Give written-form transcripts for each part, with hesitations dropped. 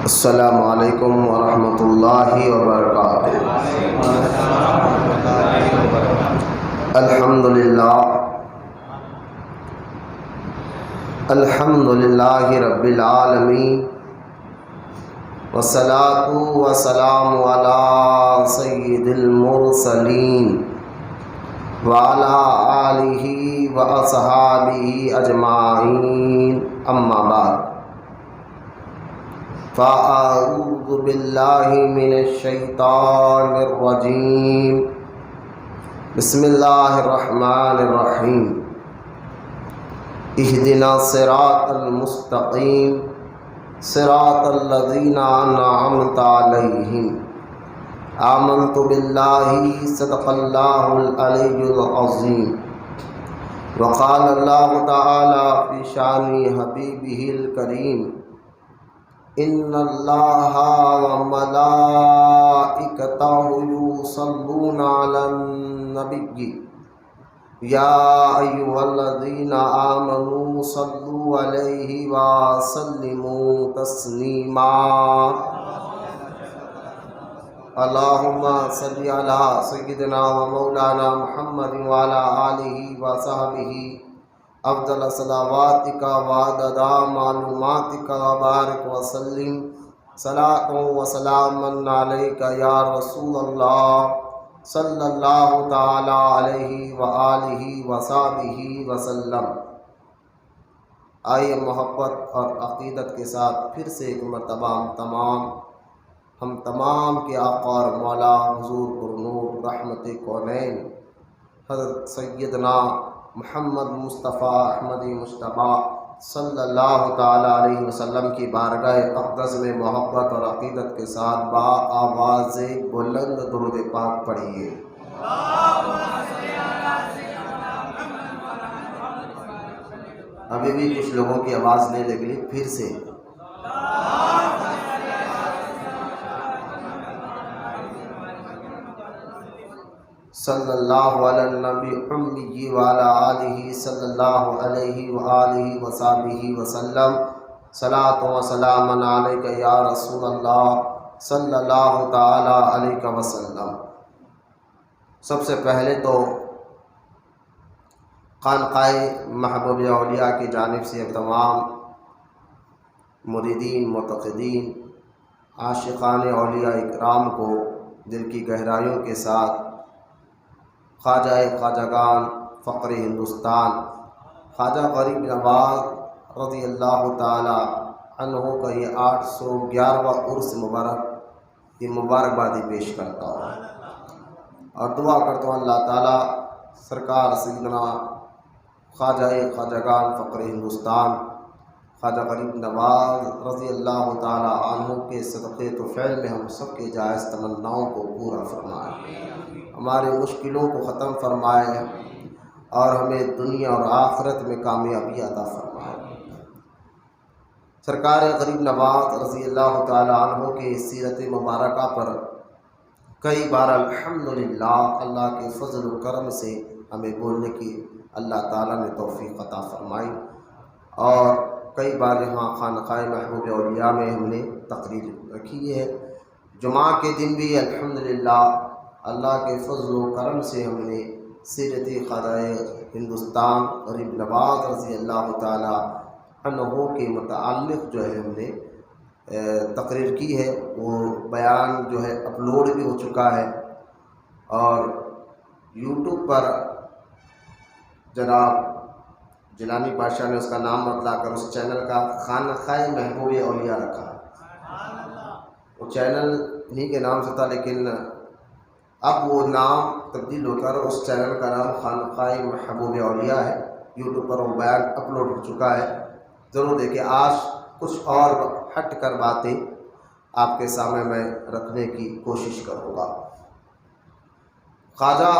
السلام علیکم ورحمۃ اللہ وبرکاتہ۔ الحمد للہ رب العالمین، والصلاۃ والسلام علی سید المرسلین وعلی آلہ واصحابہ اجمعین، اما بعد فاعوذ باللہ من الشیطان الرجیم، بسم اللہ الرحمن الرحیم۔ اہدنا الصراط المستقیم صراط الذین انعمت علیہم، آمنت باللہ صدق اللہ العلی العظیم۔ وقال اللہ تعالی فی شان حبیبہ الکریم، ان اللہ وملائکتہ یصلون علی النبی یا ایھا الذین آمنوا صلوا علیہ وسلموا تسلیما۔ اللہم صل علی سیدنا و مولانا محمد وعلی آلہ وصحبہ افضل صلواتک وعدد معلوماتک وبارک وسلم، صلاۃ و سلام علیک یا رسول اللہ صلی اللہ تعالی علیہ وآلہ وصحبہ وسلم۔ آئیے محبت اور عقیدت کے ساتھ پھر سے ایک مرتبہ ہم تمام کے آقا اور مولا حضور پرنور رحمت کونین حضرت سیدنا محمد مصطفیٰ احمد مصطفیٰ صلی اللہ تعالی علیہ وسلم کی بارگاہ اقدس میں محبت اور عقیدت کے ساتھ با آواز بلند درود پاک پڑھیے۔ ابھی بھی کچھ لوگوں کی آواز نہیں لگی، پھر سے صلی اللہ علی النبی امی وعلی آلہ صلی اللہ علیہ وآلہ وصحبہ وسلم، صلاۃ و سلام علیک یا رسول اللہ صلی اللہ تعالی علیہ وسلم۔ سب سے پہلے تو خانقاہ محبوب اولیاء کی جانب سے تمام مریدین، معتقدین، عاشقان اولیاء اکرام کو دل کی گہرائیوں کے ساتھ خواجہ خواجگان فقر ہندوستان خواجہ غریب نواز رضی اللہ تعالی عنہ کا یہ 811واں عرس مبارک کی مبارکبادی پیش کرتا ہوں اور دعا کرتا ہوں اللہ تعالی سرکار سیدنا خواجہ خواجگان فقر ہندوستان خواجہ غریب نواز رضی اللہ تعالی عنہ کے صدقے تو فعل میں ہم سب کے جائز تمناؤں کو پورا فرمائے، ہمارے مشکلوں کو ختم فرمائے اور ہمیں دنیا اور آخرت میں کامیابی عطا فرمائے۔ سرکار غریب نواز رضی اللہ تعالی عنہ کے سیرت مبارکہ پر کئی بار الحمدللہ اللہ کے فضل و کرم سے ہمیں بولنے کی اللہ تعالیٰ نے توفیق عطا فرمائی، اور کئی بار یہاں خانقاہ محبوب اولیاء میں ہم نے تقریر رکھی ہے۔ جمعہ کے دن بھی الحمدللہ اللہ کے فضل و کرم سے ہم نے سیرت خواجہ ہندوستان غریب نواز رضی اللہ تعالی عنہ کے متعلق جو ہے ہم نے تقریر کی ہے، وہ بیان جو ہے اپلوڈ بھی ہو چکا ہے، اور یوٹیوب پر جناب جیلانی بادشاہ نے اس کا نام بدلا کر اس چینل کا خانقاہ محبوب اولیاء رکھا ہے۔ وہ چینل انہی کے نام سے تھا، لیکن اب وہ نام تبدیل ہو کر اس چینل کا نام خانقاہ محبوب اولیاء ہے۔ یوٹیوب پر وہ بیان اپلوڈ ہو چکا ہے، ضرور دیکھیں۔ آج کچھ اور ہٹ کر باتیں آپ کے سامنے میں رکھنے کی کوشش کروں گا۔ خواجہ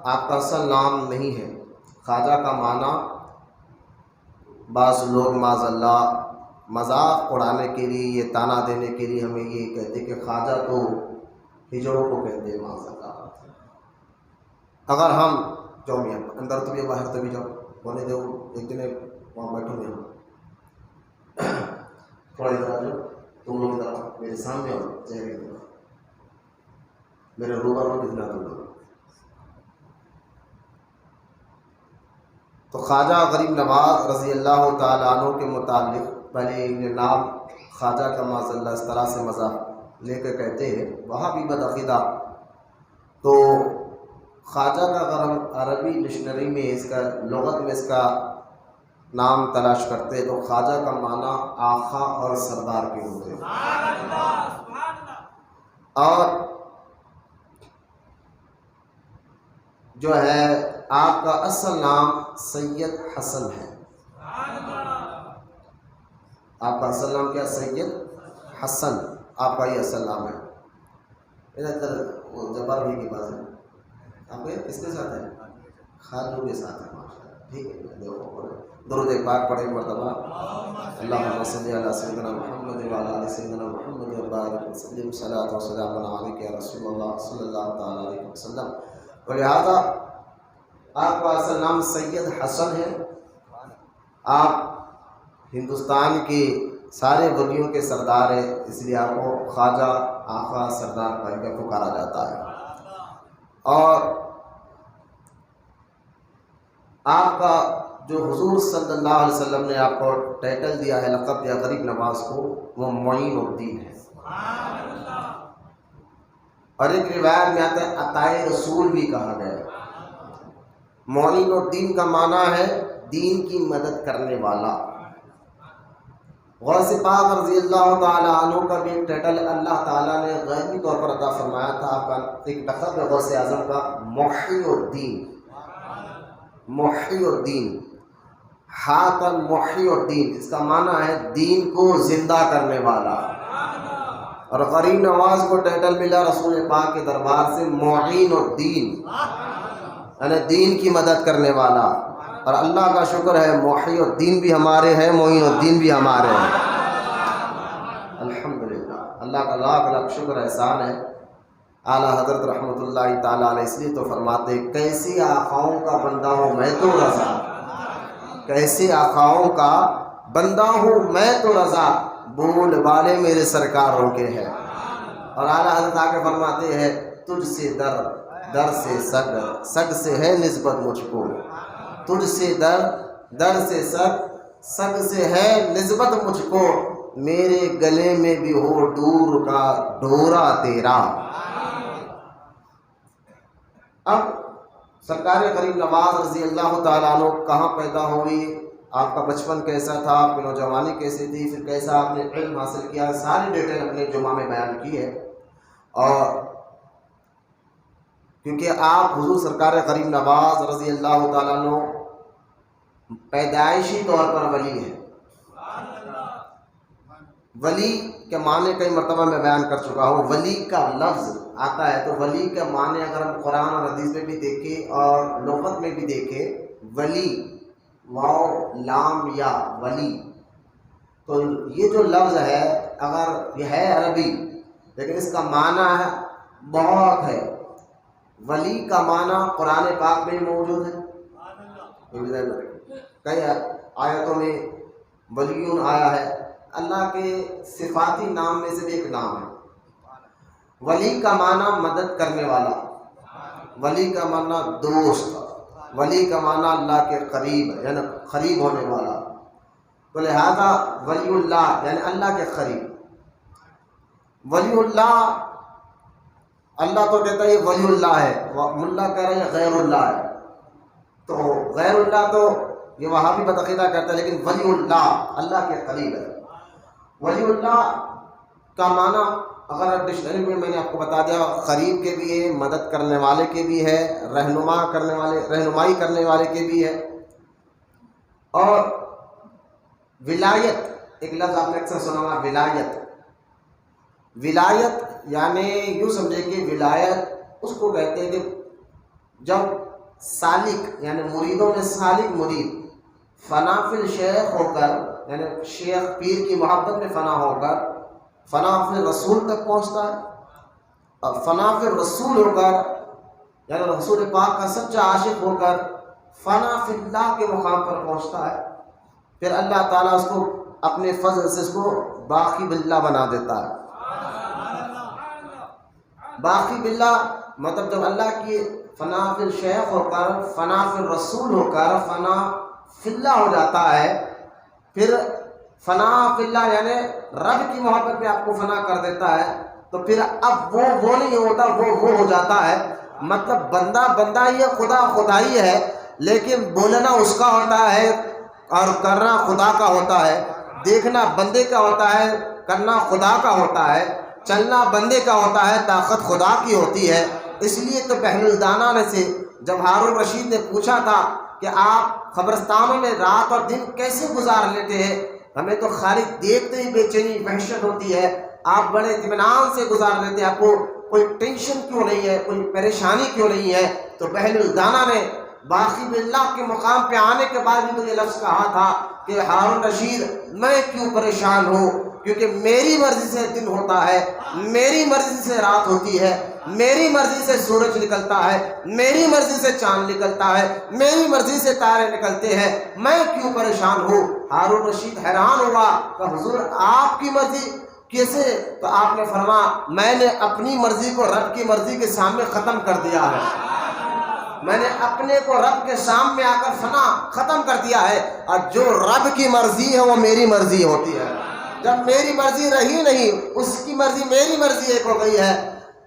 آپ کا اصل نام نہیں ہے، خواجہ کا معنی بعض لوگ معاذ اللہ مذاق اڑانے کے لیے، یہ طعنہ دینے کے لیے ہمیں یہ کہتے کہ خواجہ تو ہجڑوں کو کہتے ہیں معاذ اللہ۔ اگر ہم جو میاں اندر تو بھی باہر تو بھی جاؤ ہونے دو، ایک دن وہاں بیٹھو گے، تھوڑا ادھر آ جاؤ، تم لوگ ادھر میرے سامنے اور چہرے کی طرف، میرے روبرو کتنا دور ہو۔ تو خواجہ غریب نواز رضی اللہ تعالیٰ عنہ کے متعلق پہلے یہ نام خواجہ کا معاذ اللہ اس طرح سے مذاق لے کے کہتے ہیں وہاں بھی بدعقیدہ، تو خواجہ کا اگر ہم عربی ڈکشنری میں اس کا لغت میں اس کا نام تلاش کرتے تو خواجہ کا معنی آقا اور سردار کے ہوتے ہیں، اور جو ہے آپ کا اصل نام سید حسن ہے۔ آپ کا اصل نام کیا؟ سید حسن، آپ کا یہ اصل نام ہے۔ ادھر وہ جبار بھائی کے پاس ہے، آپ کے کس کے ساتھ ہے؟ خالو کے ساتھ ہے، ماشاءاللہ، ٹھیک ہے۔ درود پاک پڑھیں مرتبہ، اللہم صلی علی سیدنا محمد وعلی آل سیدنا محمد وبارک وسلم، صلاۃ و سلام علیک یا رسول اللہ صلی اللہ تعالی علیہ وسلم۔ اور لہٰذا آپ کا اصل نام سید حسن ہے۔ آپ ہندوستان کے سارے ولیوں کے سردار ہیں، اس لیے آپ کو خواجہ آقا سردار کہہ کر پکارا جاتا ہے۔ اور آپ کا جو حضور صلی اللہ علیہ وسلم نے آپ کو ٹائٹل دیا ہے، لقب دیا غریب نواز کو، وہ معین الدین ہے۔ اور ایک روایت میں آتا ہے عطائے رسول بھی کہا گیا ہے۔ معین الدین کا معنی ہے دین کی مدد کرنے والا۔ غوث پاک رضی اللہ تعالیٰ عنہ کا بھی ایک ٹائٹل اللہ تعالیٰ نے غیبی طور پر عطا فرمایا تھا۔ آپ کا ایک لقب ہے غوث اعظم کا محی الدین، محی الدین، حاتم محی الدین، اس کا معنی ہے دین کو زندہ کرنے والا۔ اور غریب نواز کو ٹائٹل ملا رسول پاک کے دربار سے معین الدین، یعنی دین کی مدد کرنے والا۔ اور اللہ کا شکر ہے محی الدین بھی ہمارے ہیں، معین الدین بھی ہمارے ہیں، الحمدللہ۔ اللہ کا لاکھ لاکھ شکر احسان ہے۔ اعلیٰ حضرت رحمۃ اللہ تعالیٰ علیہ اس لیے تو فرماتے کیسی آقاؤں کا بندہ ہوں میں تو رضا، کیسے آقاؤں کا بندہ ہوں میں تو رضا، بول والے میرے سرکاروں کے ہیں۔ اور اعلیٰ حضرت آگے فرماتے ہیں تجھ سے در، در سے سگ، سگ سے ہے نسبت مجھ کو، تجھ سے در، در سے سگ، سگ سے ہے نسبت مجھ کو، میرے گلے میں بھی ہو دور کا ڈورا تیرا۔ اب سرکار غریب نواز رضی اللہ تعالیٰ عنہ کہاں پیدا ہوئی، آپ کا بچپن کیسا تھا، آپ کی نوجوانی کیسی تھی، پھر کیسا آپ نے علم حاصل کیا، ساری ڈیٹیل اپنے جمعہ میں بیان کی ہے۔ اور کیونکہ آپ حضور سرکار غریب نواز رضی اللہ تعالیٰ عنہ پیدائشی طور پر ولی ہیں۔ ولی کے معنی کئی مرتبہ میں بیان کر چکا ہوں۔ ولی کا لفظ آتا ہے تو ولی کا معنی اگر ہم قرآن اور حدیث میں بھی دیکھیں اور لغت میں بھی دیکھیں، ولی واو لام یا ولی، تو یہ جو لفظ ہے اگر یہ ہے عربی لیکن اس کا معنی ہے بہت ہے۔ ولی کا معنی قرآن پاک میں موجود ہے، کئی آیتوں میں ولیون آیا ہے، اللہ کے صفاتی نام میں سے بھی ایک نام ہے۔ ولی کا معنی مدد کرنے والا، ولی کا معنی دوست، ولی کا معنی اللہ کے قریب یعنی قریب ہونے والا، تو لہذا ولی اللہ یعنی اللہ کے قریب۔ ولی اللہ، اللہ تو کہتا ہے یہ ولی اللہ ہے، ملا کہہ رہے ہیں غیر اللہ ہے، تو غیر اللہ تو یہ وہاں بھی بدعقیدہ کرتا ہے، لیکن ولی اللہ اللہ کے قریب ہے۔ ولی اللہ کا معنی اگر ڈکشنری میں نے آپ کو بتا دیا، قریب کے بھی ہے، مدد کرنے والے کے بھی ہے، رہنما کرنے والے، رہنمائی کرنے والے کے بھی ہے۔ اور ولایت ایک لفظ آپ نے اکثر سنا ہوگا، ولایت، ولایت یعنی یوں سمجھے کہ ولایت اس کو کہتے ہیں کہ جب سالک یعنی مریدوں میں سالک مرید فنا فی الشیخ ہو کر، یعنی شیخ پیر کی محبت میں فنا ہو کر فنا فی رسول تک پہنچتا ہے، اور فنا فی رسول ہو کر یعنی رسول پاک کا سچا عاشق ہو کر فنا فی اللہ کے مقام پر پہنچتا ہے، پھر اللہ تعالیٰ اس کو اپنے فضل سے اس کو باقی باللہ بنا دیتا ہے۔ باقی باللہ مطلب جب اللہ کی فنا فی الشیخ ہو کر، فنا فی الرسول ہو کر فنا فی اللہ ہو جاتا ہے، پھر فنا فی اللہ یعنی رب کی محبت میں آپ کو فنا کر دیتا ہے، تو پھر اب وہ نہیں ہوتا، وہ ہو جاتا ہے۔ مطلب بندہ ہی ہے، خدا ہی ہے، لیکن بولنا اس کا ہوتا ہے اور کرنا خدا کا ہوتا ہے، دیکھنا بندے کا ہوتا ہے، کرنا خدا کا ہوتا ہے، چلنا بندے کا ہوتا ہے، طاقت خدا کی ہوتی ہے۔ اس لیے تو بحر الدانہ نے سے جب ہارون رشید نے پوچھا تھا کہ آپ قبرستانوں میں رات اور دن کیسے گزار لیتے ہیں، ہمیں تو خالی دیکھتے ہی بے چینی وحشت ہوتی ہے، آپ بڑے اطمینان سے گزار لیتے ہیں، آپ کو کوئی ٹینشن کیوں نہیں ہے، کوئی پریشانی کیوں نہیں ہے؟ تو بحر الدانہ نے باقی باللہ کے مقام پہ آنے کے بعد بھی تو یہ لفظ کہا تھا کہ ہارون رشید میں کیوں پریشان ہوں، کیونکہ میری مرضی سے دن ہوتا ہے، میری مرضی سے رات ہوتی ہے، میری مرضی سے سورج نکلتا ہے، میری مرضی سے چاند نکلتا ہے، میری مرضی سے تارے نکلتے ہیں، میں کیوں پریشان ہوں؟ ہارون رشید حیران ہوا کہ حضور آپ کی مرضی کیسے؟ تو آپ نے فرمایا میں نے اپنی مرضی کو رب کی مرضی کے سامنے ختم کر دیا ہے، میں نے اپنے کو رب کے سامنے آ کر فنا ختم کر دیا ہے، اور جو رب کی مرضی ہے وہ میری مرضی ہوتی ہے۔ جب میری مرضی رہی نہیں، اس کی مرضی میری مرضی ایک ہو گئی ہے،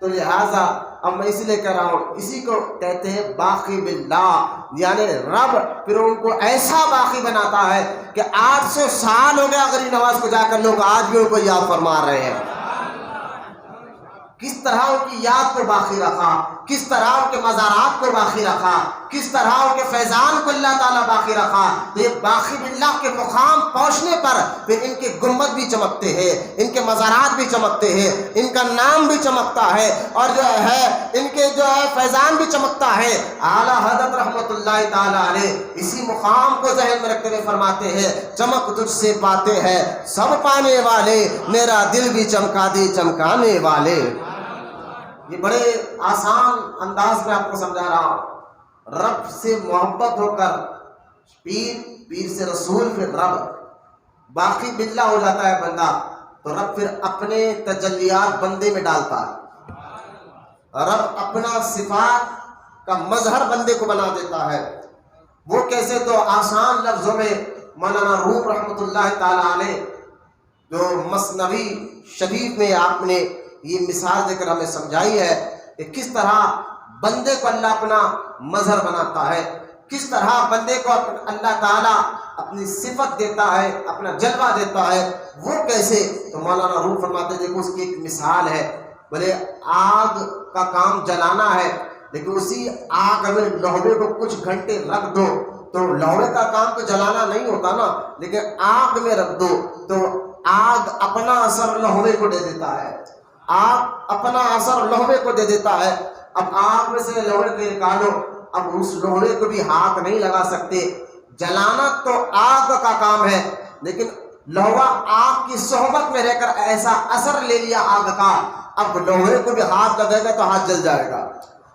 تو لہٰذا اب میں اس لیے کہہ رہا ہوں، اسی کو کہتے ہیں باقی باللہ، یعنی رب پھر ان کو ایسا باقی بناتا ہے کہ 800 سال ہو گیا غریب نواز کو جا کر لوگ آج بھی ان کو یاد فرما رہے ہیں۔ کس طرح ان کی یاد کو باقی رکھا، کس طرح ان کے مزارات کو باقی رکھا، کس طرح ان کے فیضان کو اللہ تعالیٰ باقی رکھا۔ تو یہ باقی باللہ کے مقام پہنچنے پر پھر ان کے گنبد بھی چمکتے ہیں، ان کے مزارات بھی چمکتے ہیں، ان کا نام بھی چمکتا ہے، اور جو ہے ان کے جو ہے فیضان بھی چمکتا ہے۔ اعلیٰ حضرت رحمۃ اللہ تعالیٰ علیہ اسی مقام کو ذہن میں رکھتے ہوئے فرماتے ہیں، چمک تجھ سے پاتے ہیں سب پانے والے، میرا دل بھی چمکا دے چمکانے والے۔ یہ بڑے آسان انداز میں آپ کو سمجھا رہا ہوں۔ رب سے محبت ہو کر پیر سے رسول، پھر رب، باقی باللہ ہو جاتا ہے بندہ، تو رب پھر اپنے تجلیات بندے میں ڈالتا ہے، رب اپنا صفات کا مظہر بندے کو بنا دیتا ہے۔ وہ کیسے؟ تو آسان لفظوں میں مولانا روم رحمۃ اللہ تعالیٰ علیہ جو مثنوی شریف میں آپ نے یہ مثال دے کر ہمیں سمجھائی ہے کہ کس طرح بندے کو اللہ اپنا مظہر بناتا ہے، کس طرح بندے کو اللہ تعالیٰ اپنی صفت دیتا ہے، اپنا جلوہ دیتا ہے۔ وہ کیسے؟ تو مولانا روم فرماتے ہیں دیکھو اس کی ایک مثال ہے، بولے آگ کا کام جلانا ہے، لیکن اسی آگ میں لوہے کو کچھ گھنٹے رکھ دو تو لوہے کا کام تو جلانا نہیں ہوتا نا، لیکن آگ میں رکھ دو تو آگ اپنا اثر لوہے کو دے دیتا ہے، آگ اپنا اثر لوہے کو دے دیتا ہے۔ اب آگ میں سے لوہے کو نکالو، اب اس لوہے کو بھی ہاتھ نہیں لگا سکتے، جلانا تو آگ کا کام ہے، لیکن لوہا آگ کی صحبت میں رہ کر ایسا اثر لے لیا آگ کا، اب لوہے کو بھی ہاتھ لگے گا تو ہاتھ جل جائے گا،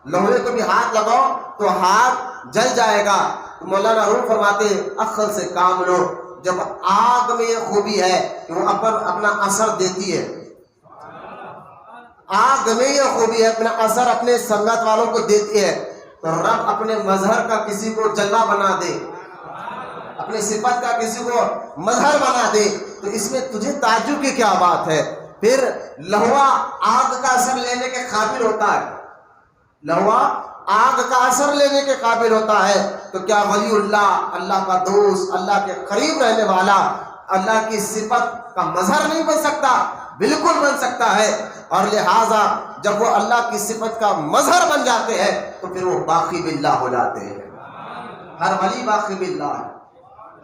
لوہے کو بھی ہاتھ لگاؤ تو ہاتھ جل جائے گا۔ مولانا روم فرماتے ہیں عقل سے کام لو، جب آگ میں یہ خوبی ہے کہ وہ اپنا اثر دیتی ہے، آگ میں یہ خوبی ہے اپنا اثر اپنے سنگت والوں کو دیتی ہے، تو رب اپنے مظہر کا کسی کو جلوہ بنا دے، اپنے صفت کا کسی کو مظہر بنا دے، تو اس میں تجھے تعجب کی کیا بات ہے؟ پھر لوہا آگ کا اثر لینے کے قابل ہوتا ہے، لوہا آگ کا اثر لینے کے قابل ہوتا ہے، تو کیا ولی اللہ، اللہ کا دوست، اللہ کے قریب رہنے والا اللہ کی صفت کا مظہر نہیں بن سکتا؟ بالکل بن سکتا ہے، اور لہٰذا جب وہ اللہ کی صفت کا مظہر بن جاتے ہیں تو پھر وہ باقی باللہ ہو جاتے ہیں۔ ہر ولی باقی باللہ ہے،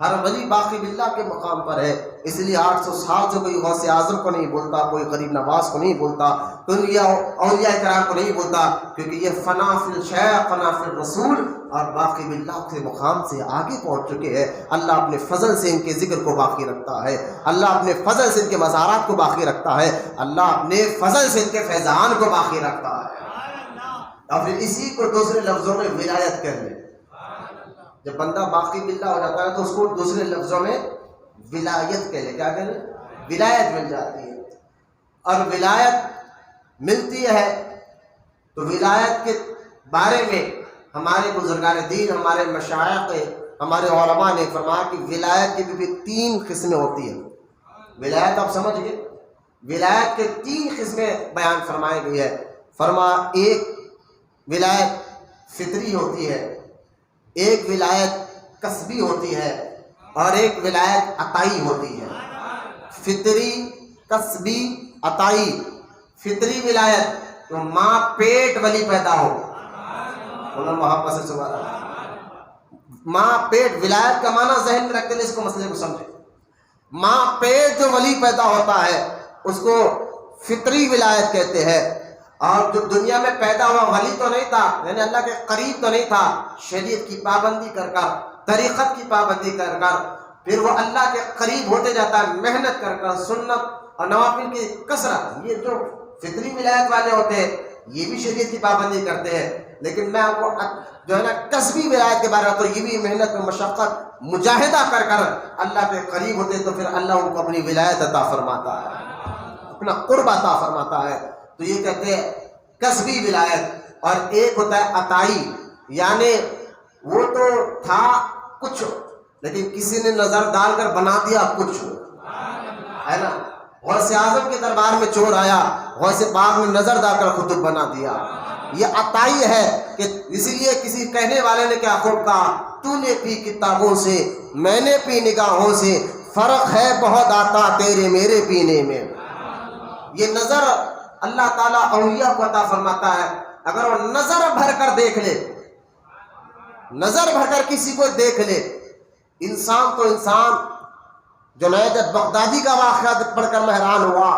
ہر ولی باقی باللہ کے مقام پر ہے۔ اس لیے 800 سال سے کوئی غوث اعظم کو نہیں بولتا، کوئی غریب نواز کو نہیں بولتا، کوئی اولیاء کرام کو نہیں بولتا، کیونکہ یہ فنا فی الشیخ، فنا فی الرسول اور باقی باللہ کے مقام سے آگے پہنچ چکے ہیں۔ اللہ اپنے فضل سے ان کے ذکر کو باقی رکھتا ہے، اللہ اپنے فضل سے ان کے مزارات کو باقی رکھتا ہے، اللہ اپنے فضل سے ان کے فیضان کو باقی رکھتا ہے۔ اور پھر اسی کو دوسرے لفظوں میں ولایت کہہ لیں، جب بندہ باقی باللہ ہو جاتا ہے تو اس کو دوسرے لفظوں میں ولایت کہہ لیں، کیا کہہ لیں؟ ولایت مل جاتی ہے، اور ولایت ملتی ہے تو ولایت کے بارے میں ہمارے بزرگان دین، ہمارے مشائخ، ہمارے علماء نے فرمایا کہ ولایت کی بھی 3 قسمیں ہوتی ہیں۔ ولایت آپ سمجھ گئے، ولایت کے 3 قسمیں بیان فرمائی گئی ہے۔ ایک ولایت فطری ہوتی ہے، ایک ولایت کسبی ہوتی ہے، اور ایک ولایت عطائی ہوتی ہے۔ فطری، کسبی، عطائی۔ فطری ولایت تو ماں پیٹ ولی پیدا ہو، محبت سے سبحان اللہ۔ ماں پیٹ، ولایت کا معنی ذہن میں رکھتے ہیں، اس کو مسئلے کو سمجھیں۔ ماں پیٹ جو ولی پیدا ہوتا ہے اس کو فطری ولایت کہتے ہیں، اور جو دنیا میں پیدا ہوا ولی تو نہیں تھا، یعنی اللہ کے قریب تو نہیں تھا، شریعت کی پابندی کر کر، طریقت کی پابندی کر کر پھر وہ اللہ کے قریب ہوتے جاتا ہے، محنت کر کر، سنت اور نوافل کی کثرت۔ یہ جو فطری ولایت والے ہوتے ہیں یہ بھی شریعت کی پابندی کرتے ہیں، لیکن میں آپ کو جو ہے نا کسبی ولایت کے بارے میں، تو یہ بھی محنت میں مشقت مجاہدہ کر کر اللہ کے قریب ہوتے، تو پھر اللہ ان کو اپنی ولایت عطا فرماتا ہے، اپنا قرب عطا فرماتا ہے۔ تو یہ کہتے ہیں کسبی ولایت۔ اور ایک ہوتا ہے عطائی، یعنی وہ تو تھا کچھ لیکن کسی نے نظر ڈال کر بنا دیا کچھ، ہے نا۔ غوث اعظم کے دربار میں چور آیا، غوث پاک نے نظر ڈال کر خطب بنا دیا۔ یہ عطائی ہے کہ اسی لیے کسی کہنے والے نے کیا خوب کہا، تو نے پی کتابوں سے میں نے پی نگاہوں سے، فرق ہے بہت آتا تیرے میرے پینے میں۔ یہ نظر اللہ تعالیٰ اولیاء کو عطا فرماتا ہے، اگر وہ نظر بھر کر دیکھ لے، نظر بھر کر کسی کو دیکھ لے۔ انسان تو انسان، جنید بغدادی کا واقعہ پڑھ کر میں حیران ہوا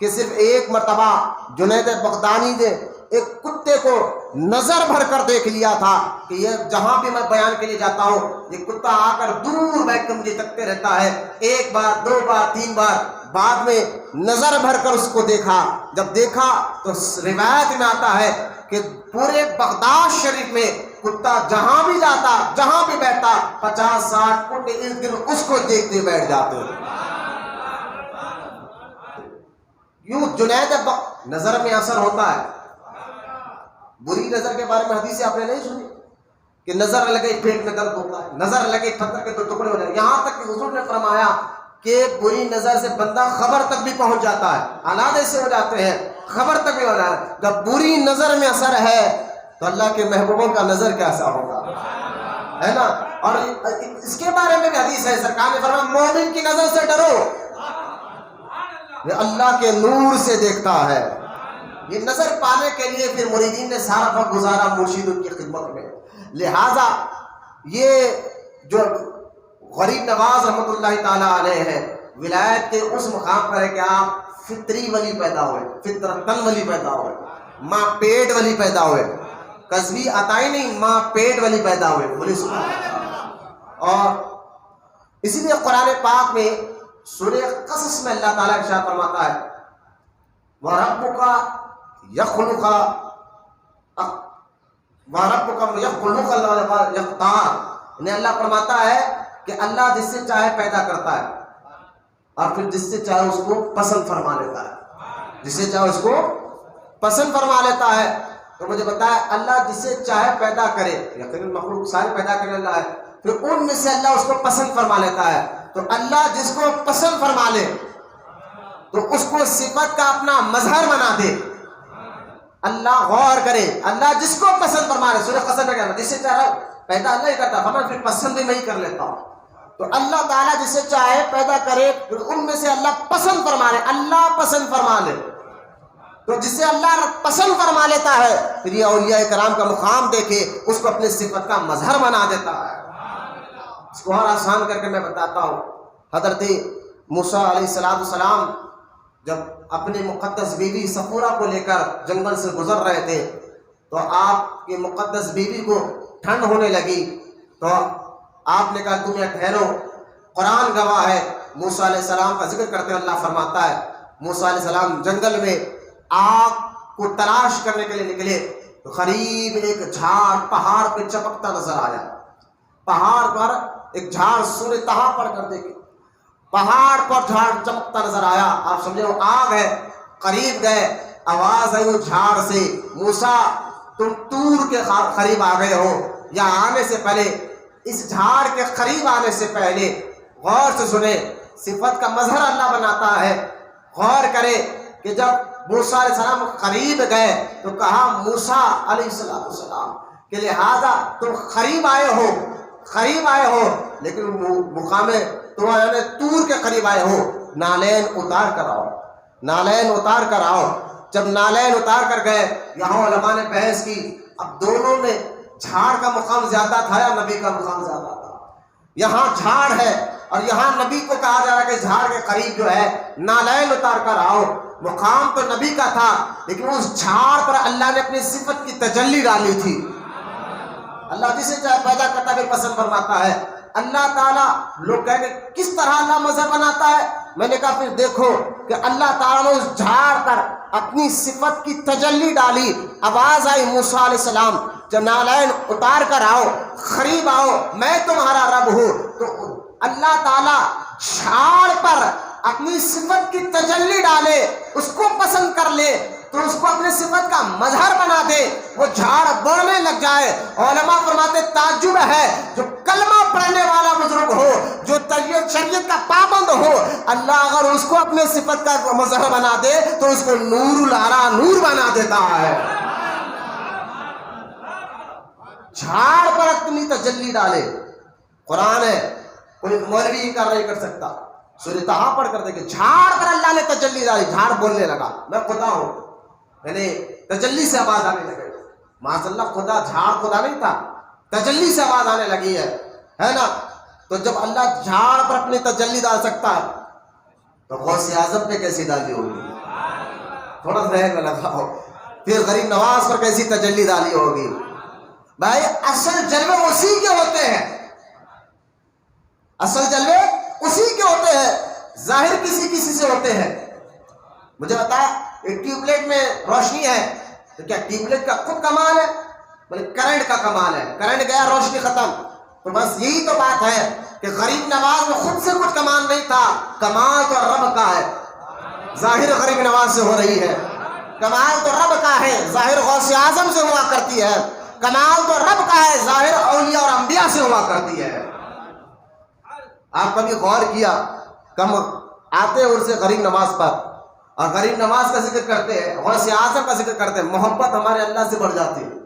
کہ صرف ایک مرتبہ جنید بغدادی نے ایک کتے کو نظر بھر کر دیکھ لیا تھا کہ یہ جہاں بھی میں بیان کے لیے جاتا ہوں یہ کتا آ کر دور بیٹھ کر مجھے تکتے رہتا ہے، 1 بار 2 بار 3 بار، بعد میں نظر بھر کر اس کو دیکھا۔ جب دیکھا تو روایت میں آتا ہے کہ پورے بغداد شریف میں کتا جہاں بھی جاتا، جہاں بھی بیٹھتا، 50-60 کتے ارد گرد اس کو دیکھتے بیٹھ جاتے۔ یوں جنید نظر میں اثر ہوتا ہے۔ بری نظر کے بارے میں حدیث آپ نے نہیں سنی کہ نظر لگے پیٹ میں درد ہوتا ہے، نظر لگے پتھر کے 2 ٹکڑے ہو جائیں، یہاں تک کہ حضور نے فرمایا کہ بری نظر سے بندہ خبر تک بھی پہنچ جاتا ہے، حالات ایسے ہو جاتے ہیں خبر تک بھی ہو جاتا ہے۔ جب بری نظر میں اثر ہے تو اللہ کے محبوبوں کا نظر کیسا ہوگا، ہے نا۔ اور اس کے بارے میں بھی حدیث ہے، سرکار نے فرمایا مومن کی نظر سے ڈرو، یہ اللہ کے نور سے دیکھتا ہے۔ یہ نظر پانے کے لیے پھر مریدین نے سارا وقت گزارا مرشد ان کی خدمت میں۔ لہٰذا یہ جو غریب نواز رحمۃ اللہ تعالیٰ علیہ ہے، ولایت کے اس مقام پر ہے کہ آپ فطری ولی پیدا ہوئے، فطرتن ولی پیدا ہوئے، ماں پیٹ ولی پیدا ہوئے، کسبی عطائی نہیں، ماں پیٹ ولی پیدا ہوئے، بولے سبحان اللہ۔ اور اسی لیے قرآن پاک میں سورہ قصص میں اللہ تعالیٰ ارشاد فرماتا ہے وَرَبُّكَ يَخْلُقُ يَخْتَارُ، انہیں اللہ فرماتا ہے کہ اللہ جس سے چاہے پیدا کرتا ہے اور پھر جس سے چاہے اس کو پسند فرما لیتا ہے، جس سے چاہے اس کو پسند فرما لیتا ہے۔ تو مجھے بتایا اللہ جس سے چاہے پیدا کرے، یقیناً مخلوق سارے پیدا کرنے اللہ ہے، پھر ان میں سے اللہ اس کو پسند فرما لیتا ہے۔ تو اللہ جس کو پسند فرما لے تو اس کو صفت کا اپنا مظہر بنا دے۔ اللہ غور کرے، اللہ جس کو پسند فرما لے، سورہ قصص میں کہنا جس سے چاہے پیدا اللہ ہی کرتا، فرمایا پھر پسند بھی میں ہی کر لیتا ہوں۔ تو اللہ تعالیٰ جس سے چاہے پیدا کرے، پھر ان میں سے اللہ پسند فرما لے، اللہ پسند فرما لے۔ تو جس سے اللہ پسند فرما لیتا ہے پھر یہ اولیاء کرام کا مقام دیکھے اس کو اپنی صفت کا مظہر بنا دیتا ہے۔ اس کو اور آسان کر کے میں بتاتا ہوں، حضرت موسیٰ علیہ السلام جب اپنی مقدس بیوی صفورہ کو لے کر جنگل سے گزر رہے تھے تو آپ کی مقدس بیوی کو ٹھنڈ ہونے لگی، تو آپ نے کہا تم یہ ٹھہرو، قرآن گواہ ہے۔ موسیٰ علیہ السلام کا ذکر کرتے ہوئے اللہ فرماتا ہے موسیٰ علیہ السلام جنگل میں آگ کو تلاش کرنے کے لیے نکلے تو قریب ایک جھاڑ پہاڑ پہ چمکتا نظر آیا۔ پہاڑ پر ایک جھاڑ سورہ طہ پڑھ کر دیکھے، پہاڑ پر جھاڑ چمکتا نظر آیا، آپ سمجھے وہ آگ ہے۔ قریب گئے، آواز آئی وہ جھاڑ سے موسیٰ تم طور کے قریب آ گئے ہو، یا آنے سے پہلے، اس جھاڑ کے قریب آنے سے پہلے غور سے سنیں، صفت کا مظہر اللہ بناتا ہے۔ غور کرے کہ جب موسیٰ علیہ السلام قریب گئے تو کہا موسیٰ علیہ السلام کہ لہذا تم قریب آئے ہو لیکن مقام طور کے قریب آئے ہو، نالین اتار کر آؤ۔ جب نالین اتار کر گئے، یہاں علماء نے بحث کی اب دونوں میں جھاڑ کا مقام زیادہ تھا یا نبی کا مقام زیادہ تھا؟ یہاں جھاڑ ہے اور یہاں نبی کو کہا جا رہا ہے کہ جھاڑ کے قریب جو ہے نالین اتار کر آؤ۔ مقام تو نبی کا تھا لیکن اس جھاڑ پر اللہ نے اپنی صفت کی تجلی ڈالی تھی۔ اللہ جسے چاہے پیدا کرتا پھر پسند فرماتا ہے۔ اللہ تعالیٰ، لوگ کہیں گے کس طرح اللہ مظہر بناتا ہے؟ میں نے کہا پھر دیکھو کہ اللہ تعالیٰ نے اس جھاڑ پر اپنی صفت کی تجلی ڈالی۔ آواز آئی موسیٰ علیہ السلام جب نالین اتار کر آؤ، قریب آؤ، میں تمہارا رب ہوں۔ تو اللہ تعالیٰ جھاڑ پر اپنی صفت کی تجلی ڈالے، اس کو پسند کر لے تو اس کو اپنی صفت کا مظہر بنا دے، وہ جھاڑ بڑھنے لگ جائے۔ علماء فرماتے تعجب ہے، جو کلمہ پڑھنے والا بزرگ ہو، جو شریعت کا پابند ہو، اللہ اگر اس کو اپنے صفت کا مظہر بنا دے تو اس کو نور العلا نور بنا دیتا ہے۔ جھاڑ پر اپنی تجلی ڈالے، قرآن ہے، کوئی مولوی انکار نہیں کر سکتا۔ سورہ طٰہٰ پڑھ کر دیکھیں، جھاڑ پر اللہ نے تجلی ڈالی، جھاڑ بولنے لگا میں خدا ہوں، یعنی تجلی سے آواز آنے لگی۔ معاذ اللہ، خدا جھاڑ خدا نہیں تھا، تجلی سے آواز آنے لگی ہے نا۔ تو جب اللہ جھاڑ پر اپنی تجلی ڈال سکتا ہے تو غوث اعظم پہ کیسی ڈالی ہوگی؟ تھوڑا ذہن میں لگاؤ، پھر غریب نواز پر کیسی تجلی ڈالی ہوگی؟ بھائی اصل جلوے اسی کے ہوتے ہیں، اصل جلوے اسی کے ہوتے ہیں، ظاہر کسی سے ہوتے ہیں۔ مجھے بتایا ایک ٹیوب لائٹ میں روشنی ہے تو کیا ٹیوب لائٹ کا خود کمال ہے؟ بلکہ کرنٹ کا کمال ہے، کرنٹ گیا روشنی ختم۔ تو بس یہی تو بات ہے کہ غریب نواز میں خود سے کچھ کمال نہیں تھا، کمال تو رب کا ہے۔ ظاہر غریب نواز سے ہو رہی ہے، کمال تو رب کا ہے، ظاہر غوث اعظم سے ہوا کرتی ہے، کمال تو رب کا ہے، ظاہر اولیاء اور انبیاء سے ہوا کرتی ہے۔ آپ کبھی غور کیا، کم آتے ہیں ان سے غریب نواز پر اور غریب نواز کا ذکر کرتے ہیں، غوث اعظم کا ذکر کرتے ہیں، محبت ہمارے اللہ سے بڑھ جاتی ہے۔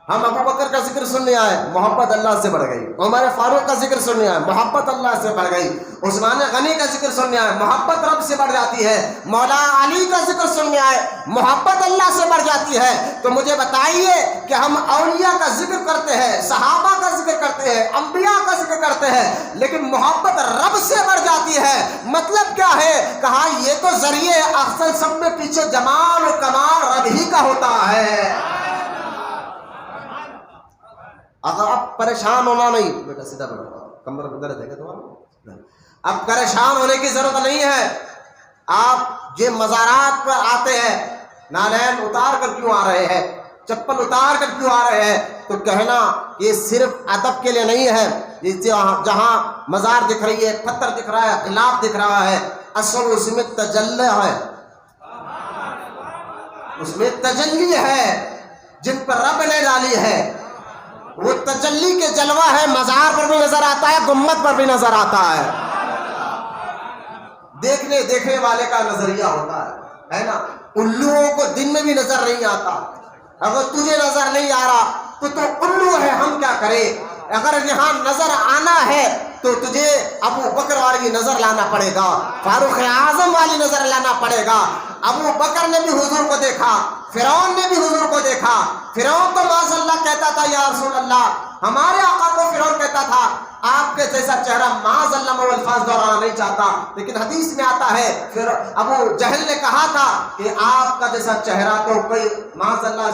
ہم ابو بکر کا ذکر سننے آئے، محبت اللہ سے بڑھ گئی۔ عمر فاروق کا ذکر سننے آئے، محبت اللہ سے بڑھ گئی۔ عثمان غنی کا ذکر سننے آئے، محبت رب سے بڑھ جاتی ہے۔ مولا علی کا ذکر سننے آئے، محبت اللہ سے بڑھ جاتی ہے۔ تو مجھے بتائیے کہ ہم اولیاء کا ذکر کرتے ہیں، صحابہ کا ذکر کرتے ہیں، انبیاء کا ذکر کرتے ہیں، لیکن محبت رب سے بڑھ جاتی ہے۔ مطلب کیا ہے؟ کہا یہ تو ذریعے، اصل سب میں پیچھے جمال و کمال رب ہی کا ہوتا ہے۔ اگر آپ پریشان ہونا نہیں، بیٹا سیدھا بیٹھو، کمر میں درد ہے کیا تمہارا؟ اب پریشان ہونے کی ضرورت نہیں ہے۔ آپ یہ مزارات پر آتے ہیں، نالین اتار کر کیوں آ رہے ہیں، چپل اتار کر کیوں آ رہے ہیں؟ تو کہنا یہ صرف ادب کے لیے نہیں ہے۔ جہاں مزار دکھ رہی ہے، پتھر دکھ رہا ہے، غلاف دکھ رہا ہے، اصل اس میں تجلی ہے، اس میں تجلی ہے جن پر رب نے ڈالی ہے۔ وہ تجلی کے جلوہ ہے، مزار پر بھی نظر آتا ہے، گنبد پر بھی نظر آتا ہے۔ دیکھنے والے کا نظریہ ہوتا ہے نا۔ الوؤں کو دن میں بھی نظر نہیں آتا۔ اگر تجھے نظر نہیں آ رہا تو الو ہے، ہم کیا کریں؟ اگر یہاں نظر آنا ہے تو تجھے ابو بکر والی نظر لانا پڑے گا، فاروق اعظم والی نظر لانا پڑے گا۔ ابو بکر نے بھی حضور کو دیکھا، فرعون نے بھی حضور کو دیکھا۔ فرعون تو معاذ اللہ کہتا تھا یا رسول اللہ، ہمارے آقا کو فرعون کہتا تھا آپ کے جیسا چہرہ، معاذ اللہ میں وہ الفاظ دہرانا نہیں چاہتا، لیکن حدیث میں آتا ہے پھر ابو جہل نے کہا تھا کہ آپ کا جیسا چہرہ، تو کوئی معاذ اللہ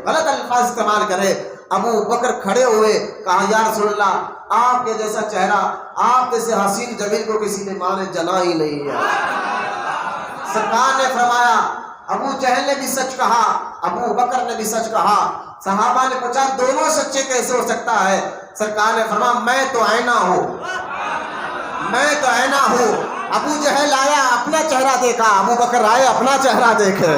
غلط الفاظ استعمال کرے۔ ابو بکر کھڑے ہوئے، کہا یا رسول اللہ آپ کے جیسا چہرہ، آپ جیسے حسین جمیل کو کسی نے ماں نے جنا ہی نہیں ہے۔ سرکار نے فرمایا ابو جہل نے بھی سچ کہا، ابو بکر نے بھی سچ کہا۔ صحابہ نے پوچھا دونوں سچے کیسے ہو سکتا ہے؟ سرکار نے فرمایا میں تو آئینہ ہوں، میں تو آئینہ ہوں۔ ابو جہل آیا اپنا چہرہ دیکھا، ابو بکر آئے اپنا چہرہ دیکھے۔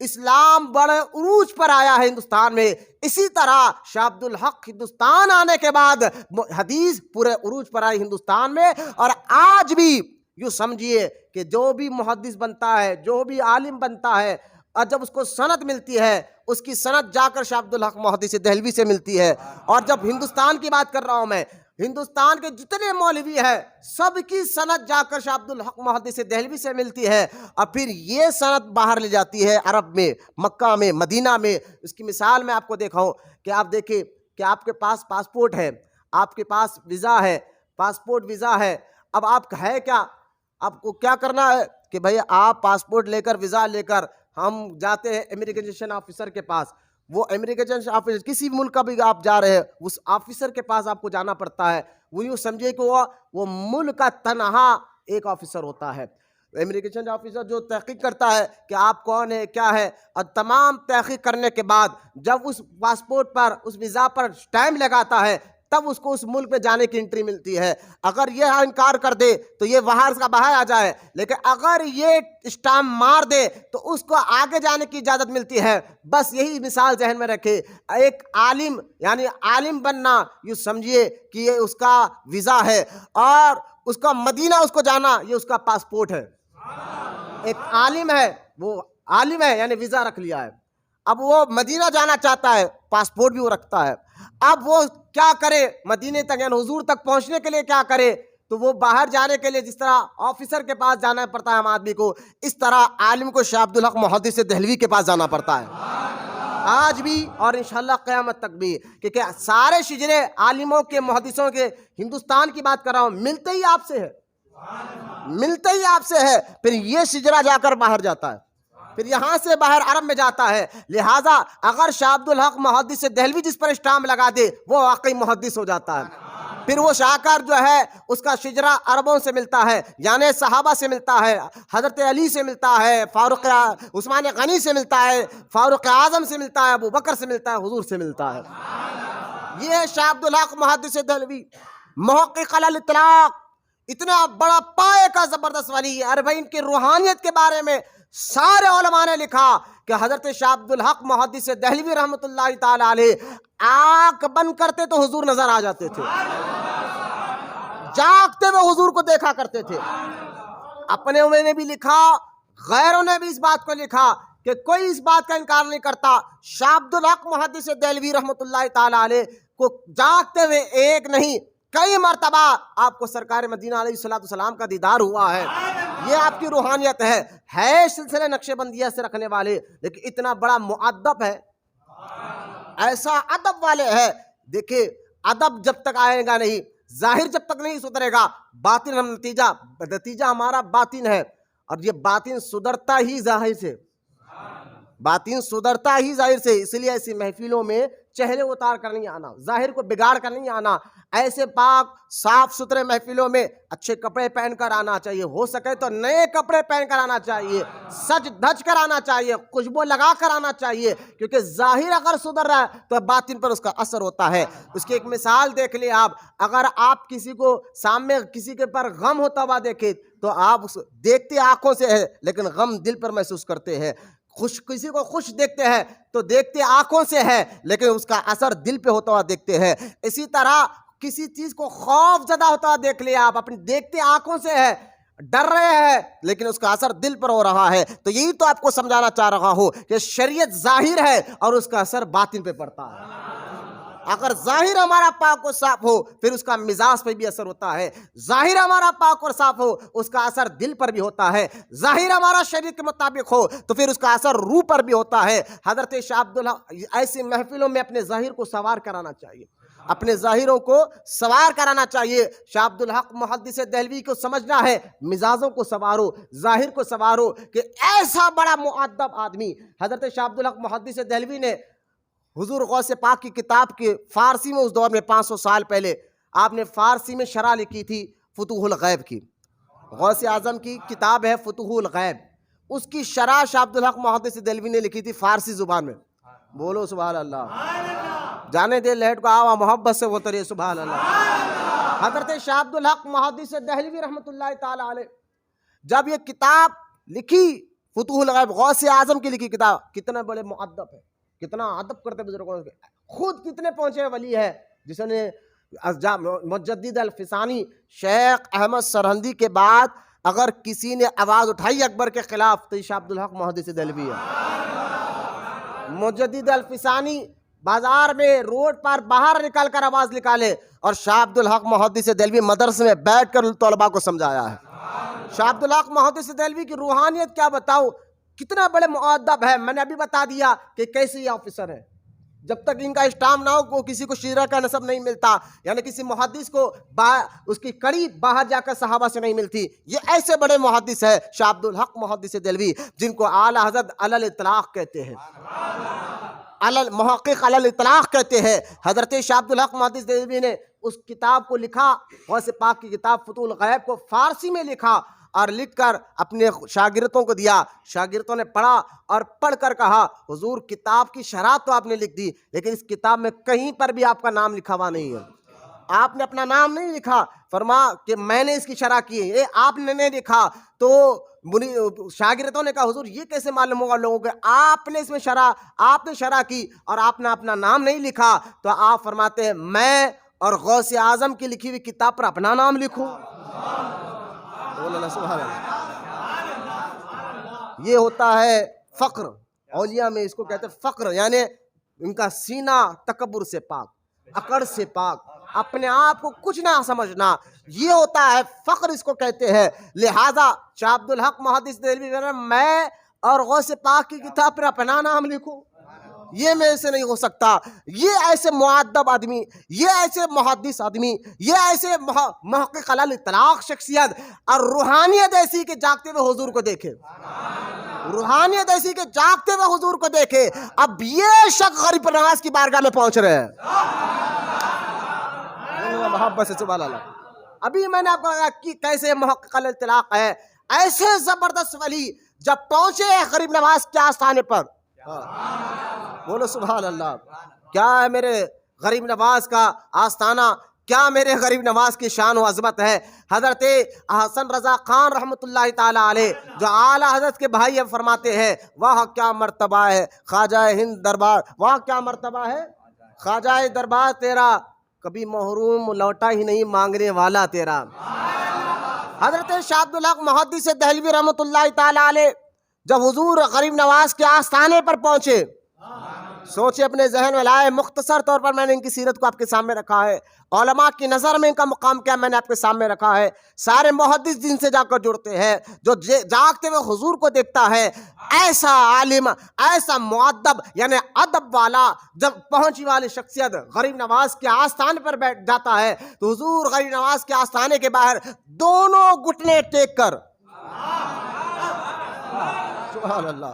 اسلام بڑے عروج پر آیا ہے ہندوستان میں، اسی طرح شاہ عبد الحق ہندوستان آنے کے بعد حدیث پورے عروج پر آئی ہندوستان میں۔ اور آج بھی یوں سمجھیے کہ جو بھی محدث بنتا ہے، جو بھی عالم بنتا ہے، اور جب اس کو سند ملتی ہے، اس کی سند جا کر شاہ عبد الحق محدث دہلوی سے ملتی ہے۔ اور جب ہندوستان کی بات کر رہا ہوں میں، ہندوستان کے جتنے مولوی ہیں سب کی سند جا کر شاہ عبد الحق محدث دہلوی سے ملتی ہے، اور پھر یہ سند باہر لے جاتی ہے عرب میں، مکہ میں، مدینہ میں۔ اس کی مثال میں آپ کو دیکھاؤں کہ آپ دیکھیں کہ آپ کے پاس پاسپورٹ ہے، آپ کے پاس ویزا ہے، پاسپورٹ ویزا ہے۔ اب آپ ہے کیا، آپ کو کیا کرنا ہے کہ بھئی آپ پاسپورٹ لے کر، ویزا لے کر ہم جاتے ہیں امیگریشن آفیسر کے پاس۔ وہ امیگریشن آفیسر کسی بھی ملک کا بھی آپ جا رہے ہیں، اس آفیسر کے پاس آپ کو جانا پڑتا ہے۔ وہ یوں سمجھے کہ وہ ملک کا تنہا ایک آفیسر ہوتا ہے۔ امیگریشن آفیسر جو تحقیق کرتا ہے کہ آپ کون ہے، کیا ہے، اور تمام تحقیق کرنے کے بعد جب اس پاسپورٹ پر، اس ویزا پر ٹائم لگاتا ہے، تب اس کو اس ملک پہ جانے کی انٹری ملتی ہے۔ اگر یہ انکار کر دے تو یہ باہر کا باہر آ جائے، لیکن اگر یہ اسٹامپ مار دے تو اس کو آگے جانے کی اجازت ملتی ہے۔ بس یہی مثال ذہن میں رکھے، ایک عالم یعنی عالم بننا یہ سمجھیے کہ یہ اس کا ویزا ہے، اور اس کا مدینہ اس کو جانا یہ اس کا پاسپورٹ ہے۔ ایک عالم ہے، وہ عالم ہے یعنی ویزا رکھ لیا ہے، اب وہ مدینہ جانا چاہتا ہے، پاسپورٹ بھی وہ رکھتا ہے۔ اب وہ کیا کرے مدینے تک یعنی حضور تک پہنچنے کے لیے کیا کرے، تو وہ باہر جانے کے لیے جس طرح آفیسر کے پاس جانا پڑتا ہے عام آدمی کو، اس طرح عالم کو شاہ عبد الحق محدث دہلوی کے پاس جانا پڑتا ہے آج بھی، اور انشاءاللہ قیامت تک بھی۔ کیونکہ سارے شجرے عالموں کے، محدثوں کے، ہندوستان کی بات کر رہا ہوں، ملتے ہی آپ سے ہے، ملتے ہی آپ سے ہے۔ پھر یہ شجرہ جا کر باہر جاتا ہے، پھر یہاں سے باہر عرب میں جاتا ہے۔ لہٰذا اگر شاہ عبد الحق محدث دہلوی جس پر اسٹامپ لگا دے وہ واقعی محدث ہو جاتا ہے۔ پھر وہ شاہکار جو ہے اس کا شجرہ عربوں سے ملتا ہے، یعنی صحابہ سے ملتا ہے، حضرت علی سے ملتا ہے، فاروق عثمان غنی سے ملتا ہے، فاروق اعظم سے ملتا ہے، ابو بکر سے ملتا ہے، حضور سے ملتا ہے۔ یہ ہے شاہ عبد الحق محدث دہلوی، محقق علی الاطلاق، اتنا بڑا پائے کا زبردست ولی ہے۔ اربعین کی روحانیت کے بارے میں سارے علماء نے لکھا کہ حضرت شاہ عبد الحق محدث دہلوی رحمۃ اللہ تعالی علیہ آنکھ بند کرتے تو حضور نظر آ جاتے تھے، جاگتے ہوئے حضور کو دیکھا کرتے تھے۔ اپنے انہوں نے بھی لکھا، غیروں نے بھی اس بات کو لکھا کہ کوئی اس بات کا انکار نہیں کرتا، شاہ عبد الحق محدث دہلوی رحمۃ اللہ تعالی علیہ کو جاگتے ہوئے ایک نہیں کئی مرتبہ آپ کو سرکار مدینہ علیہ السلام کا دیدار ہوا ہے۔ یہ آپ کی روحانیت ہے سلسلے نقش بندیہ سے رکھنے والے، لیکن اتنا بڑا مؤدب ہے، ایسا ادب والے ہے۔ دیکھیں ادب جب تک آئے گا نہیں، ظاہر جب تک نہیں سدھرے گا، باطن ہم نتیجہ ہمارا باطن ہے، اور یہ باطن سدھرتا ہی ظاہر سے، باطن سدھرتا ہی ظاہر سے۔ اس لیے ایسی محفلوں میں چہرے اتار کر نہیں آنا، ظاہر کو بگاڑ کر نہیں آنا، ایسے پاک صاف ستھرے محفلوں میں اچھے کپڑے پہن کر آنا چاہیے، ہو سکے تو نئے کپڑے پہن کر آنا چاہیے، سج دھج کر آنا چاہیے، خوشبو لگا کر آنا چاہیے، کیونکہ ظاہر اگر سدھر رہا ہے تو باطن پر اس کا اثر ہوتا ہے۔ اس کی ایک مثال دیکھ لیں آپ، اگر آپ کسی کو سامنے کسی کے پر غم ہوتا ہوا دیکھیں تو آپ دیکھتے آنکھوں سے ہے لیکن غم دل پر محسوس کرتے ہیں، کسی کو خوش دیکھتے ہیں تو دیکھتے آنکھوں سے ہے لیکن اس کا اثر دل پہ ہوتا ہوا دیکھتے ہیں۔ اسی طرح کسی چیز کو خوف زدہ ہوتا ہوا دیکھ لیا آپ، اپنی دیکھتے آنکھوں سے ہے، ڈر رہے ہیں لیکن اس کا اثر دل پر ہو رہا ہے۔ تو یہی تو آپ کو سمجھانا چاہ رہا ہوں کہ شریعت ظاہر ہے اور اس کا اثر باطن پہ پڑتا ہے۔ اگر ظاہر ہمارا پاک و صاف ہو پھر اس کا مزاج پہ بھی اثر ہوتا ہے، ظاہر ہمارا پاک اور صاف ہو اس کا اثر دل پر بھی ہوتا ہے، ظاہر ہمارا شریعت کے مطابق ہو تو پھر اس کا اثر روح پر بھی ہوتا ہے۔ حضرت شاہ عبداللہ ایسی محفلوں میں اپنے ظاہر کو سوار کرانا چاہیے، اپنے ظاہروں کو سوار کرانا چاہیے۔ شاہ عبد الحق محدث دہلوی کو سمجھنا ہے، مزاجوں کو سوارو، ظاہر کو سوارو، کہ ایسا بڑا مؤدب آدمی حضرت شاہ عبد الحق محدث دہلوی نے حضور غوث پاک کی کتاب کے فارسی میں اس دور میں 500 سال پہلے آپ نے فارسی میں شرح لکھی تھی فتوح الغیب کی، غوث اعظم کی کتاب ہے فتوح الغیب، اس کی شرح شاہ عبد الحق محدث دہلوی نے لکھی تھی فارسی زبان میں۔ بولو سبحان اللہ، جانے دے لہٹ کو آوا محبت سے وہ ترے سبحان اللہ۔ حضرت شاہ عبد الحق محدث دہلوی رحمۃ اللہ تعالی علیہ جب یہ کتاب لکھی فتوح الغیب غوث اعظم کی لکھی کتاب. کتنے بڑے مؤدب ہے, کتنا ادب کرتے بزرگوں کے, خود کتنے پہنچے ولی ہے جس نے مجدد الفسانی شیخ احمد سرہندی کے بعد اگر کسی نے آواز اٹھائی اکبر کے خلاف تو شاہ عبدالحق محدث دہلوی ہے. مجدد الفسانی بازار میں روڈ پر باہر نکال کر آواز نکالے اور شاہ عبدالحق محدث دہلوی مدرسے میں بیٹھ کر طلباء کو سمجھایا ہے. شاہ عبدالحق محدث دہلوی کی روحانیت کیا بتاؤ, کتنا بڑے مؤدب ہے. میں نے ابھی بتا دیا کہ کیسے یہ آفیسر ہے. جب تک ان کا اسٹام نہ ہو کو کسی کو شیرہ کا نسب نہیں ملتا, یعنی کسی محدث کو اس کی کڑی باہر جا کر صحابہ سے نہیں ملتی. یہ ایسے بڑے محدث ہے شاہ عبدالحق محدث دہلوی جن کو اعلیٰ حضرت علی الاطلاق کہتے ہیں, محقق علی الاطلاق کہتے ہیں. حضرت شاہ عبدالحق محدث دہلوی نے اس کتاب کو لکھا, غوث پاک کی کتاب فتوح الغیب کو فارسی میں لکھا اور لکھ کر اپنے شاگردوں کو دیا. شاگردوں نے پڑھا اور پڑھ کر کہا حضور کتاب کی شرح تو آپ نے لکھ دی لیکن اس کتاب میں کہیں پر بھی آپ کا نام لکھا ہوا نہیں ہے, آپ نے اپنا نام نہیں لکھا. فرما کہ میں نے اس کی شرح کی ہے, یہ آپ نے نہیں لکھا. تو شاگردوں نے کہا حضور یہ کیسے معلوم ہوگا لوگوں کو, آپ نے اس میں آپ نے شرح کی اور آپ نے اپنا نام نہیں لکھا. تو آپ فرماتے ہیں میں اور غوث اعظم کی لکھی ہوئی کتاب پر اپنا نام لکھوں. یہ ہوتا ہے فقر. اولیاء میں اس کو کہتے ہیں فقر, یعنی ان کا سینہ تکبر سے پاک, اکڑ سے پاک, اپنے آپ کو کچھ نہ سمجھنا, یہ ہوتا ہے فقر, اس کو کہتے ہیں. لہذا شاہ عبدالحق محدث دہلوی میں اور غوث پاک کی کتاب پر اپنا نام لکھوں, یہ میرے سے نہیں ہو سکتا. یہ ایسے مؤدب آدمی, یہ ایسے محدث آدمی, یہ ایسے محقق علی الاطلاق شخصیت اور روحانیت ایسی کہ جاگتے ہوئے حضور کو دیکھے, روحانیت ایسی کہ جاگتے ہوئے حضور کو دیکھے. اب یہ شخص غریب نواز کی بارگاہ میں پہنچ رہے ہیں. محبت سے سبحان اللہ. ابھی میں نے آپ کو کہا کہ کیسے محقق علی الاطلاق ہے, ایسے زبردست ولی جب پہنچے غریب نواز کے آستانے پر, بولو سبحان اللہ, کیا ہے میرے غریب نواز کا آستانہ, کیا میرے غریب نواز کی شان و عظمت ہے. حضرت حسن رضا خان رحمۃ اللہ تعالی علیہ جو اعلیٰ حضرت کے بھائی ہیں فرماتے ہیں واہ کیا مرتبہ ہے خواجہ ہند دربار, واہ کیا مرتبہ ہے خواجہ دربار تیرا, کبھی محروم لوٹا ہی نہیں مانگنے والا تیرا. حضرت شاہ عبدالحق محدث دہلوی رحمۃ اللہ تعالی علیہ جب حضور غریب نواز کے آستانے پر پہنچے, سوچے اپنے ذہن میں لائے. مختصر طور پر میں نے ان کی سیرت کو آپ کے سامنے رکھا ہے, علماء کی نظر میں ان کا مقام کیا میں نے آپ کے سامنے رکھا ہے. سارے محدث جن سے جا کر جڑتے ہیں, جو جاگتے ہوئے حضور کو دیکھتا ہے, ایسا عالم, ایسا مؤدب یعنی ادب والا جب پہنچی والی شخصیت غریب نواز کے آستانے پر بیٹھ جاتا ہے تو حضور غریب نواز کے آستانے کے باہر دونوں گھٹنے ٹیک کر, سبحان اللہ,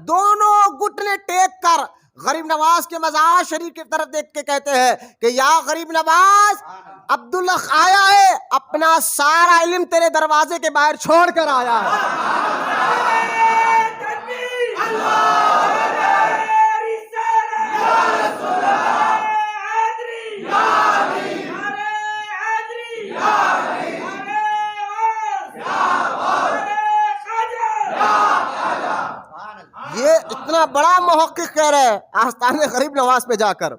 دونوں گھٹنے ٹیک کر غریب نواز کے مزار شریف کی طرف دیکھ کے کہتے ہیں کہ یا غریب نواز, عبدالحق آیا ہے, اپنا سارا علم تیرے دروازے کے باہر چھوڑ کر آیا ہے. یہ اتنا بڑا محقق کہہ رہے ہیں آستانے غریب نواز پہ جا کر,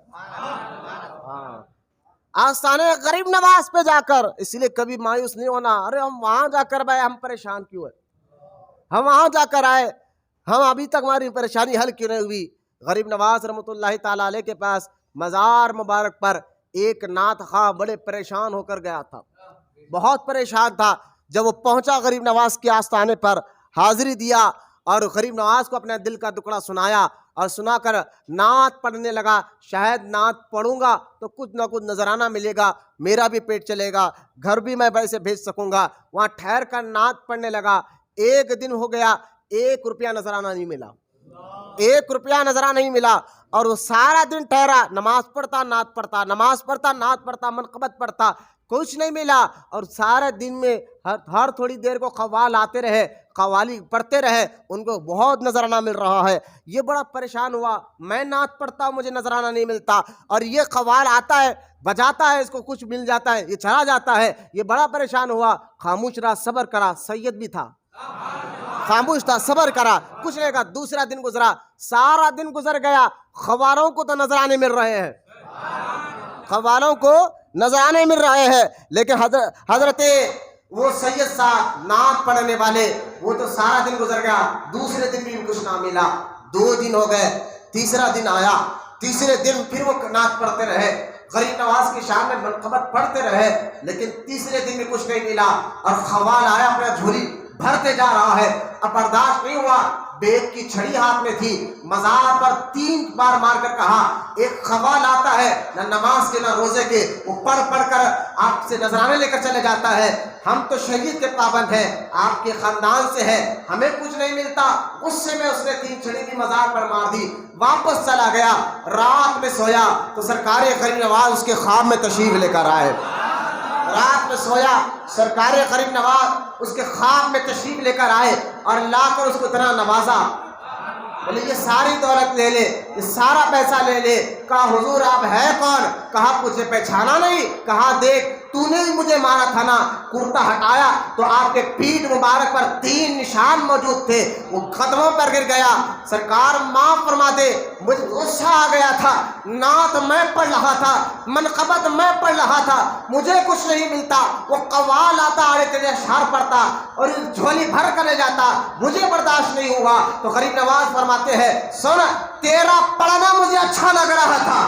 آستانے غریب نواز پہ جا کر. اس لیے کبھی مایوس نہیں ہونا, ارے ہم وہاں جا کر بھائی ہم پریشان کیوں ہیں, ہم وہاں جا کر آئے, ہم ابھی تک ہماری پریشانی حل کیوں نہیں ہوئی. غریب نواز رحمۃ اللہ تعالی علیہ کے پاس مزار مبارک پر ایک نعت خواں بڑے پریشان ہو کر گیا تھا, بہت پریشان تھا. جب وہ پہنچا غریب نواز کے آستانے پر, حاضری دیا اور غریب نواز کو اپنے دل کا دکڑا سنایا اور سنا کر نعت پڑھنے لگا. شاید نعت پڑھوں گا تو کچھ نہ کچھ نذرانہ ملے گا, میرا بھی پیٹ چلے گا, گھر بھی میں پیسے بھیج سکوں گا. وہاں ٹھہر کر نعت پڑھنے لگا. 1 دن ہو گیا, 1 روپیہ نذرانہ نہیں ملا, 1 روپیہ نذرانہ نہیں ملا. اور وہ سارا دن ٹھہرا, نماز پڑھتا نعت پڑھتا, نماز پڑھتا نعت پڑھتا, منقبت پڑھتا, کچھ نہیں ملا. اور سارے دن میں ہر تھوڑی دیر کو قوال آتے رہے, قوالی پڑھتے رہے, ان کو بہت نذرانہ مل رہا ہے. یہ بڑا پریشان ہوا, میں نعت پڑھتا ہوں مجھے نذرانہ نہیں ملتا, اور یہ قوال آتا ہے بجاتا ہے, اس کو کچھ مل جاتا ہے, یہ چلا جاتا ہے. یہ بڑا پریشان ہوا, خاموش رہا, صبر کرا. سید بھی تھا, خاموش تھا، صبر کرا، کچھ نہیں کہا. دوسرا دن گزرا، سارا دن گزر گیا، خواروں کو تو نذرانے مل رہے ہیں، خواروں کو نذرانے مل رہے ہیں، لیکن حضرت وہ سید صاحب نعت پڑھنے والے وہ تو سارا دن گزر گیا، دوسرے دن بھی کچھ نہ ملا. 2 دن ہو گئے، تیسرا دن آیا، تیسرے دن پھر وہ نعت پڑھتے رہے، غریب نواز کی شان میں منقبت پڑھتے رہے، لیکن تیسرے دن بھی کچھ نہیں ملا. اور خوال آیا اپنا جھولی بھرتے جا رہا ہے، اب برداشت نہیں ہوا، بیت کی چھڑی ہاتھ میں تھی، مزار پر 3 بار مار کر کہا ایک خوال آتا ہے نہ نماز کے نہ روزے کے، وہ پڑھ کر آپ سے نذرانے لے کر چلے جاتا ہے، ہم تو شہید کے پابند ہیں، آپ کے خاندان سے ہے، ہمیں کچھ نہیں ملتا. غصے میں اس نے 3 چھڑی بھی مزار پر مار دی، واپس چلا گیا. رات میں سویا تو سرکار غریب نواز اس کے خواب میں تشریف لے کر آئے. رات میں سویا، سرکار غریب نواز اس کے خواب میں تشریف لے کر آئے اور لا کر اس کو اتنا نوازا. بولے یہ ساری دولت لے لے، یہ سارا پیسہ لے لے. کہا حضور آپ ہے کون؟ کہا مجھے پہچانا نہیں؟ کہا دیکھ تو نے ہی مجھے مارا تھا نا. کرتا ہٹایا تو آپ کے پیٹھ مبارک پر 3 نشان موجود تھے، وہ قدموں پر گر گیا. سرکار معاف فرما دے، مجھے غصہ آ گیا تھا، نعت میں پڑھ رہا تھا، منقبت میں پڑھ رہا تھا، مجھے کچھ نہیں ملتا. وہ قوال آتا آڑے تیرے اشعار پڑھتا اور جھولی بھر کر لے جاتا، مجھے برداشت نہیں ہوا. تو غریب نواز فرماتے ہیں سن تیرا پڑھنا مجھے اچھا لگ رہا تھا،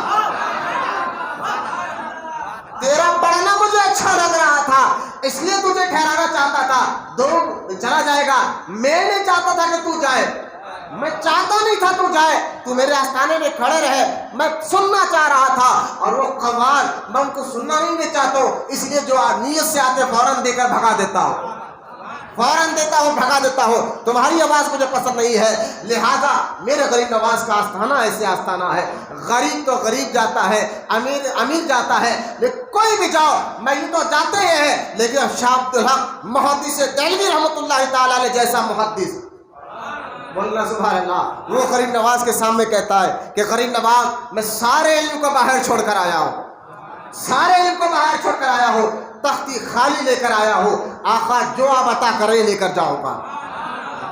تیرا پڑھنا مجھے اچھا لگ رہا تھا، اس لیے تجھے ٹھہرانا چاہتا تھا. 2 چلا جائے گا، میں نہیں چاہتا تھا کہ تو جائے، میں چاہتا نہیں تھا تو جائے، تو میرے آستانے میں کھڑے رہے، میں سننا چاہ رہا تھا. اور وہ قوال میں ان کو سننا نہیں چاہتا ہوں، اس لیے جو نیت سے آتے فوراً دے کر بھگا دیتا ہوں، فوراً دیتا ہوں، بھگا دیتا ہوں. تمہاری آواز مجھے پسند نہیں ہے، لہذا میرے غریب نواز کا آستانہ ایسے آستانہ ہے. غریب تو غریب جاتا ہے، امیر امیر جاتا ہے، لیکن کوئی بھی جاؤ میں یہ تو جاتے ہی ہیں. لیکن شاہ عبدالحق محدث دہلوی رحمۃ اللہ تعالی علیہ جیسا محدث، بولنا سبحان اللہ، وہ غریب نواز کے سامنے کہتا ہے کہ غریب نواز میں سارے علم کو باہر چھوڑ کر آیا ہوں، سارے علم کو باہر چھوڑ کر آیا ہوں، تختی خالی لے کر آیا ہوں. آقا جو آپ عطا کریں لے کر جاؤں گا،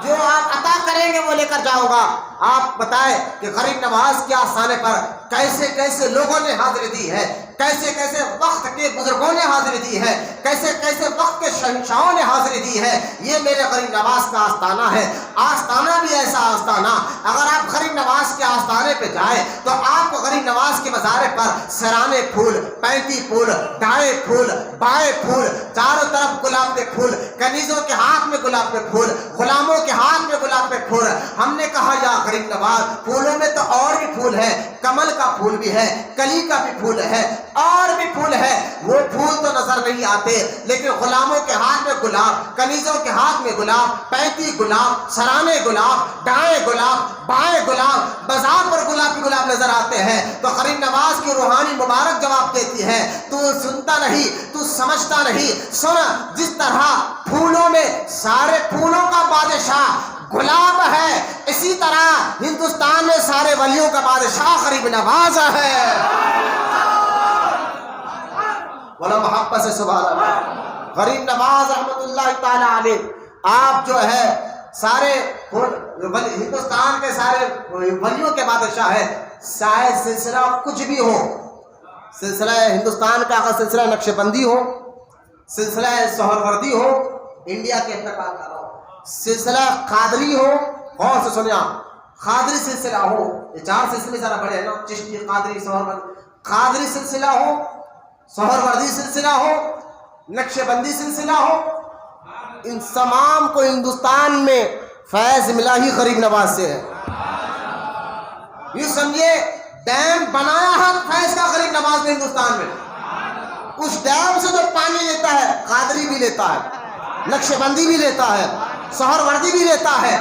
جو آپ عطا کریں گے وہ لے کر جاؤں گا. آپ بتائیں کہ غریب نواز کے آستانے پر کیسے کیسے لوگوں نے حاضری دی ہے، کیسے کیسے وقت کے بزرگوں نے حاضری دی ہے، کیسے کیسے وقت کے شہنشاہوں نے حاضری دی ہے. یہ میرے غریب نواز کا آستانہ ہے. آستانہ بھی ایسا آستانہ، اگر آپ غریب نواز کے آستانے پہ جائیں تو آپ کو غریب نواز کے مزارے پر سرانے پھول، 35 پھول، دائیں پھول، بائیں پھول، چاروں طرف گلاب کے پھول، کنیزوں کے ہاتھ میں گلاب کے پھول، غلاموں کے ہاتھ میں گلاب کے پھول. ہم نے کہا یا غریب نواز پھولوں میں تو اور بھی پھول ہے، کمل کا پھول بھی ہے، کلی کا بھی پھول ہے، اور بھی پھول ہے. وہ پھول تو نظر نہیں آتے، لیکن غلاموں کے ہاتھ میں گلاب، کنیزوں کے ہاتھ میں گلاب، 35 گلاب، سرانے گلاب، دائیں گلاب، بائیں گلاب، بازار پر گلاب نظر آتے ہیں. تو غریب نواز کی روحانی مبارک جواب دیتی ہے تو سنتا نہیں، تو سمجھتا نہیں. سن جس طرح پھولوں میں سارے پھولوں کا بادشاہ گلاب ہے، اسی طرح ہندوستان میں سارے ولیوں کا بادشاہ غریب نواز ہے. بولا محبت سے سبحان اللہ. غریب نواز رحمت اللہ تعالی علیہ آپ جو ہے سارے ہندوستان کے سارے ولیوں کے بادشاہ ہے. چاہے سلسلہ کچھ بھی ہو، سلسلہ ہندوستان کا اگر سلسلہ نقش بندی ہو، سلسلہ سہروردی ہو، انڈیا کے اندر بات کر رہا ہوں، سلسلہ قادری ہو، غور سے سنیا، قادری سلسلہ ہو، یہ 4 سلسلے ذرا بڑے ہیں نا، چشتی، قادری، سہروردی. قادری سلسلہ ہو، سہروردی سلسلہ ہو، نقش بندی سلسلہ ہو، ان تمام کو ہندوستان میں فیض ملا ہی غریب نواز سے ہے. یہ سمجھے ڈیم بنایا ہے فیض کا غریب نواز نے ہندوستان میں. اس ڈیم سے جو پانی لیتا ہے قادری بھی لیتا ہے، نقش بندی بھی لیتا ہے، سہروردی بھی لیتا ہے.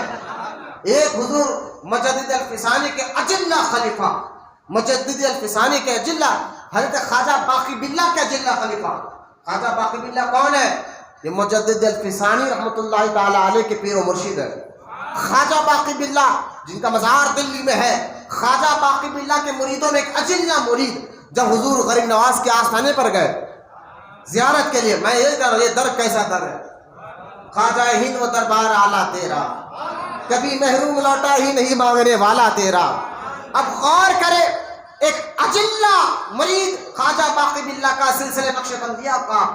ایک حضور مجدد الفسانی کے اجلہ خلیفہ، مجدد الفسانی کے اجلہ حضرت خواجہ باقی باللہ کے اجلہ خلیفہ. خواجہ باقی باللہ کون ہے؟ یہ مجدد الفسانی رحمت اللہ تعالی علیہ کے پیر و مرشد ہے. خواجہ باقی باللہ جن کا مزار دلی میں ہے، خواجہ باقی باللہ کے مریدوں میں ایک اجلہ مرید جب حضور غریب نواز کے آستانے پر گئے زیارت کے لیے، میں یہ کہہ رہا ہوں یہ در کیسا در ہے، خواجہ ہند و دربار اعلیٰ تیرا، کبھی محروم لوٹا ہی نہیں مانگنے والا تیرا۔ اب غور کرے، ایک اجلہ مرید خواجہ باقی باللہ کا سلسلے نقش بندیہ کا،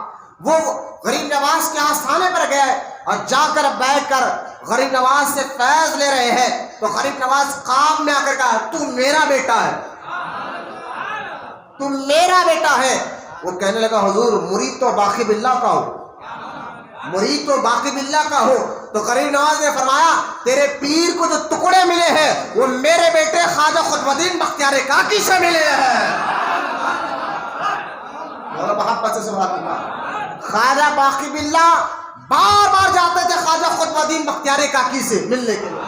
وہ غریب نواز کے آستانے پر گئے اور جا کر بیٹھ کر غریب نواز سے فیض لے رہے ہیں، تو غریب نواز خواب میں آ کر کہا تو میرا بیٹا ہے، تو میرا بیٹا ہے۔ وہ کہنے لگا حضور مرید تو باقی باللہ کا ہو، مرید تو باقی باللہ کا ہو۔ تو غریب نواز نے فرمایا تیرے پیر کو جو ٹکڑے ملے ہیں وہ میرے بیٹے خواجہ قطب الدین بختیار کاکی سے ملے ہیں۔ محبت سے سبحان اللہ۔ خواجہ باقی باللہ بار بار جاتے تھے خواجہ قطب الدین بختیار کاکی سے ملنے کے لیے،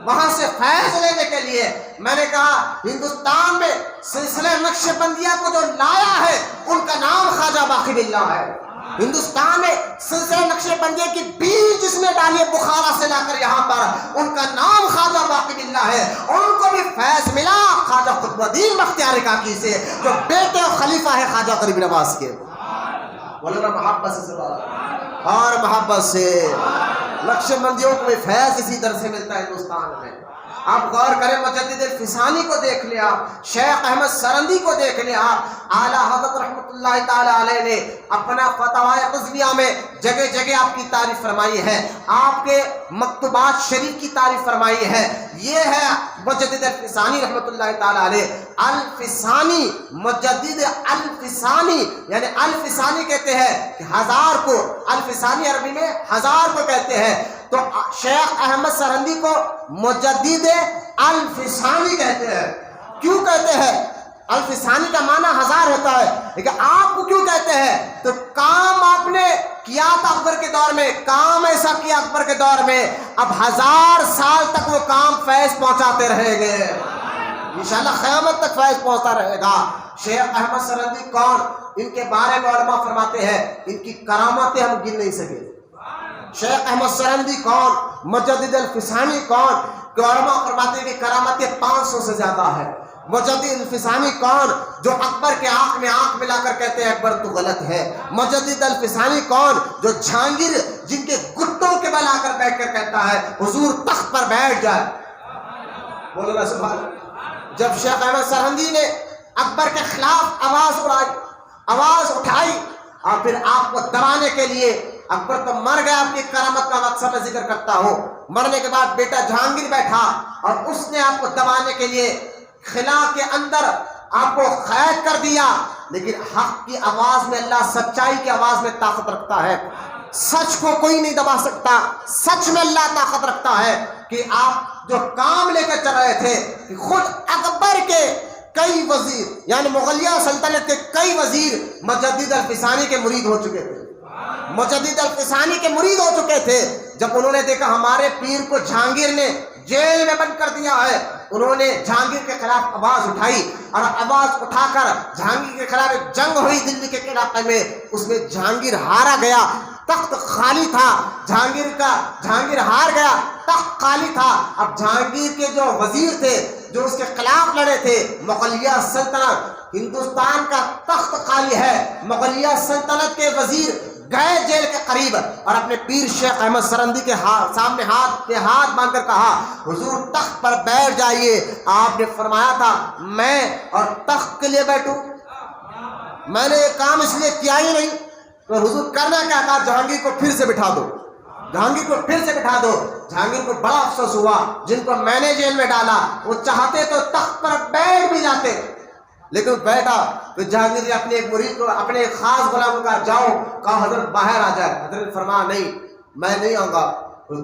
وہاں سے فیض لینے کے لیے۔ میں نے کہا ہندوستان میں سلسلہ نقش بندیہ کو جو لایا ہے ان کا نام خواجہ باقی باللہ ہے۔ ہندوستان میں سلسلہ نقش بندیہ کی بیج جس نے ڈالی ہے بخارا سے لا کر یہاں پر، ان کا نام خواجہ باقی باللہ ہے۔ ان کو بھی فیض ملا خواجہ قطب الدین بختیار کاکی سے، جو بیٹے اور خلیفہ ہے خواجہ غریب نواز کے۔ مولانا محبت سے اور محبت سے نقش بندیوں کو بھی فیض اسی طرح سے ملتا ہے ہندوستان میں۔ آپ غور کریں، مجدد الفسانی کو دیکھ لیا، شیخ احمد سرندی کو دیکھ لیا، اعلیٰ حضرت رحمۃ اللہ تعالی علیہ نے اپنا فتاوی قضویہ میں جگہ جگہ آپ کی تعریف فرمائی ہے، آپ کے مکتوبات شریف کی تعریف فرمائی ہے۔ یہ ہے مجدد الفسانی رحمۃ اللہ تعالی علیہ۔ الفسانی، مجدد الفسانی، یعنی الفسانی کہتے ہیں کہ ہزار کو، الفسانی عربی میں ہزار کو کہتے ہیں، تو شیخ احمد سرندی کو مجدد الفسانی کہتے ہیں۔ کیوں کہتے ہیں؟ الفسانی کا معنی ہزار ہوتا ہے، لیکن آپ کو کیوں کہتے ہیں؟ تو کام آپ نے کیا تھا اکبر کے دور میں، کام ایسا کیا اکبر کے دور میں، اب 1000 سال تک وہ کام فیض پہنچاتے رہیں گے، انشاءاللہ قیامت تک فیض پہنچتا رہے گا۔ شیخ احمد سرندی کون؟ ان کے بارے میں علماء فرماتے ہیں ان کی کرامتیں ہم گن نہیں سکے۔ شیخ احمد سرندی کون؟ مجدد الفسانی کون؟ کہ علماء فرماتے ہیں کہ کرامتیں 500 سے زیادہ ہے۔ مجدد الفسانی کون؟ جو اکبر کے آنکھ میں آنکھ ملا کر کہتے ہیں اکبر تو غلط ہے۔ مجدد الفسانی کون؟ جو جہانگیر جن کے گھٹنوں کے بل آ کر بیٹھ کر کہتا ہے حضور تخت پر بیٹھ جائے۔ بولو نا سبحان اللہ۔ جب شیخ احمد سرہندی نے اکبر کے خلاف آواز اٹھائی اور پھر آپ کو دبانے کے لیے، اکبر تو مر گیا، آپ کی کرامت کا مقصد میں ذکر کرتا ہوں، مرنے کے بعد بیٹا جہانگیر بیٹھا اور اس نے آپ کو دبانے کے لیے خلا کے اندر آپ کو قید کر دیا، لیکن حق کی آواز میں، اللہ سچائی کی آواز میں طاقت رکھتا ہے، سچ کو کوئی نہیں دبا سکتا، سچ میں اللہ طاقت رکھتا ہے۔ کہ آپ جو کام لے کر چل رہے تھے کہ خود اکبر کے کئی وزیر، یعنی مغلیہ سلطنت کے کئی وزیر مجدد الفسانی کے مرید ہو چکے تھے، مجدد الفسانی کے مرید ہو چکے تھے۔ جب انہوں نے دیکھا ہمارے پیر کو جہانگیر نے جیل میں بند کر دیا ہے، انہوں نے جہانگیر کے خلاف آواز اٹھائی اور آواز اٹھا کر جہانگیر کے خلاف ایک جنگ ہوئی دلی کے علاقے میں، اس میں جہانگیر ہارا گیا، تخت خالی تھا، جہانگیر ہار گیا، تخت خالی تھا۔ اب جہانگیر کے جو وزیر تھے جو اس کے خلاف لڑے تھے، مغلیہ سلطنت، ہندوستان کا تخت خالی ہے، مغلیہ سلطنت کے وزیر گئے جیل کے قریب اور اپنے پیر شیخ احمد سرندی کے سامنے ہاتھ باندھ کر کہا حضور تخت پر بیٹھ جائیے۔ آپ نے فرمایا تھا میں اور تخت کے لیے بیٹھوں، میں نے یہ کام اس لیے کیا ہی نہیں، تو حضور کرنا کیا؟ کہا جہانگیر کو پھر سے بٹھا دو، جہانگیر کو پھر سے بٹھا دو۔ جہانگیر کو بڑا افسوس ہوا، جن کو میں نے جیل میں ڈالا وہ چاہتے تو تخت پر بیٹھ بھی جاتے، لیکن بیٹھا تو جہانگیر نے اپنے ایک مرید کو، اپنے ایک خاص غلام کو کہا جاؤ، کہا حضرت باہر آ جائے، حضرت فرمایا نہیں میں نہیں آؤں گا۔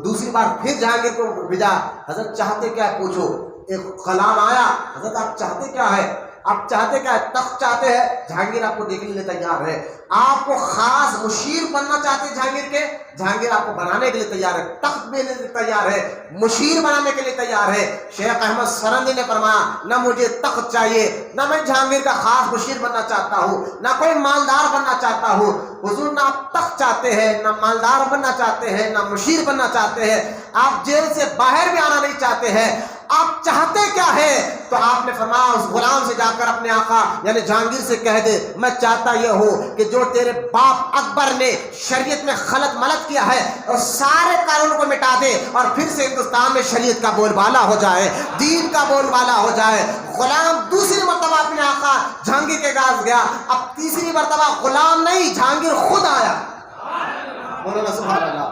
دوسری بار پھر جہانگیر کو بھیجا، حضرت چاہتے کیا ہے پوچھو۔ ایک غلام آیا، حضرت آپ چاہتے کیا ہے؟ آپ چاہتے کیا ہے؟ تخت چاہتے ہیں؟ جہانگیر آپ کو دیکھنے کے لیے تیار ہے۔ آپ کو خاص مشیر بننا چاہتے ہیں جہانگیر کے؟ جہانگیر آپ کو بنانے کے لیے تیار ہے، تخت دینے کے لیے تیار ہے، مشیر بنانے کے لیے تیار ہے۔ شیخ احمد سرندی نے فرمایا نہ مجھے تخت چاہیے، نہ میں جہانگیر کا خاص مشیر بننا چاہتا ہوں، نہ کوئی مالدار بننا چاہتا ہوں۔ حضور نہ آپ تخت چاہتے ہیں، نہ مالدار بننا چاہتے ہیں، نہ مشیر بننا چاہتے ہیں، آپ جیل سے باہر بھی آنا نہیں چاہتے ہیں، آپ چاہتے کیا ہے؟ تو آپ نے فرمایا اس غلام سے جا کر اپنے آقا یعنی جہانگیر سے کہہ دے میں چاہتا یہ ہوں کہ جو تیرے باپ اکبر نے شریعت میں خلط ملط کیا ہے اور سارے قانون کو مٹا دے اور پھر سے ہندوستان میں شریعت کا بول بالا ہو جائے، دین کا بول بالا ہو جائے۔ غلام دوسری مرتبہ اپنے آقا جہانگیر کے پاس گیا، اب تیسری مرتبہ غلام نہیں جہانگیر خود آیا، بولو نا سبحان اللہ،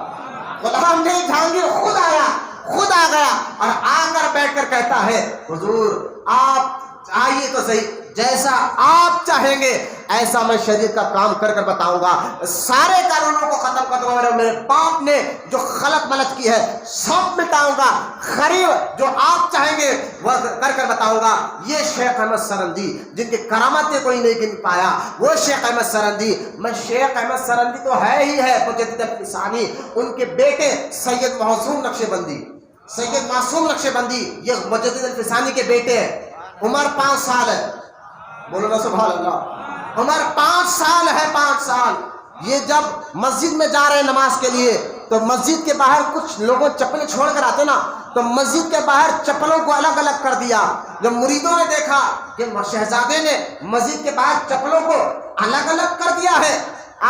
غلام نہیں جہانگیر خود آیا، خود آ گیا اور آ کر بیٹھ کر کہتا ہے حضور آپ آئیے تو صحیح، جیسا آپ چاہیں گے ایسا میں شریعت کا کام کر کر بتاؤں گا، سارے قانونوں کو ختم کر دوں گا، میرے باپ نے جو خلط ملط کی ہے سب مٹاؤں گا، غریب جو آپ چاہیں گے وہ کر کر بتاؤں گا۔ یہ شیخ احمد سرندی جن کی کرامتیں کوئی نہیں گن پایا، وہ شیخ احمد سرندی، میں شیخ احمد سرندی تو ہے ہی ہے مجدد الفسانی، ان کے بیٹے سید معصوم نقشبندی، سید معصوم نقشبندی یہ مجدد الفسانی کے بیٹے ہیں، عمر 5 سال ہے، بولو نا سبحان اللہ، عمر 5 سال ہے، 5 سال۔ یہ جب مسجد میں جا رہے ہیں نماز کے لیے تو مسجد کے باہر کچھ لوگوں چپلیں چھوڑ کر آتے نا، تو مسجد کے باہر چپلوں کو الگ الگ کر دیا۔ جب مریدوں نے دیکھا کہ شہزادے نے مسجد کے باہر چپلوں کو الگ الگ کر دیا ہے،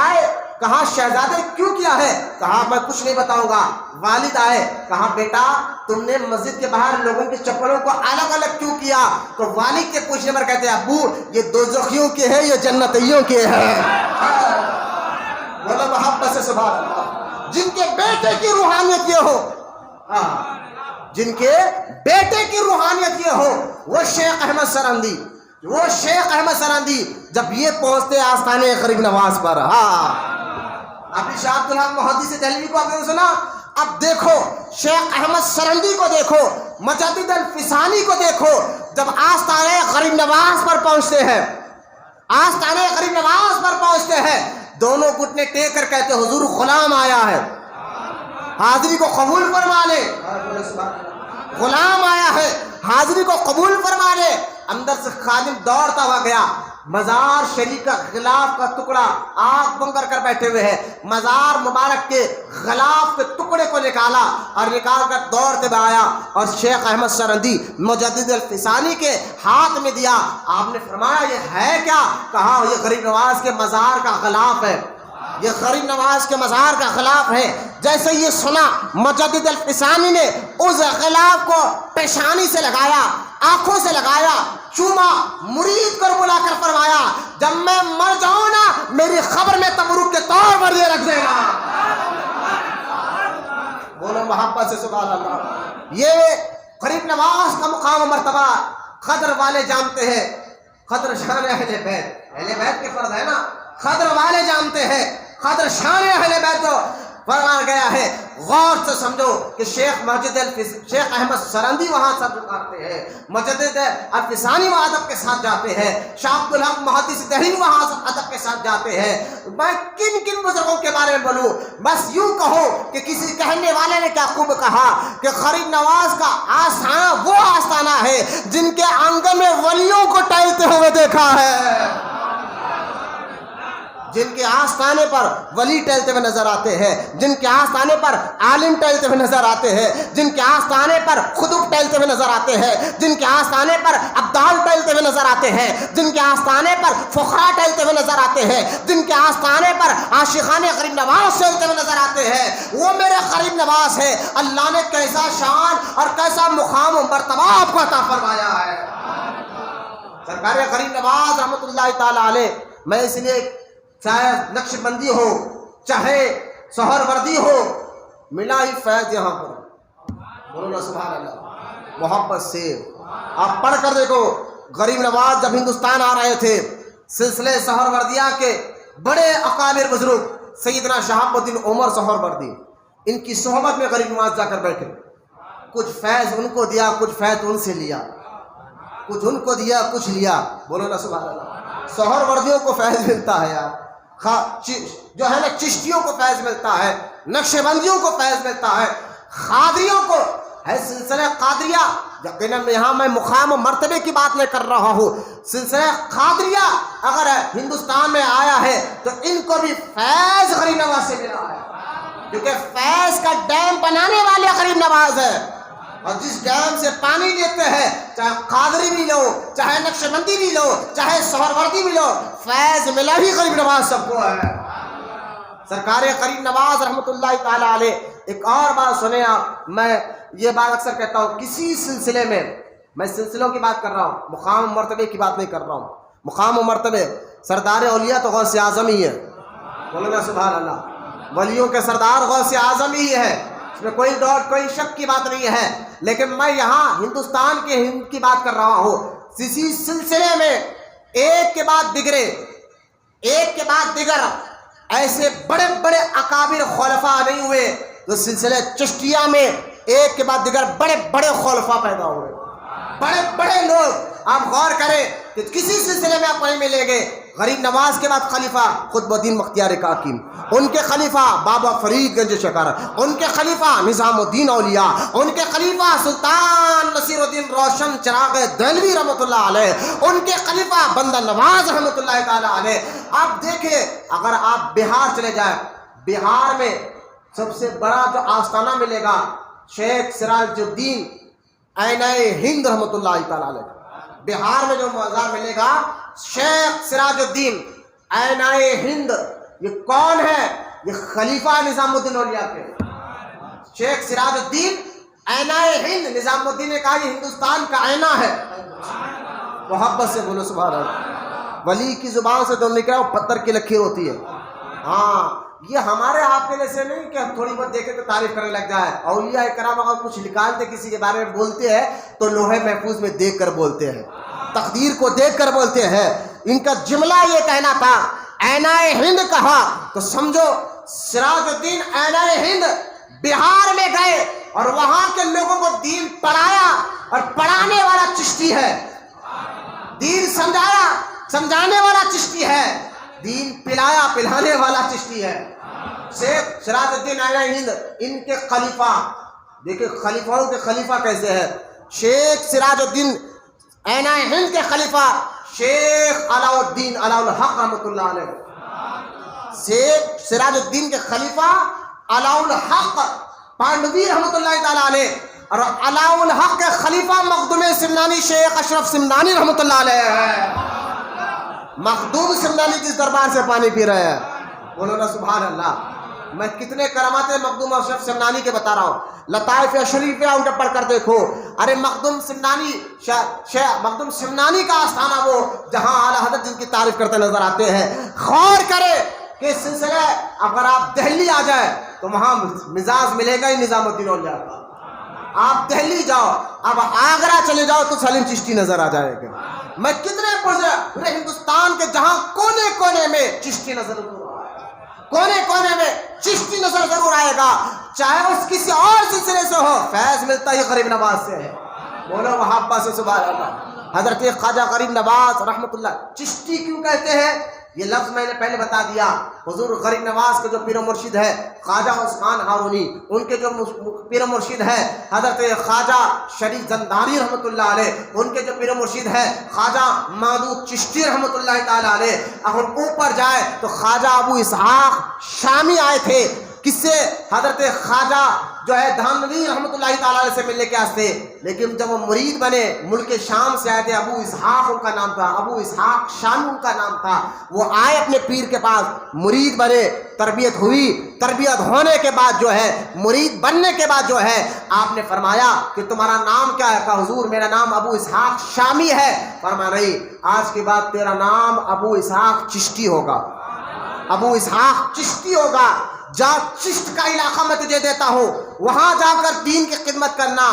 آئے کہا شہزادے کیوں کیا ہے؟ کہا میں کچھ نہیں بتاؤں گا۔ والد آئے، کہا بیٹا تم نے مسجد کے باہر لوگوں کی چپلوں کو الگ الگ کیوں کیا؟ تو والد کے پوچھنے پر کہتے ہیں ابو یہ دوزخیوں کے ہیں یہ جنتیوں کے ہیں، بولو محبت سے سبحان اللہ۔ جن کے بیٹے کی روحانیت یہ ہو، جن کے بیٹے کی روحانیت یہ ہو، وہ شیخ احمد سرندی، وہ شیخ احمد سرندی جب یہ پہنچتے آستانے غریب نواز پر، ابھی شاہ عبدالحق محدث دہلوی کو آپ نے سنا، اب دیکھو شیخ احمد سرندی کو دیکھو، مجدد الفسانی کو دیکھو، جب آستانے غریب نواز پر پہنچتے ہیں، آستانے غریب نواز پر پہنچتے ہیں، دونوں گھٹنے ٹیک کر کہتے حضور غلام آیا ہے، حاضری کو قبول فرما لے، غلام آیا ہے حاضری کو قبول فرما لے۔ اندر سے خادم دوڑتا ہوا گیا، مزار شریف کا غلاف کا ٹکڑا آنکھ بند کر کر بیٹھے ہوئے ہیں، مزار مبارک کے غلاف کے ٹکڑے کو نکالا اور نکال کر دوڑتے ہوئے آیا اور شیخ احمد سرندی مجدد الفسانی کے ہاتھ میں دیا۔ آپ نے فرمایا یہ ہے کیا؟ کہا یہ غریب نواز کے مزار کا غلاف ہے، یہ غریب نواز کے مزار کا غلاف ہے۔ جیسے یہ سنا مجدد الفسانی نے اس غلاف کو پیشانی سے لگایا، آنکھوں سے لگایا، چوما، مرید کو بلا کر فرمایا جب میں مر جاؤں نا میری خبر میں تبرک کے طور پر یہ رکھ دینا، بولو محبت سے سبحان اللہ۔ یہ غریب نواز کا مقام و مرتبہ قدر والے جانتے ہیں، قدر شان اہل بیت، اہل بیت کے فرض ہے نا، قدر والے جانتے ہیں، قدر شان اہل بیت کو فرمایا گیا ہے۔ غور سے سمجھو کہ شیخ احمد سرندی وہاں سر جھکاتے ہیں، مجدد الفسانی وہاں ادب کے ساتھ جاتے ہیں، شاہ عبدالحق محدث دہلوی وہاں ادب کے ساتھ جاتے ہیں۔ میں کن کن بزرگوں کے بارے میں بولوں؟ بس یوں کہو کہ کسی کہنے والے نے کیا خوب کہا کہ غریب نواز کا آستانہ وہ آستانہ ہے جن کے آنگن میں ولیوں کو ٹہلتے ہوئے دیکھا ہے، جن کے آستانے پر ولی ٹہلتے ہوئے نظر آتے ہیں، جن کے آستانے پر عالم ٹہلتے ہوئے نظر آتے ہیں، جن کے آستانے پر خطب ٹہلتے ہوئے نظر آتے ہیں، جن کے آستانے پر ابدال ٹہلتے ہوئے نظر آتے ہیں، جن کے آستانے پر فقراء ٹہلتے ہوئے نظر آتے ہیں، جن کے آستانے پر عاشقان غریب نواز ٹہلتے ہوئے نظر آتے ہیں، وہ میرے غریب نواز ہے۔ اللہ نے کیسا شان اور کیسا مقام و مرتبہ آپ کو عطا فرمایا ہے۔ سرکار غریب نواز رحمۃ اللہ تعالی علیہ، میں اس لیے چاہے نقش بندی ہو چاہے سہر وردی ہو، ملا ہی فیض یہاں پر، بولو نا سبحان اللہ، محبت سے۔ آپ پڑھ کر دیکھو غریب نواز جب ہندوستان آ رہے تھے، سلسلے سہر وردیہ کے بڑے اکابر بزرگ سیدنا شہاب الدین عمر سہر وردی، ان کی صحبت میں غریب نواز جا کر بیٹھے، کچھ فیض ان کو دیا، کچھ فیض ان سے لیا، کچھ ان کو دیا کچھ لیا، بولو نا سبحان اللہ۔ سہر وردیوں کو فیض ملتا ہے یار، جو ہے نا چشتیوں کو فیض ملتا ہے، نقش بندیوں کو فیض ملتا ہے، قادریوں کو ہے سلسلہ قادریہ۔ یقیناً یہاں میں مقام و مرتبے کی بات نہیں کر رہا ہوں، سلسلہ قادریہ اگر ہندوستان میں آیا ہے تو ان کو بھی فیض غریب نواز سے ملا ہے، کیونکہ فیض کا ڈیم بنانے والے غریب نواز ہے، اور جس ڈیم سے پانی لیتے ہیں، چاہے قادری بھی لو، چاہے نقشبندی بھی لو، چاہے سہروردی بھی لو، فیض ملا ہی غریب نواز سب کو ہے۔ سرکار غریب نواز رحمۃ اللہ تعالی علیہ ایک اور بات سنیں آپ، میں یہ بات اکثر کہتا ہوں، کسی سلسلے میں، میں سلسلوں کی بات کر رہا ہوں، مقام و مرتبے کی بات نہیں کر رہا ہوں، مقام و مرتبے سردار اولیاء تو غوث اعظم ہی ہے، بولو نا سبحان اللہ، ولیوں کے سردار غوث اعظم ہی ہے، اس میں کوئی ڈاؤٹ کوئی شک کی بات نہیں ہے، لیکن میں یہاں ہندوستان کے ہند کی بات کر رہا ہوں۔ کسی سلسلے میں ایک کے بعد دیگرے، ایک کے بعد دیگر ایسے بڑے بڑے اکابر خلفاء نہیں ہوئے، تو سلسلے چشتیہ میں ایک کے بعد دیگر بڑے بڑے خلفاء پیدا ہوئے، بڑے بڑے لوگ۔ آپ غور کریں کہ کسی سلسلے میں آپ نہیں ملیں گے، غریب نواز کے بعد خلیفہ قطب الدین بختیار کاکیم، ان کے خلیفہ بابا فرید گنج شکر، ان کے خلیفہ نظام الدین اولیاء، ان کے خلیفہ سلطان نصیر الدین روشن چراغ دہلوی رحمۃ اللہ علیہ، ان کے خلیفہ بندہ نواز رحمۃ اللہ تعالی علیہ۔ آپ دیکھیں، اگر آپ بہار چلے جائیں، بہار میں سب سے بڑا جو آستانہ ملے گا شیخ سراج الدین عینِ ہند رحمۃ اللہ تعالی علیہ۔ بہار میں جو مزار ملے گا شیخ سراج الدین عینِ ہند، یہ کون ہے؟ یہ خلیفہ نظام الدین اولیاء کے شیخ سراج الدین عینِ ہند۔ نظام الدین نے کہا یہ ہندوستان کا آئینہ ہے، محبت سے بولو سبحان اللہ۔ ولی کی زبان سے جو نکلا وہ پتھر کی لکیر ہوتی ہے۔ ہاں، یہ ہمارے آپ کے جیسے نہیں کہ ہم تھوڑی بہت دیکھیں تو تعریف کرنے لگ جائے۔ اولیاء کرام اگر کچھ نکالتے کسی کے بارے میں بولتے ہیں تو لوہے محفوظ میں دیکھ کر بولتے ہیں، تقدیر کو دیکھ کر بولتے ہیں۔ ان کا جملہ یہ کہنا تھا عینِ ہند کہا تو سمجھو سراج الدین عینِ ہند بہار میں گئے اور وہاں کے لوگوں کو دین پڑھایا، اور پڑھانے والا چشتی ہے، دین سمجھایا سمجھانے والا چشتی ہے، دین پلایا پلانے والا چشتی ہے۔ شیخ سراج الدین عینِ ہند، ان کے خلیفہ دیکھیں، خلیفاؤں کے خلیفہ کیسے ہے۔ شیخ سراج الدین عینِ ہند کے خلیفہ شیخ علاء الدین علاء الحق رحمۃ اللہ علیہ، شیخ سراج الدین کے خلیفہ علاء الحق پانڈوی رحمۃ اللہ تعالی علیہ، اور علاء الحق کے خلیفہ مخدوم سمنانی شیخ اشرف سمنانی رحمۃ اللہ علیہ ہے۔ مخدوم سمنانی جس دربار سے پانی پی رہے ہیں، بولو نا سبحان اللہ۔ میں کتنے کرامات مخدوم اشرف سمنانی کے بتا رہا ہوں، لطائف شریف ان کے پڑھ کر دیکھو۔ ارے مخدوم سمنانی، مخدوم سمنانی کا آستانہ وہ جہاں اعلیٰ حضرت جن کی تعریف کرتے نظر آتے ہیں۔ غور کرے کہ سلسلہ اگر آپ دہلی آ جائے تو وہاں مزاج ملے گا ہی نظام الدین اولیاء کا۔ آپ دہلی جاؤ، اب آگرہ چلے جاؤ تو سلیم چشتی نظر آ جائے گا۔ میں کتنے پورے ہندوستان کے جہاں کونے کونے میں چشتی نظر ضرور آئے گا، کونے کونے میں چشتی نظر ضرور آئے گا، چاہے اس کسی اور سلسلے سے ہو، فیض ملتا ہی غریب نواز سے ہے۔ بولو محبت سے سبحان اللہ۔ حضرت خواجہ غریب نواز رحمۃ اللہ چشتی کیوں کہتے ہیں؟ یہ لفظ میں نے پہلے بتا دیا۔ حضور غریب نواز کے جو پیر و مرشد ہے خواجہ عثمان ہارونی، ان کے جو پیر و مرشد ہے حضرت خواجہ شریف زندانی رحمۃ اللہ علیہ، ان کے جو پیر و مرشد ہے خواجہ مودود چشتی رحمۃ اللہ تعالی علیہ۔ اگر اوپر جائے تو خواجہ ابو اسحاق شامی آئے تھے، کس سے؟ حضرت خواجہ جو ہے دھانوی رحمۃ اللہ تعالی علیہ سے ملنے کے واسطے، لیکن جب وہ مرید بنے ملک شام سے آئے تھے، ابو اسحاق ان کا نام تھا، ابو اسحاق شامی ان کا نام تھا۔ وہ آئے اپنے پیر کے پاس، مرید بنے، تربیت ہوئی، تربیت ہونے کے بعد جو ہے، مرید بننے کے بعد جو ہے، آپ نے فرمایا کہ تمہارا نام کیا ہے؟ کہا حضور میرا نام ابو اسحاق شامی ہے۔ فرمایا نہیں، آج کے بعد تیرا نام ابو اسحاق چشتی ہوگا، ابو اسحاق چشتی ہوگا۔ جا چشت کا علاقہ میں تجھے دیتا ہوں، وہاں جا کر دین کی خدمت کرنا۔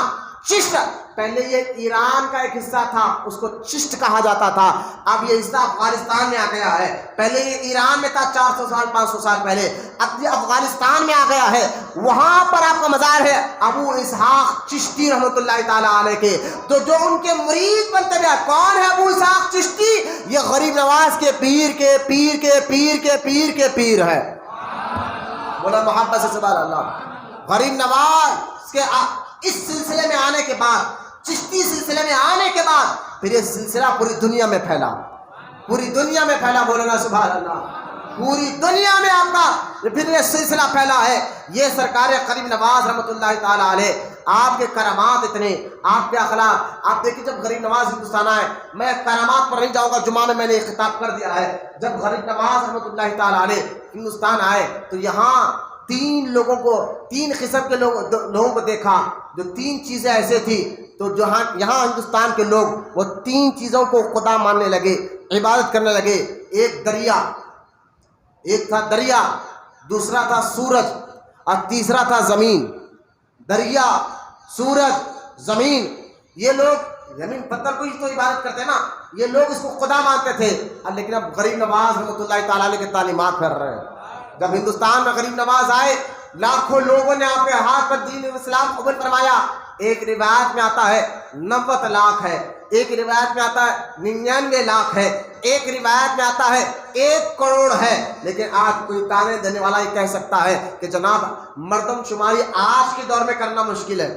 چشت پہلے یہ ایران کا ایک حصہ تھا، اس کو چشت کہا جاتا تھا، اب یہ حصہ افغانستان میں آ گیا ہے۔ پہلے یہ ایران میں تھا 400 سال 500 سال پہلے، اب یہ افغانستان میں آ گیا ہے، وہاں پر آپ کا مزار ہے ابو اسحاق چشتی رحمۃ اللہ تعالیٰ علیہ کے۔ تو جو ان کے مرید بنتے گئے، کون ہے ابو اسحاق چشتی؟ یہ غریب نواز کے پیر کے پیر کے پیر کے پیر کے پیر ہے۔ بولا محبت سے سبحان اللہ۔ غریب نواز کے اس سلسلے میں آنے کے بعد، چشتی سلسلے میں آنے کے بعد، پھر یہ سلسلہ پوری دنیا میں پھیلا، پوری دنیا میں پھیلا۔ بولنا سبحان اللہ۔ پوری دنیا میں آپ کا پھر یہ سلسلہ پھیلا ہے۔ یہ سرکار غریب نواز رحمۃ اللہ تعالی علیہ آپ کے کرامات اتنے، آپ کے اخلاق. آپ دیکھیے جب غریب نواز ہندوستان آئے، میں کرامات پر نہیں جاؤں گا، جمعہ میں نے خطاب کر دیا ہے. جب غریب نواز رحمۃ اللہ تعالیٰ علیہ ہندوستان آئے تو یہاں تین قسم کے لوگوں کو دیکھا، جو تین چیزیں ایسے تھی. تو یہاں ہندوستان کے لوگ وہ تین چیزوں کو خدا ماننے لگے، عبادت کرنے لگے. ایک تھا دریا، دوسرا تھا سورج، اور تیسرا تھا زمین. دریا، سورج، زمین، یہ لوگ زمین پتھر کو ہی تو عبادت کرتے ہیں نا، یہ لوگ اس کو خدا مانتے تھے. لیکن اب غریب نواز رحمۃ اللہ تعالیٰ علیہ کے تعلیمات پھیر رہے ہیں. جب ہندوستان میں غریب نواز آئے، لاکھوں لوگوں نے آپ کے ہاتھ پر دین اسلام قبول فرمایا. ایک روایت میں آتا ہے 90 لاکھ ہے، ایک روایت میں آتا ہے 99 لاکھ ہے، ایک روایت میں آتا ہے 1 کروڑ ہے. لیکن آج کوئی تانے دینے والا یہ کہہ سکتا ہے کہ جناب مردم شماری آج کے دور میں کرنا مشکل ہے.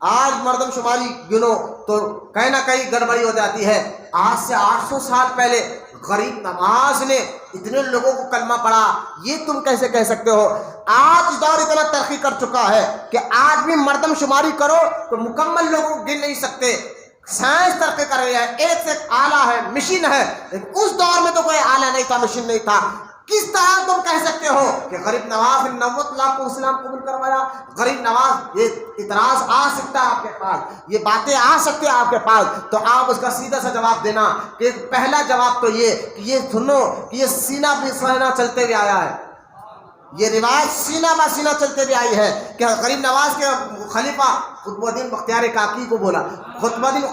آج مردم شماری گنو تو کہیں نہ کہیں گڑبڑی ہو جاتی ہے. آج سے 800 سال پہلے غریب نواز نے اتنے لوگوں کو کلمہ پڑھا، یہ تم کیسے کہہ سکتے ہو؟ آج دور اتنا ترقی کر چکا ہے کہ آج بھی مردم شماری کرو تو مکمل لوگوں کو گن نہیں سکتے. سائنس ترقی کر رہی ہے، ایک سے ایک آلہ ہے، مشین ہے. لیکن اس دور میں تو کوئی آلہ نہیں تھا، مشین نہیں تھا. کس طرح تم کہہ سکتے ہو کہ غریب نواز نے 90 لاکھ کو اسلام قبول کروایا؟ غریب نواز، یہ اعتراض آ سکتا ہے آپ کے پاس، یہ باتیں آ سکتی ہیں آپ کے پاس، تو آپ اس کا سیدھا سا جواب دینا کہ پہلا جواب تو یہ کہ یہ سنو کہ یہ سینہ بہ سینہ چلتے ہوئے آیا ہے. یہ روایت سینہ بہ سینہ چلتے ہوئے آئی ہے کہ غریب نواز کے خلیفہ قطب الدین بختیار کاکی کو بولا. قطب الدین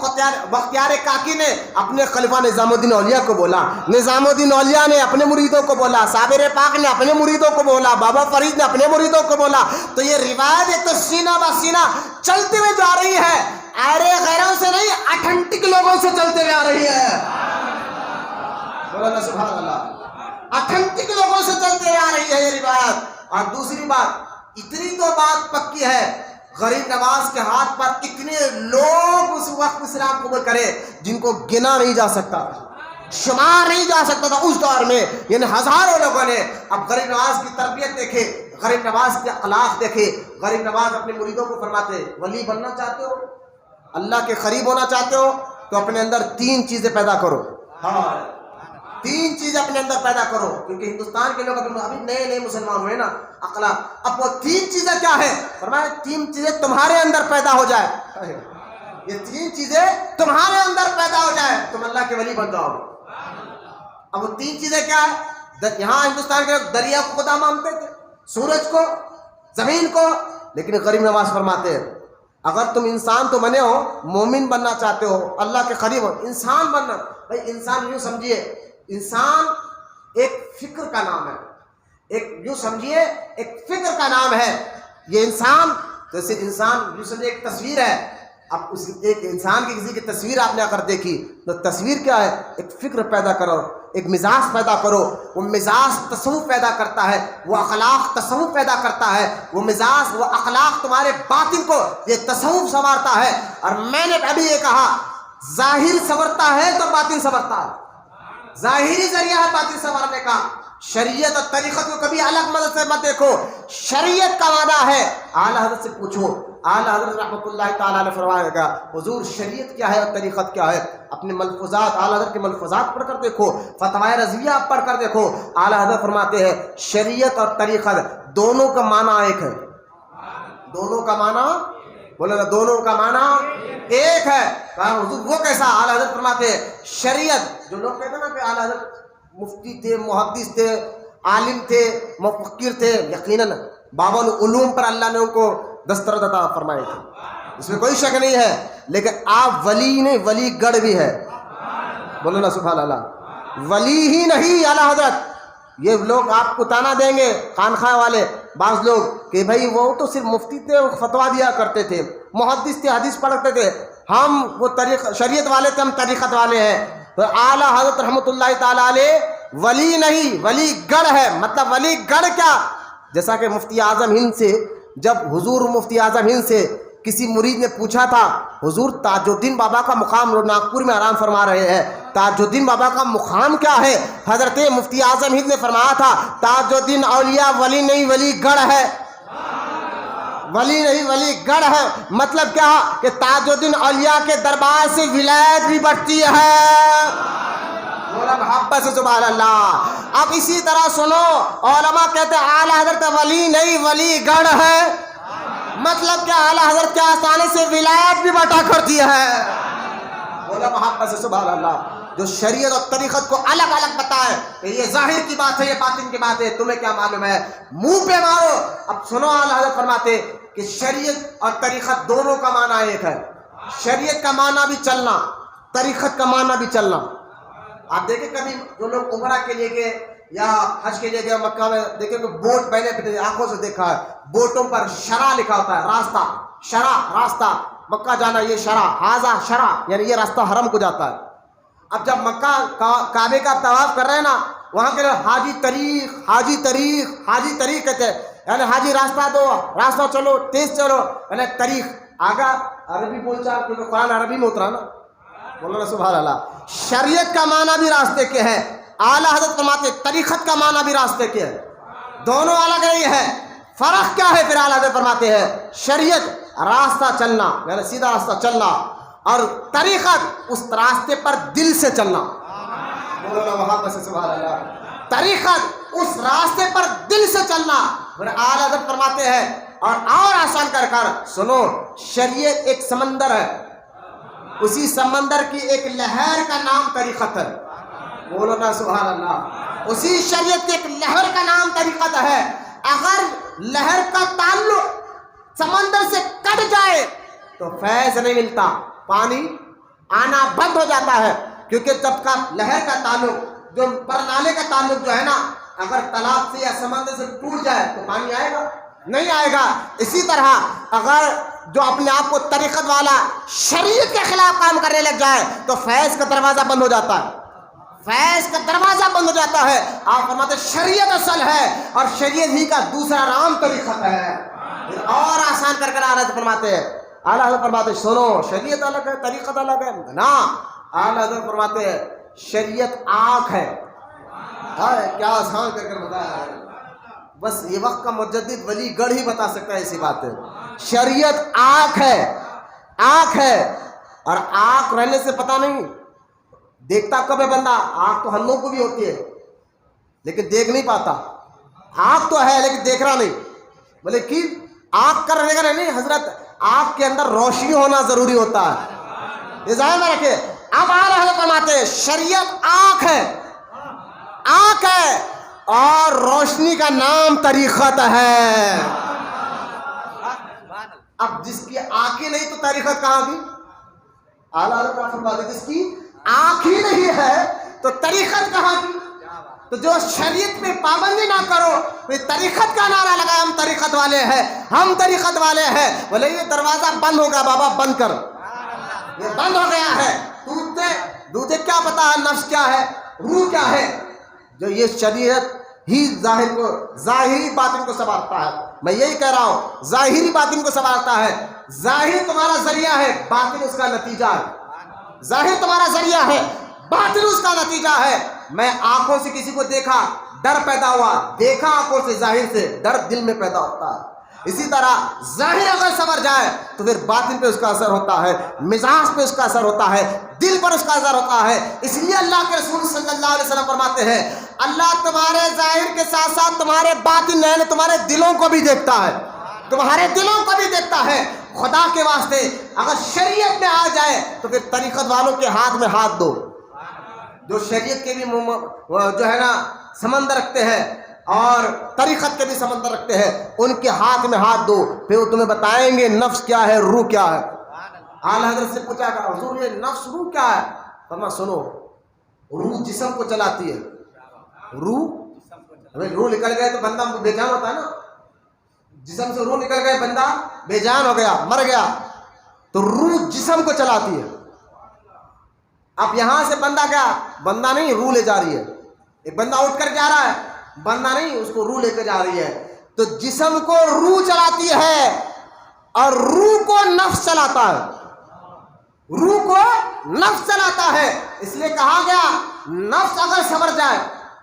بختیار کاکی نے اپنے خلیفہ نظام الدین اولیاء کو بولا، نظام الدین اولیاء نے اپنے مریدوں کو بولا، صابر پاک نے اپنے مریدوں کو بولا، بابا فرید نے اپنے مریدوں کو بولا. تو یہ روایت ایک تو سینہ بہ سینہ چلتے ہوئے جا رہی ہے، ارے غیروں سے نہیں، اتھینٹک لوگوں سے چلتے ہوئے آ رہی ہے. بولا سبحان اللہ. اتھینٹک لوگوں سے چلتے آ رہی ہے یہ روایت. اور دوسری بات، اتنی تو بات پکی ہے، غریب نواز کے ہاتھ پر اتنے لوگ اس وقت اسلام قبول کرے جن کو گنا نہیں جا سکتا، شمار نہیں جا سکتا تھا اس دور میں، یعنی ہزاروں لوگوں نے. اب غریب نواز کی تربیت دیکھے، غریب نواز کے اخلاق دیکھے. غریب نواز اپنے مریدوں کو فرماتے، ولی بننا چاہتے ہو، اللہ کے قریب ہونا چاہتے ہو تو اپنے اندر 3 چیزیں پیدا کرو. ہاں، 3 چیزیں اپنے اندر پیدا کرو. کیونکہ ہندوستان کے لوگ ابھی نئے مسلمان ہوئے نا، اخلاق. اب وہ 3 چیزیں کیا ہے؟ فرمایا 3 چیزیں تمہارے اندر پیدا ہو جائے. یہ 3 چیزیں تمہارے اندر پیدا ہو جائے، تم اللہ کے ولی بن جاؤ. اب وہ 3 چیزیں کیا ہے؟ یہاں ہندوستان کے لوگ دریا کو خدا مانتے تھے، سورج کو، زمین کو. لیکن غریب نواز فرماتے ہیں اگر تم انسان تو بنے ہو، مومن بننا چاہتے ہو، اللہ کے قریب ہو، انسان بننا. بھائی انسان یوں سمجھیے، انسان ایک فکر کا نام ہے، ایک یوں سمجھیے ایک فکر کا نام ہے. یہ انسان جیسے انسان یوں سمجھیے ایک تصویر ہے. اب اس ایک انسان کی کسی کی تصویر آپ نے اگر دیکھی تو تصویر کیا ہے؟ ایک فکر پیدا کرو، ایک مزاج پیدا کرو. وہ مزاج تصوف پیدا کرتا ہے، وہ اخلاق تصوف پیدا کرتا ہے. وہ مزاج، وہ اخلاق تمہارے باطن کو یہ تصوف سنوارتا ہے. اور میں نے ابھی یہ کہا، ظاہر سنورتا ہے تو باطن سنورتا ہے. ظاہری ذریعہ ہے باطن سنوارنے کا. شریعت اور طریقت کو کبھی الگ مدد سے مت دیکھو. شریعت کا معنی ہے، اعلیٰ حضرت سے پوچھو، اعلیٰ حضرت رحمۃ اللہ تعالیٰ نے فرمایا گا حضور شریعت کیا ہے اور طریقت کیا ہے. اپنے ملفوظات، اعلیٰ حضرت کے ملفوظات پڑھ کر دیکھو، فتوائے رضویہ آپ پڑھ کر دیکھو. اعلیٰ حضرت فرماتے ہیں شریعت اور طریقت دونوں کا معنی ایک ہے. دونوں کا معنی، بولے نا، دونوں کا معنی ایک ہے. کہا حضور وہ کیسا؟ اعلیٰ حضرت فرماتے ہیں شریعت، جو لوگ کہتے ہیں نا کہ اعلیٰ حضرت مفتی تھے، محدث تھے، عالم تھے، مفکر تھے، یقیناً بابا العلوم پر اللہ نے ان کو دسترد عطا فرمائے تھے، اس میں کوئی شک نہیں ہے. لیکن آپ ولی نہیں، ولی گڑھ بھی ہے. بولو نا سبحان اللہ. ولی ہی نہیں اعلیٰ حضرت. یہ لوگ آپ کو تانا دیں گے، خانخواہ والے بعض لوگ، کہ بھائی وہ تو صرف مفتی تھے، فتوا دیا کرتے تھے، محدث تھے، حدیث پڑھتے تھے، ہم وہ شریعت والے تھے، ہم طریقت والے ہیں. تو اعلیٰ حضرت رحمۃ اللہ تعالیٰ علیہ ولی نہیں، ولی گڑھ ہے. مطلب ولی گڑھ کیا؟ جیسا کہ مفتی اعظم ہند سے، جب حضور مفتی اعظم ہند سے کسی مرید نے پوچھا تھا حضور تاج الدین بابا کا مقام ناگپور میں آرام فرما رہے ہیں، تاج الدین بابا کا مقام کیا ہے؟ حضرت مفتی اعظم ہند نے فرمایا تھا تاج الدین اولیاء ولی نہیں، ولی گڑھ ہے. ولی نہیں ولی گڑھ ہے. مطلب کیا کہ تاج الدین اولیاء کے دربار سے ولایت بھی بڑھتی ہے. بولا محبت سے سبحان اللہ. اب اسی طرح سنو, علماء کہتے ہیں اعلیٰ حضرت ولی نہیں ولی گڑھ ہے. مطلب کیا اعلیٰ حضرت کے آستانے سے ولایت بھی بٹا کرتی ہے. بولا محبت سے سبحان اللہ. جو شریعت اور طریقت کو الگ الگ بتائے کہ یہ ظاہر کی بات ہے یہ باطن کی بات ہے, تمہیں کیا معلوم ہے, منہ پہ مارو. اب سنو, اعلیٰ حضرت فرماتے کہ شریعت اور طریقت دونوں کا معنی ایک ہے. شریعت کا معنی بھی چلنا, طریقت کا معنی بھی چلنا. آپ دیکھیں کبھی جو لوگ عمرہ کے لیے گئے یا حج کے لیے گئے مکہ میں, دیکھیں کہ بوٹ پہلے پہ آنکھوں سے دیکھا ہے, بوٹوں پر شرع لکھا ہوتا ہے, راستہ شرع, راستہ مکہ جانا یہ شرع, ہاذا شرع یعنی یہ راستہ حرم کو جاتا ہے. اب جب مکہ کعبے کا طواف کر رہے ہیں نا, وہاں کے لوگ حاجی طریق حاجی طریق حاجی طریق کہتے ہیں, یعنی حاجی راستہ دو, راستہ چلو, تیز چلو, یعنی طریق آگا. عربی بول چال کیونکہ قرآن عربی میں اترا نا, بولو نا سبحان اللہ. شریعت کا معنی بھی راستے کے ہے. اعلیٰ حضرت فرماتے طریقت کا معنی بھی راستے کے ہے, دونوں الگ نہیں ہے. فرق کیا ہے پھر؟ اعلیٰ حضرت فرماتے ہیں شریعت راستہ چلنا یعنی سیدھا راستہ چلنا, اور طریقت اس راستے پر دل سے چلنا. بولو وہاں سے سبحان اللہ. طریقت اس راستے پر دل سے چلنا. اعلیٰ حضرت فرماتے ہیں اور آسان کر سنو, شریعت ایک سمندر ہے, اسی سمندر کی ایک لہر کا نام طریقت ہے. بولو نا سبحان اللہ. اسی شریعت کی ایک لہر کا نام طریقت ہے. اگر لہر کا تعلق سمندر سے کٹ جائے تو فیض نہیں ملتا, پانی آنا بند ہو جاتا ہے. کیونکہ جب کا لہر کا تعلق, جو پرنالے کا تعلق جو ہے نا, اگر تالاب سے یا سمندر سے ٹوٹ جائے تو پانی آئے گا نہیں آئے گا. اسی طرح اگر جو اپنے آپ کو طریقت والا شریعت کے خلاف کام کرنے لگ جائے تو فیض کا دروازہ بند ہو جاتا ہے, فیض کا دروازہ بند ہو جاتا ہے. آپ فرماتے شریعت اصل ہے اور شریعت ہی کا دوسرا نام طریقت ہے. اور آسان کر اعلیٰ حضرت فرماتے ہیں, اعلیٰ حضرت فرماتے سنو شریعت الگ ہے طریقت الگ ہے نا. اعلیٰ حضرت فرماتے ہیں شریعت آنکھ ہے. کیا آسان کر بتایا ہے, بس یہ وقت کا مجدد ولی گڑھ ہی بتا سکتا ہے ایسی باتیں. شریعت آنکھ ہے, آنکھ ہے. اور آنکھ رہنے سے پتہ نہیں دیکھتا کب ہے بندہ. آنکھ تو ہم لوگ کو بھی ہوتی ہے لیکن دیکھ نہیں پاتا. آنکھ تو ہے لیکن دیکھ رہا نہیں. بولے کہ آنکھ کر رہے گا نہیں حضرت, آنکھ کے اندر روشنی ہونا ضروری ہوتا ہے. یہ ذہن میں رکھے. اب اعلیٰ حضرت فرماتے ہیں شریعت آنکھ ہے, آنکھ ہے, اور روشنی کا نام طریقت ہے. اب جس کی آنکھیں نہیں تو طریقت کہاں کی؟ اعلیٰ حضرت فرماتے جس کی آنکھ ہی نہیں ہے تو طریقت کہاں کی؟ تو جو شریعت میں پابندی نہ کرو پھر طریقت کا نعرہ لگائے ہم طریقت والے ہیں, ہم طریقت والے ہیں. بولے یہ دروازہ بند ہوگا بابا, بند کر, یہ بند ہو گیا ہے. تجھے کیا پتا ہے نفس کیا ہے, روح کیا ہے؟ جو یہ شریعت ہی ظاہر کو, ظاہری باطن کو سنوارتا ہے. میں یہی کہہ رہا ہوں, ظاہری باطن کو سنوارتا ہے. ظاہر تمہارا ذریعہ ہے, باطن اس کا نتیجہ ہے. ظاہر تمہارا ذریعہ ہے, باطن اس کا نتیجہ ہے. میں آنکھوں سے کسی کو دیکھا, ڈر پیدا ہوا, دیکھا آنکھوں سے, ظاہر سے ڈر دل میں پیدا ہوتا ہے. اسی طرح ظاہر اگر سنور جائے تو پھر باطن پہ اس کا اثر ہوتا ہے, مزاج پہ اس کا اثر ہوتا ہے, دل پر اس کا اثر ہوتا ہے. اس لیے اللہ کے رسول صلی اللہ علیہ وسلم فرماتے ہیں اللہ تمہارے ظاہر کے ساتھ ساتھ تمہارے باطن یعنی تمہارے دلوں کو بھی دیکھتا ہے, تمہارے دلوں کو بھی دیکھتا ہے. خدا کے واسطے اگر شریعت میں آ جائے تو پھر طریقت والوں کے ہاتھ میں ہاتھ دو, جو شریعت کے بھی جو ہے نا سمندر رکھتے ہیں اور طریقت کے بھی سمندر رکھتے ہیں, ان کے ہاتھ میں ہاتھ دو, پھر وہ تمہیں بتائیں گے نفس کیا ہے, روح کیا ہے. اعلیٰ حضرت سے پوچھا کہ حضور یہ نفس روح کیا ہے؟ فرمایا سنو, روح جسم کو چلاتی ہے. روح نکل گئے تو بندہ بے جان ہوتا ہے نا, جسم سے روح نکل گئے بندہ بے جان ہو گیا, مر گیا. تو روح جسم کو چلاتی ہے. اب یہاں سے بندہ کیا, بندہ نہیں روح لے جا رہی ہے. ایک بندہ اٹھ کر جا رہا ہے, بندہ نہیں اس کو روح لے کر جا رہی ہے. تو جسم کو روح چلاتی ہے اور روح کو نفس چلاتا ہے, روح کو نفس چلاتا ہے. اس لیے کہا گیا نفس اگر سنور جائے,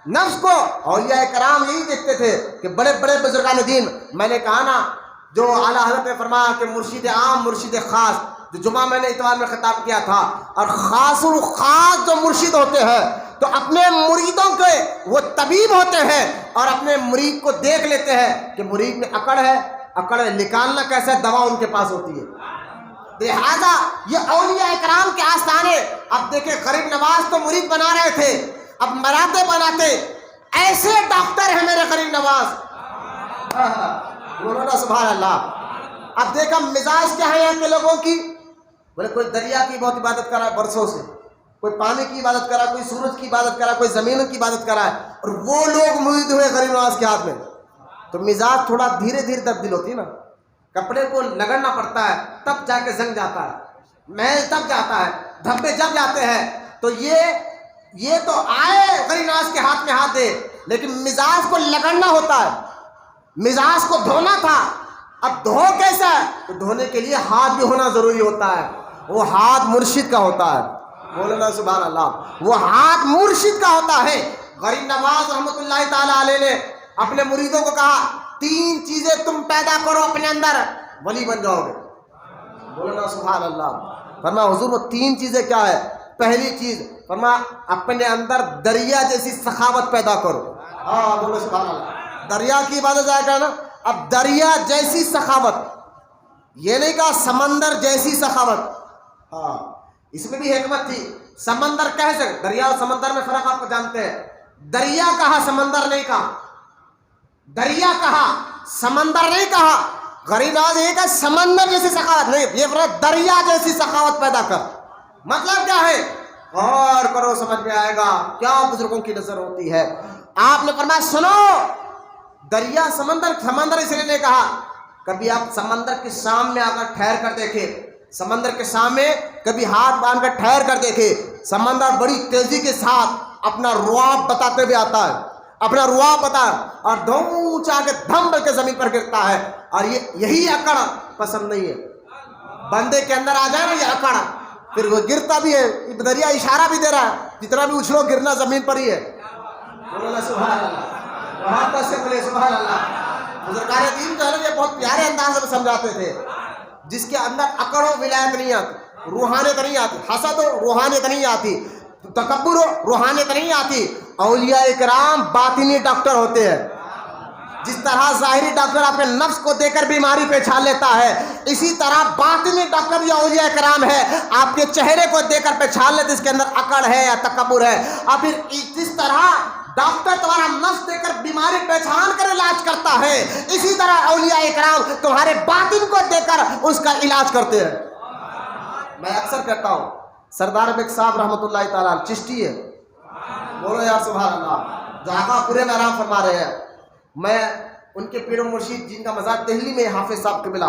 نفس کو اولیاء کرام یہی دیکھتے تھے کہ بڑے بڑے بزرگان دین, میں نے کہا نا جو اعلیٰ حضرت نے فرمایا کہ مرشد عام مرشد خاص، جو جمعہ میں نے اتوار میں خطاب کیا تھا، اور خاص الخاص جو مرشد ہوتے ہیں تو اپنے مریدوں کے وہ طبیب ہوتے ہیں اور اپنے مرید کو دیکھ لیتے ہیں کہ مرید میں اکڑ ہے، اکڑ نکالنا کیسا ہے، دوا ان کے پاس ہوتی ہے۔ لہذا یہ اولیاء اکرام کے آستانے، اب دیکھیں غریب نواز تو مرید بنا رہے تھے، اب مراتے بناتے، ایسے ڈاکٹر ہیں میرے غریب نواز، بولو نا سبحان اللہ۔ اب دیکھا مزاج کیا ہے یہاں کے لوگوں کی، بولے کوئی دریا کی بہت عبادت کر رہا ہے برسوں سے، کوئی پانی کی عبادت کر رہا ہے، کوئی سورج کی عبادت کر رہا ہے، کوئی زمین کی عبادت کر رہا ہے، اور وہ لوگ مرید ہوئے غریب نواز کے ہاتھ میں۔ تو مزاج تھوڑا دھیرے دھیرے تبدیل ہوتی ہے نا، کپڑے کو لگڑنا پڑتا ہے تب جا کے زنگ جاتا ہے، محل تب جاتا ہے، دھبے جب جاتے ہیں۔ تو یہ تو آئے غریب نواز کے ہاتھ میں ہاتھ دے، لیکن مزاج کو لگڑنا ہوتا ہے، مزاج کو دھونا تھا۔ اب دھو کیسا ہے؟ تو دھونے کے لیے ہاتھ بھی ہونا ضروری ہوتا ہے، وہ ہاتھ مرشد کا ہوتا ہے، بولنا سبحان اللہ، وہ ہاتھ مرشد کا ہوتا ہے۔ غریب نواز رحمۃ اللہ تعالی علیہ نے اپنے مریدوں کو کہا 3 چیزیں تم پیدا کرو اپنے اندر، ولی بن جاؤ گے، بولنا سبحان اللہ۔ فرمایا حضور وہ 3 چیزیں کیا ہے؟ پہلی چیز فرمایا اپنے اندر دریا جیسی سخاوت پیدا کرو، ہاں بولو سبحان اللہ۔ دریا کی عبادت آیا کہ نا، اب دریا جیسی سخاوت، یہ نہیں کہا سمندر جیسی سخاوت، ہاں اس میں بھی حکمت تھی۔ سمندر کہہ سکتے، دریا اور سمندر میں فرق آپ کو جانتے ہیں، دریا کہا سمندر نہیں کہا، دریا کہا سمندر نہیں کہا۔ غریب نواز یہ کہا سمندر جیسی سخاوت نہیں، یہ فرق دریا جیسی سخاوت پیدا کر۔ مطلب کیا ہے؟ غور کرو سمجھ میں آئے گا کیا بزرگوں کی نظر ہوتی ہے۔ آپ نے فرمایا سنو، دریا سمندر اس لیے نے کہا، کبھی آپ سمندر کے سامنے آ کر ٹھہر کر دیکھے، سمندر کے سامنے کبھی ہاتھ باندھ کر ٹھہر کر دیکھے، سمندر بڑی تیزی کے ساتھ اپنا رواب بتاتے ہوئے آتا ہے، اپنا رواب بتا اور دھوم چاہ کے دھم بل کے زمین پر گرتا ہے، اور یہی اکڑ پسند نہیں ہے، بندے کے اندر آ جائے نا یہ اکڑ، پھر وہ گرتا بھی ہے۔ دریا اشارہ بھی دے رہا ہے جتنا بھی اچھلو گرنا زمین پر ہی ہے، بولو سبحان اللہ، وہاں پر سے بولے سبحان اللہ۔ بزرگان دین جو ہے نا یہ بہت پیارے انداز میں سمجھاتے تھے، جس کے اندر اکڑ و ولایت نہیں آتی، روحانیت نہیں آتی، حسد و روحانیت نہیں آتی، تکبر و روحانیت نہیں آتی۔ اولیاء اکرام باطنی ڈاکٹر ہوتے ہیں، جس طرح ظاہری ڈاکٹر اپنے نفس کو دے کر بیماری پہچان لیتا ہے، اسی طرح باطنی ڈاکٹر یا اولیاء کرام ہے، آپ کے چہرے کو دے کر پہچان لیتے اس کے اندر اکڑ ہے یا تکبر ہے، اور پھر جس طرح ڈاکٹر تمہارا نفس دے کر بیماری پہچان کر علاج کرتا ہے، اسی طرح اولیاء کرام تمہارے باطن کو دے کر اس کا علاج کرتے ہیں۔ میں اکثر کہتا ہوں سردار بیگ صاحب رحمۃ اللہ تعالیٰ چشتی ہے، بولو یا سبحان اللہ، جو آقا پورے میں آرام فرما رہے ہیں۔ میں ان کے پیر و مرشید جن کا مزار دہلی میں حافظ صاحب قبلہ،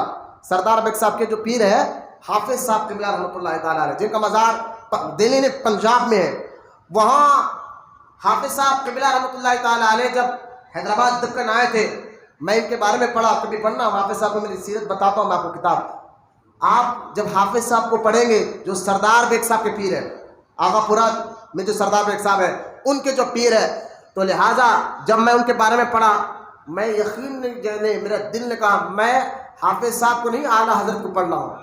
سردار بیگ صاحب کے جو پیر ہے حافظ صاحب قبلہ رحمۃ اللہ تعالیٰ علیہ، جن کا مزار دہلی میں پنجاب میں ہے، وہاں حافظ صاحب قبلہ رحمۃ اللہ تعالیٰ علیہ جب حیدرآباد دکن آئے تھے، میں ان کے بارے میں پڑھا، کبھی پڑھنا حافظ صاحب کو میری سیرت بتاتا ہوں میں آپ کو کتاب، آپ جب حافظ صاحب کو پڑھیں گے جو سردار بیگ صاحب کے پیر ہے، آغا پورا میں جو سردار بیگ صاحب ہے ان کے جو پیر ہے، تو لہٰذا جب میں ان کے بارے میں پڑھا میں یقین نہیں، میرا دل نے کہا میں حافظ صاحب کو نہیں اعلیٰ حضرت کو پڑھنا ہوں،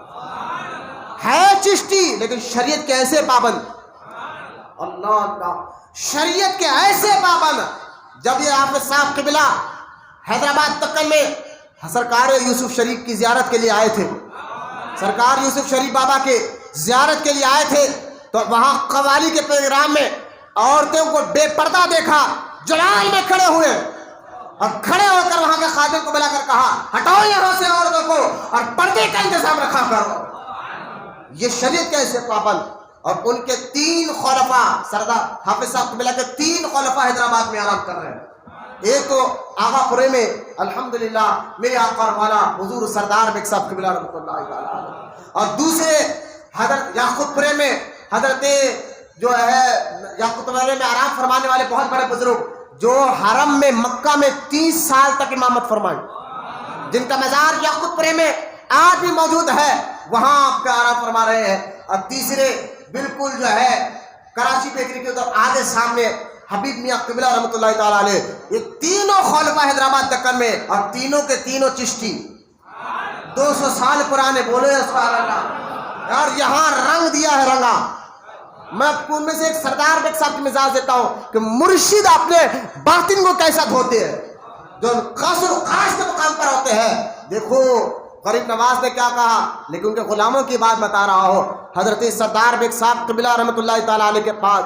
ہے چشتی لیکن شریعت کے ایسے پابند، اللہ اللہ، شریعت کے ایسے پابند۔ جب یہ حافظ صاحب قبلہ حیدرآباد دکن میں سرکار یوسف شریف کی زیارت کے لیے آئے تھے، سرکار یوسف شریف بابا کے زیارت کے لیے آئے تھے، تو وہاں قوالی کے پروگرام میں عورتوں کو بے پردہ دیکھا، جلال میں کھڑے ہوئے، اور کھڑے ہو کر وہاں کے خادم کو بلا کر کہا ہٹاؤ یہاں سے عورتوں کو اور پردے کا انتظام رکھا کرو۔ یہ شریعت کے ایسے پابند، اور ان کے 3 خلفاء، سردار حافظ صاحب قبلہ کے 3 خلفاء حیدرآباد میں آرام کر رہے ہیں۔ ایک تو آغا پورے میں الحمدللہ میرے آقا والا حضور سردار بیگ صاحب قبلہ رحمۃ اللہ تعالیٰ علیہ، اور دوسرے حضرت یاقوت پورے میں حضرت جو ہے یاقوت پورے میں آرام فرمانے والے بہت بڑے بزرگ جو حرم میں مکہ میں 30 سال تک امامت فرمائی، جن کا مزار یاقوت پورے میں آج بھی موجود ہے، وہاں آپ کا آرام فرما رہے ہیں۔ اور تیسرے بالکل جو ہے کراچی بیکری کے ادھر آگے سامنے حبیب میاں قبلہ رحمۃ اللہ تعالیٰ علیہ، یہ تینوں خلفاء حیدرآباد دکن میں، اور تینوں کے تینوں چشتی، 200 سال پرانے، بولے سبحان اللہ یار، یہاں رنگ دیا ہے رنگا۔ میں ان میں سے ایک سردار بیگ صاحب کی مثال دیتا ہوں کہ مرشد اپنے باطن کو کیسا دھوتے ہیں، جو خاص کے مقام پر ہوتے ہیں۔ دیکھو غریب نواز نے کیا کہا، لیکن ان کے غلاموں کی بات بتا رہا ہوں۔ حضرت سردار بیگ صاحب قبلہ رحمۃ اللہ تعالیٰ علیہ کے پاس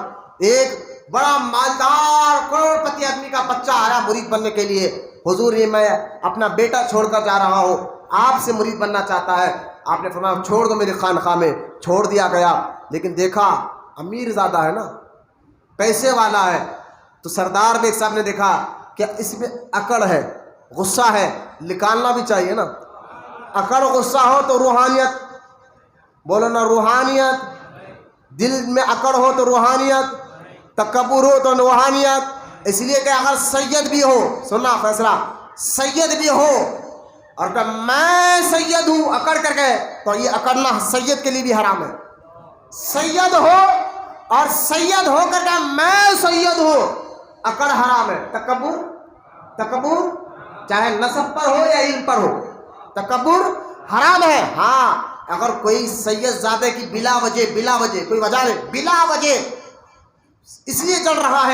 ایک بڑا مالدار کروڑ پتی آدمی کا بچہ آیا مرید بننے کے لیے۔ حضور یہ میں اپنا بیٹا چھوڑ کر جا رہا ہوں، آپ سے مرید بننا چاہتا ہے۔ آپ نے فرمایا چھوڑ دو میری خانقاہ میں۔ چھوڑ دیا گیا، لیکن دیکھا امیر زیادہ ہے نا، پیسے والا ہے، تو سردار بیگ صاحب نے دیکھا کہ اس میں اکڑ ہے، غصہ ہے، نکالنا بھی چاہیے نا۔ اکڑ غصہ ہو تو روحانیت، بولو نا روحانیت، دل میں اکڑ ہو تو روحانیت، تکبر ہو تو روحانیت۔ اس لیے کہ اگر سید بھی ہو، سننا فیصلہ، سید بھی ہو اور کہ میں سید ہوں اکڑ کر کے، تو یہ اکڑنا سید کے لیے بھی حرام ہے۔ سید ہو اور سید ہو کر کے میں سید ہوں، اکڑ حرام ہے۔ تکبر چاہے نسب پر ہو یا علم پر ہو، تکبر حرام ہے۔ ہاں اگر کوئی سید زادے کی بلا وجہ کوئی وجہ نہیں، بلا وجہ اس لیے جل رہا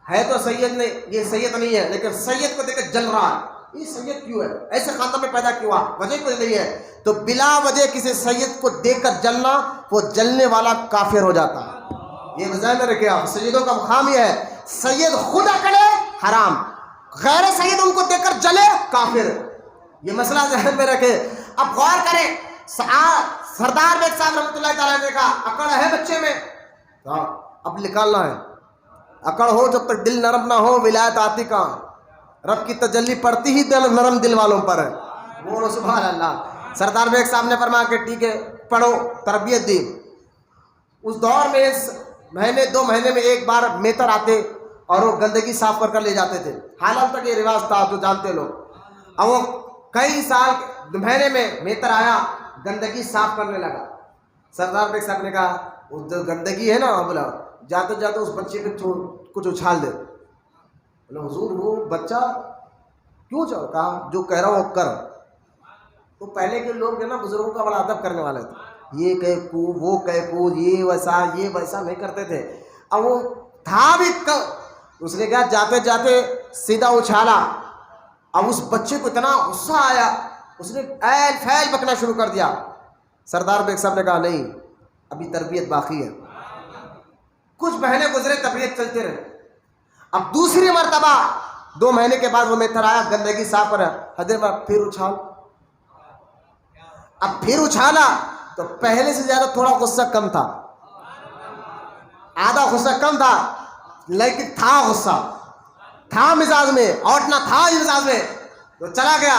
ہے تو سید نے، یہ سید نہیں ہے، لیکن سید کو دیکھ کر جل رہا ہے، یہ سید کیوں ہے، ایسے خاندان میں پیدا کیوں ہوا، وجہ کوئی نہیں ہے، تو بلا وجہ کسی سید کو دیکھ کر جلنا، وہ جلنے والا کافر ہو جاتا ہے۔ یہ ذہن میں رکھے آپ، سیدوں کا مقام یہ ہے، سید خود اکڑے حرام، غیر سید ان کو دیکھ کر جلے کافر۔ یہ مسئلہ ذہن میں رکھے۔ اب غور کریں، سردار بیگ صاحب رحمۃ اللہ تعالیٰ نے کہا اکڑ ہے بچے میں، اب نکالنا ہے۔ اکڑ ہو جب تک دل نرم نہ ہو، ولایت آتی کہاں؟ رب کی تجلی پڑتی ہی نرم دل والوں پر ہے، بولو سبحان اللہ۔ سردار بیگ صاحب نے فرمایا کہ ٹھیک ہے پڑھو، تربیت دی۔ اس دور میں مہینے 2 مہینے میں ایک بار میتر آتے اور وہ گندگی صاف کر کر لے جاتے تھے، حالات تک یہ رواج تھا جو جانتے لوگ۔ اب وہ کئی سال مہینے میں میتر آیا، گندگی صاف کرنے لگا۔ سردار بیگ صاحب نے کہا وہ جو گندگی ہے نا، بولا جاتے جاتے اس بچے کو کچھ اچھال دے۔ بولا حضور وہ بچہ کیوں چاہو، کہا جو کہہ رہا ہوں وہ کر۔ تو پہلے کے لوگ جو نا بزرگوں کا بڑا ادب کرنے والے تھے، یہ کہ کود وہ کہ کود، یہ ویسا نہیں کرتے تھے۔ اب وہ تھا بھی اس نے کہا جاتے جاتے سیدھا اچھالا۔ اب اس بچے کو اتنا غصہ آیا، اس نے ایل فیل بکنا شروع کر دیا۔ سردار بیگ صاحب نے کہا نہیں، ابھی تربیت باقی ہے۔ کچھ مہینے گزرے، تربیت چلتے رہے۔ اب دوسری مرتبہ 2 مہینے کے بعد وہ میتر آیا، گندگی صاف کر، حضرت پھر اچھال۔ اب پھر اچھالا تو پہلے سے زیادہ تھوڑا غصہ کم تھا، آدھا غصہ کم تھا، لیکن تھا غصہ، تھا مزاج میں، اور نہ تھا مزاج میں، تو چلا گیا۔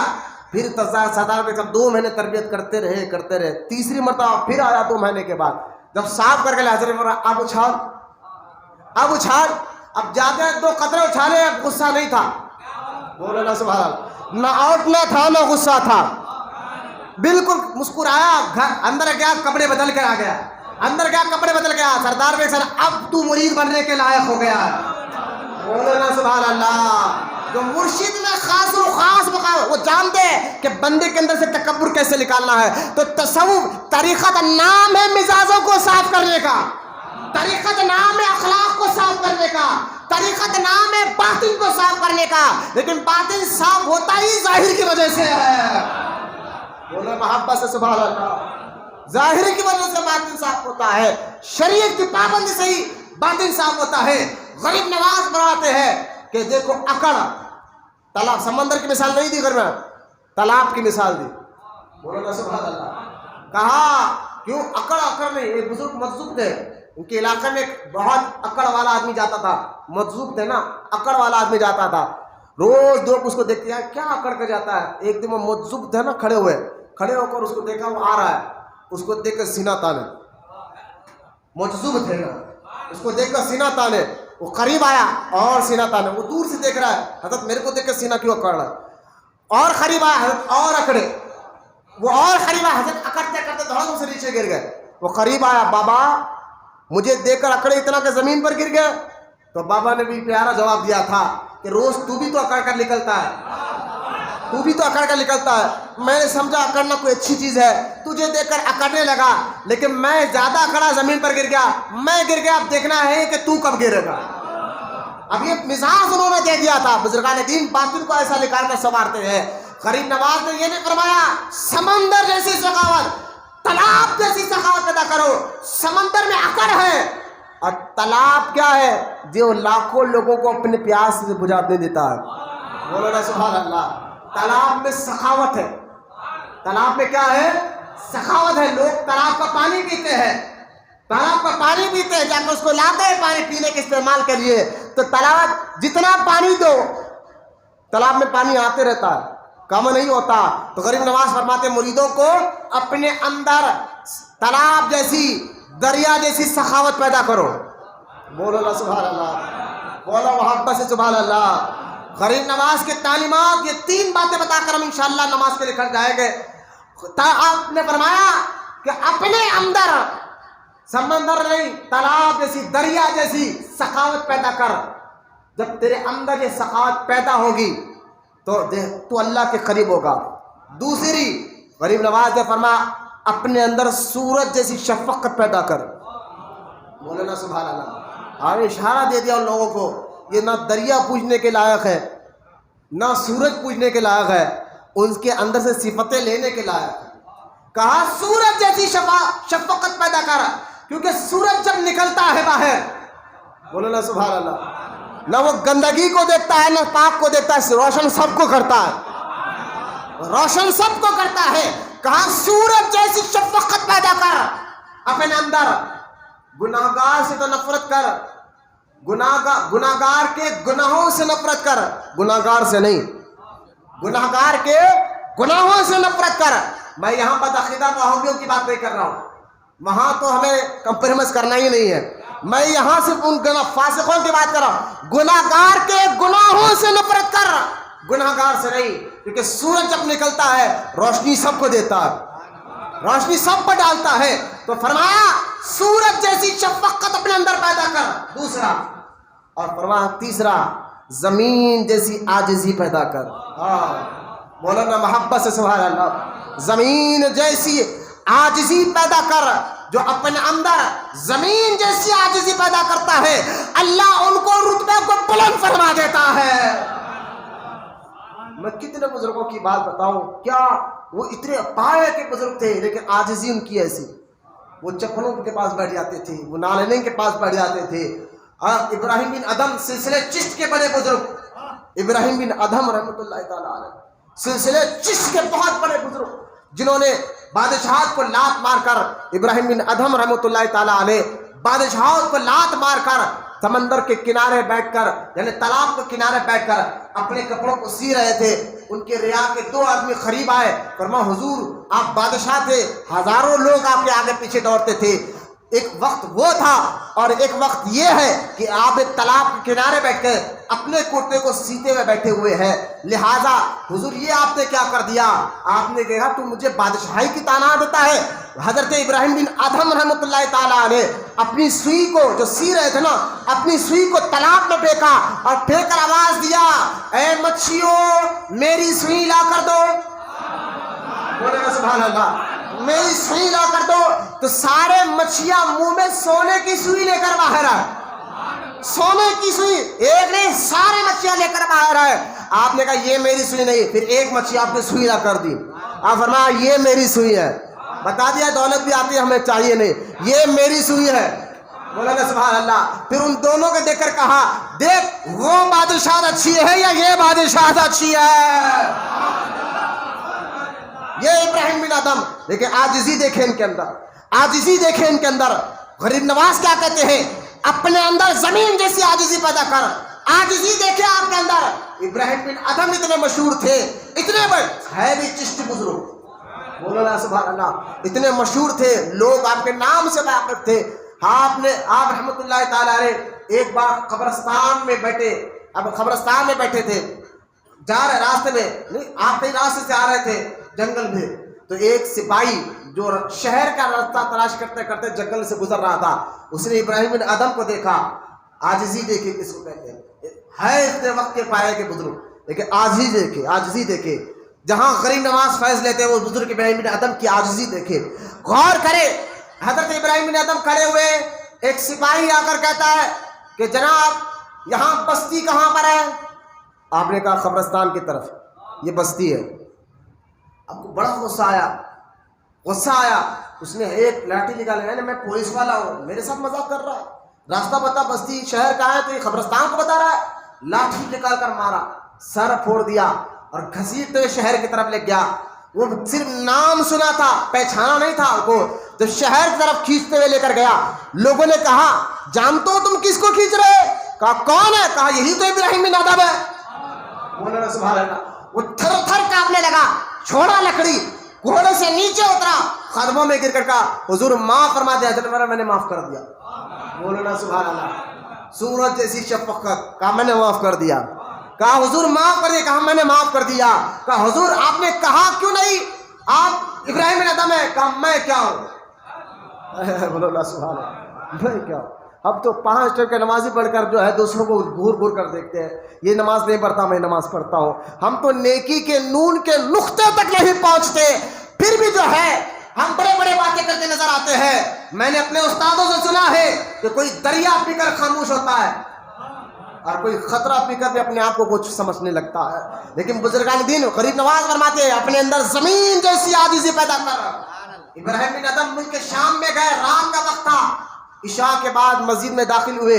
پھر سردار بیگ صاحب 2 مہینے تربیت کرتے رہے۔ تیسری مرتبہ پھر آیا 2 مہینے کے بعد، جب صاف کر کے حضرت اب اچھال۔ اب جاتے ہیں 2 قطرے اچھالے، اب غصہ نہیں تھا، بولو نا سبحان اللہ، نہ اوٹنا تھا نہ غصہ تھا، بالکل مسکرایا، گھر اندر گیا، کپڑے بدل کر آ گیا، کپڑے بدل گیا۔ سردار بیگ صاحب اب تو مرید بننے کے لائق ہو گیا ہے، بولو نا سبحان اللہ۔ جو مرشد میں خاص مقام، وہ جانتے ہیں کہ بندے کے اندر سے تکبر کیسے نکالنا ہے۔ تو تصوف طریقت نام ہے مزاجوں کو صاف کرنے کا، طریقت نام ہے اخلاق کو صاف کرنے کا، طریقت نام ہے باطن کو صاف کرنے کا، لیکن باطن صاف ہوتا ہی ظاہر کی وجہ سے ہے، بولو محبت سے سبحان اللہ۔ ظاہر کی وجہ سے باطن صاف ہوتا ہے، شریعت کی پابندی سے ہی باطن صاف ہوتا ہے۔ غریب نواز بناتے ہیں کہ دیکھو اکڑ، تالاب، سمندر کی مثال نہیں دی، گھر میں تالاب کی مثال دی، بولو نا سبحان اللہ۔ کہا کیوں اکڑ نہیں، ایک بزرگ مجذوب تھے، ان کے علاقے میں ایک بہت اکڑ والا آدمی جاتا تھا، مجذوب تھے نا، اکڑ والا آدمی جاتا تھا، روز لوگ اس کو دیکھتے ہیں کیا اکڑ کے جاتا ہے۔ ایک دن وہ مجذوب تھے نا، کھڑے ہو کر اس کو دیکھا، وہ آ رہا ہے، اس کو دیکھ کر سینہ تانے، مجذوب تھے نا، اس کو دیکھ کر سینہ تانے، وہ قریب آیا اور سینہ تانے، وہ دور سے دیکھ رہا ہے، حضرت میرے کو دیکھ کر سینہ کیوں اکڑ رہا ہے، اور قریب آیا حضرت اور اکڑے، وہ اور قریب آیا حضرت، اکڑتے کرتے دھڑام سے نیچے گر گئے۔ وہ قریب آیا، بابا مجھے دیکھ کر اکڑے اتنا کہ زمین پر گر گئے؟ تو بابا نے بھی پیارا جواب دیا تھا کہ روز تو بھی تو اکڑ کر نکلتا ہے، تو بھی تو اکڑ کر نکلتا ہے. میں نے سمجھا اکڑنا کوئی اچھی چیز ہے, تجھے دیکھ کر اکڑنے لگا, لیکن میں زیادہ اکڑا, زمین پر گر گیا. میں گر گیا, اب دیکھنا ہے کہ تو کب گرے گا. اب یہ مزاج انہوں نے دے دیا تھا. بزرگان دین باطل کو ایسا نکال کر سنوارتے ہیں. غریب نواز نے یہ نہیں فرمایا سمندر جیسی سخاوت, تالاب جیسی سخاوت پیدا کرو. سمندر میں اکڑ ہے, اور تالاب کیا ہے, جو لاکھوں لوگوں کو اپنے پیاس سے بجھانے دیتا ہے. بولو نا سبحان اللہ. تالاب میں سخاوت ہے. تالاب میں کیا ہے؟ سخاوت ہے. لوگ تالاب کا پانی پیتے ہیں, تالاب کا پانی پیتے ہیں, جا کے اس کو لاتے ہیں پانی پینے کے استعمال کے لیے. تو تالاب جتنا پانی دو, تالاب میں پانی آتے رہتا ہے, کم نہیں ہوتا. تو غریب نواز فرماتے مریدوں کو اپنے اندر تالاب جیسی, دریا جیسی سخاوت پیدا کرو. بولو نا سبحان اللہ, بولو محبت سے سبحان اللہ. غریب نواز کے تعلیمات, یہ 3 باتیں بتا کر ہم انشاءاللہ نماز کے لیے کھڑ جائیں گے. آپ نے فرمایا کہ اپنے اندر سمندر نہیں, تالاب جیسی, دریا جیسی سخاوت پیدا کر. جب تیرے اندر یہ سخاوت پیدا ہوگی تو اللہ کے قریب ہوگا. دوسری, غریب نواز نے فرمایا اپنے اندر سورج جیسی شفقت پیدا کر. بولے نا سبحان اللہ. آپ نے اشارہ دے دیا ان لوگوں کو, یہ نہ دریا پوجنے کے لائق ہے, نہ سورج پوجنے کے لائق ہے, ان کے اندر سے صفتیں لینے کے لائق ہے. کہا سورج جیسی شفقت پیدا کر, کیونکہ سورج جب نکلتا ہے باہر, بولو نا سبحان اللہ, نہ وہ گندگی کو دیکھتا ہے نہ پاک کو دیکھتا ہے, روشن سب کو کرتا ہے, روشن سب کو کرتا ہے. کہا سورج جیسی شفقت پیدا کر اپنے اندر. گناہگار سے تو نفرت کر, گناہگار کے گناہوں سے نفرت کر, گناہگار سے نہیں, گناہگار کے گناہوں سے نفرت کر. میں یہاں بدعقیدہ وہابیوں کی بات نہیں کر رہا ہوں, وہاں تو ہمیں کمپرومائز کرنا ہی نہیں ہے. میں یہاں صرف ان فاسقوں کی بات کر رہا ہوں. گناہگار کے گناہوں سے نفرت کر, گناہگار سے نہیں, کیونکہ سورج جب نکلتا ہے روشنی سب کو دیتا ہے, روشنی سب پر ڈالتا ہے. تو فرمایا سورج جیسی شفقت اپنے اندر پیدا کر. دوسرا, اور فرمایا تیسرا, زمین جیسی عاجزی پیدا کر. بولو نا محبت سے سبحان اللہ. زمین جیسی عاجزی پیدا کر. جو اپنے اندر زمین جیسی عاجزی پیدا کرتا ہے, اللہ ان کو رتبے کو بلند فرما دیتا ہے. میں کتنے بزرگوں کی بات بتاؤں, کیا وہ اتنے پائے کے بزرگ تھے, لیکن عاجزی ان کی ایسی. وہ چپلوں کے پاس بیٹھ جاتے تھے, وہ نالنے کے پاس بیٹھ جاتے تھے. ابراہیم بن ادھم سلسلے چشت کے بڑے بزرگ, ابراہیم بن ادھم رحمۃ اللہ تعالیٰ علیہ, سلسلے چشت کے بہت بڑے بزرگ, جنہوں نے بادشاہت کو لات مار کر, ابراہیم بن ادھم رحمۃ اللہ تعالیٰ علیہ بادشاہت کو لات مار کر سمندر کے کنارے بیٹھ کر, یعنی تالاب کے کنارے بیٹھ کر اپنے کپڑوں کو سی رہے تھے. ان کے رعا کے 2 آدمی قریب آئے, فرمایا حضور آپ بادشاہ تھے, ہزاروں لوگ آپ کے آگے پیچھے دوڑتے تھے. ایک وقت وہ تھا اور ایک وقت یہ ہے کہ آپ ایک تالاب کے کنارے بیٹھ کر اپنے کرتے کو سیتے ہوئے بیٹھے ہوئے ہیں. لہٰذا حضور یہ آپ نے کیا کر دیا, آپ نے کہا تو مجھے بادشاہی کی تانا دیتا ہے. حضرت ابراہیم بن ادھم رحمۃ اللہ تعالیٰ علیہ اپنی سوئی کو, جو سی رہے تھے نا, اپنی سوئی کو تالاب میں پھینکا اور پھینک کر آواز دیا, اے مچھیوں میری سوئی لا کر دو. بولے نا سبحان اللہ, میری سوئی لا کر دو. تو سارے مچھیاں منہ میں سونے کی سوئی لے کر باہر آئے, سونے کی سوئی, ایک نہیں سارے مچھیاں لے کر باہر آئے. آپ نے کہا یہ میری سوئی نہیں, پھر ایک مچھی آپ نے سوئی لا کر دی. آپ فرمایا یہ میری سوئی ہے. بتا دیا دولت بھی آتی ہے ہمیں چاہیے نہیں, یہ میری سوئی ہے. بولا نا سبحان اللہ. پھر ان دونوں کو دیکھ کر کہا دیکھ وہ بادشاہ اچھی ہے یا یہ بادشاہ اچھی ہے. یہ ابراہیم بن ادھم, لیکن عاجزی دیکھیں ان کے اندر, عاجزی دیکھیں ان کے اندر. غریب نواز کیا کہتے ہیں, اپنے اندر زمین جیسی عاجزی پیدا کر. عاجزی دیکھیں آپ کے اندر. ابراہیم بن ادھم اتنے مشہور تھے, اتنے بڑے ہے بھی چشتی بزرگ, بولو نا سبحان اللہ, اتنے مشہور تھے, لوگ آپ کے نام سے واقف تھے. آپ رحمۃ اللہ تعالیٰ علیہ ایک بار قبرستان میں بیٹھے, اب قبرستان میں بیٹھے تھے, جا رہے راستے میں, نہیں آپ کہیں راستے سے آ رہے تھے جنگل میں, تو ایک سپاہی جو شہر کا راستہ تلاش کرتے کرتے جنگل سے گزر رہا تھا, اس نے ابراہیم بن ادھم کو دیکھا. عاجزی دیکھے کس کو کہتے ہیں, ہے اتنے وقت کے پائے کے بزرگ, لیکن عاجزی دیکھے, عاجزی دیکھے. جہاں غریب نواز فیض لیتے ہیں وہ بزرگ ابراہیم بن ادم کی عاجزی دیکھے. غور کرے, حضرت ابراہیم بن ادم کھڑے ہوئے, ایک سپاہی آ کر کہتا ہے کہ جناب یہاں بستی کہاں پر ہے؟ آپ نے کہا قبرستان کی طرف, یہ بستی ہے. آپ کو بڑا غصہ آیا. اس نے ایک لاٹھی نکالا, میں پولیس والا ہوں, میرے ساتھ مذاق کر رہا ہے, راستہ بتا بستی شہر کہاں ہے تو یہ قبرستان کو بتا رہا ہے. لاٹھی نکال کر مارا, سر پھوڑ دیا اور گھسیٹتے شہر کی طرف لے گیا. وہ صرف نام سنا تھا, پہچانا نہیں تھا کو. تو شہر کی طرف کھینچتے ہوئے لے کر گیا. لوگوں نے کہا جانتے ہو تم کس کو کھینچ رہے؟ کہا کون ہے؟ کہا یہی تو ابراہیم بن ادم ہے. بولنا سبحان اللہ. وہ تھر تھر کانپنے لگا, چھوڑا لکڑی, گھوڑے سے نیچے اترا, قدموں میں گر کر کہا حضور معاف فرما دیا. حضرت میں نے معاف کر دیا. بولنا سبحان اللہ. سورج جیسی شفقت, کہا میں نے معاف کر دیا. کہا حضور معاف کر دیا. کہا میں نے معاف کر دیا. کہا حضور آپ نے کہا کیوں نہیں آپ ابراہیم بن ادم ہے؟ کہا میں کیا ہوں. بولنا سبحان اللہ, میں کیا ہوں. اب تو 5 ٹائم کی نمازی پڑھ کر جو ہے دوسروں کو گھور گھور کر دیکھتے ہیں, یہ نماز نہیں پڑھتا میں نماز پڑھتا ہوں. ہم تو نیکی کے نون کے نقطے تک نہیں پہنچتے, پھر بھی جو ہے ہم بڑے بڑے باتیں کرتے نظر آتے ہیں. میں نے اپنے استادوں سے سنا ہے کہ کوئی دریا پی کر خاموش ہوتا ہے اور کوئی خطرہ پی کر بھی اپنے آپ کو کچھ سمجھنے لگتا ہے. لیکن بزرگان دین غریب نواز فرماتے ہیں اپنے اندر زمین جیسی عاجزی پیدا کر. ابراہیم بن ادم ملک شام میں گئے, رات کا وقت تھا. عشاء کے بعد مسجد میں داخل ہوئے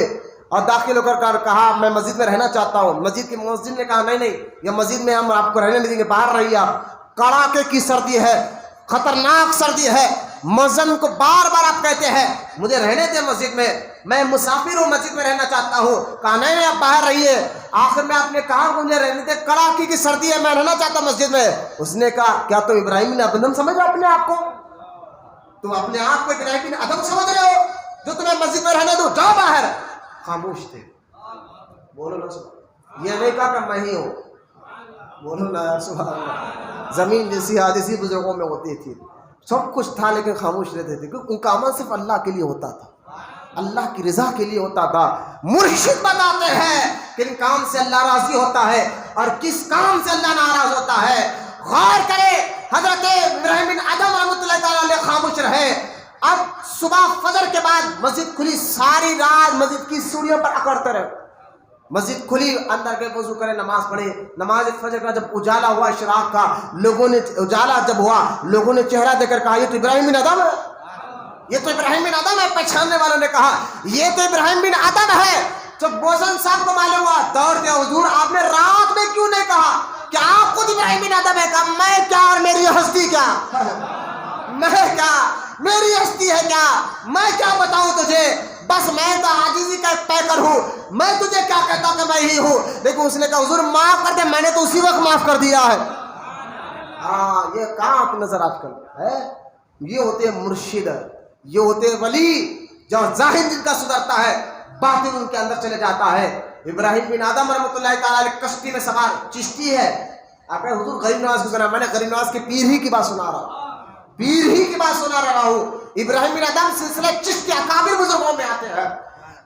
اور داخل ہو کر کہا میں مسجد میں رہنا چاہتا ہوں. مسجد کی مؤذن نے کہا نہیں یہ مسجد میں ہم آپ کو رہنے نہیں دیں گے, باہر رہیے آپ. کڑاکے کی سردی ہے, خطرناک سردی ہے. مؤذن کو بار بار آپ کہتے ہیں مجھے رہنے دیں مسجد میں مسافر ہوں, مسجد میں رہنا چاہتا ہوں. کہا نہیں آپ باہر رہیے. آخر میں آپ نے کہا مجھے رہنے دیں, کڑاکے کی سردی ہے, میں رہنا چاہتا ہوں مسجد میں. اس نے کہا کیا تم ابراہیم بن ادم سمجھ رہے ہو اپنے آپ کو؟ تم اپنے آپ کو ابراہیم بن ادم سمجھ رہے ہو جو تمہیں مسجد میں رہنے دو؟ جاؤ باہر. خاموش تھے. بولو نا سبحان. یہ نہیں کہا کہ میں ہی ہوں. بولو نا سبحان اللہ. زمین جیسی عاجزی بزرگوں میں ہوتی تھی. سب کچھ تھا لیکن خاموش رہتے تھے, کیونکہ ان کا عمل صرف اللہ کے لیے ہوتا تھا, اللہ کی رضا کے لیے ہوتا تھا. مرشد بتاتے ہیں کن کام سے اللہ راضی ہوتا ہے اور کس کام سے اللہ ناراض ہوتا ہے. غور کرے, حضرت ابراہیم بن ادم رحمۃ اللہ تعالیٰ علیہ خاموش رہے. اب صبح فجر کے بعد مسجد کھلی, ساری رات مسجد کی سیڑھیوں پر اکڑتے رہے. مسجد کھلی, اندر کے وضو کرے, نماز پڑھے. نماز فجر کا جب اجالا ہوا اشراق کا, لوگوں نے اجالا جب ہوا لوگوں نے چہرہ دے کر کہا یہ تو ابراہیم بن ادم ہے, یہ تو ابراہیم بن ادم ہے. پہچاننے والوں نے کہا یہ تو ابراہیم بن ادم ہے. جب بوزن صاحب کو معلوم ہوا دوڑ گیا, حضور آپ نے رات میں کیوں نہیں کہا کہ آپ خود ابراہیم بن ادم ہے؟ کہا میں کیا اور میری ہستی کیا, میں کیا, میری ہستی ہے کیا, میں کیا بتاؤں تجھے, بس میں تو عاجزی کا پیکر ہوں, میں تجھے کیا کہتا ہوں کہ میں ہی ہوں. لیکن اس نے کہا حضور معاف کر دے, میں نے تو اسی وقت معاف کر دیا ہے. ہاں یہ کہاں آپ نظر آج کل ہے. یہ ہوتے مرشد, یہ ہوتے ولی, جو ظاہر جن کا سدھرتا ہے باطن ان کے اندر چلے جاتا ہے. ابراہیم بن ادم رحمۃ اللہ تعالیٰ علیہ کشتی میں سوار, چشتی ہے. آپ نے حضور غریب نواز کو سنا, میں نے غریب نواز کے پیر ہی کی بات سنا رہا ہوں, پیر ہی کی بات سنا رہا ہوں. ابراہیم بن ادم سلسلہ چشتی اکابر بزرگوں میں آتے ہیں.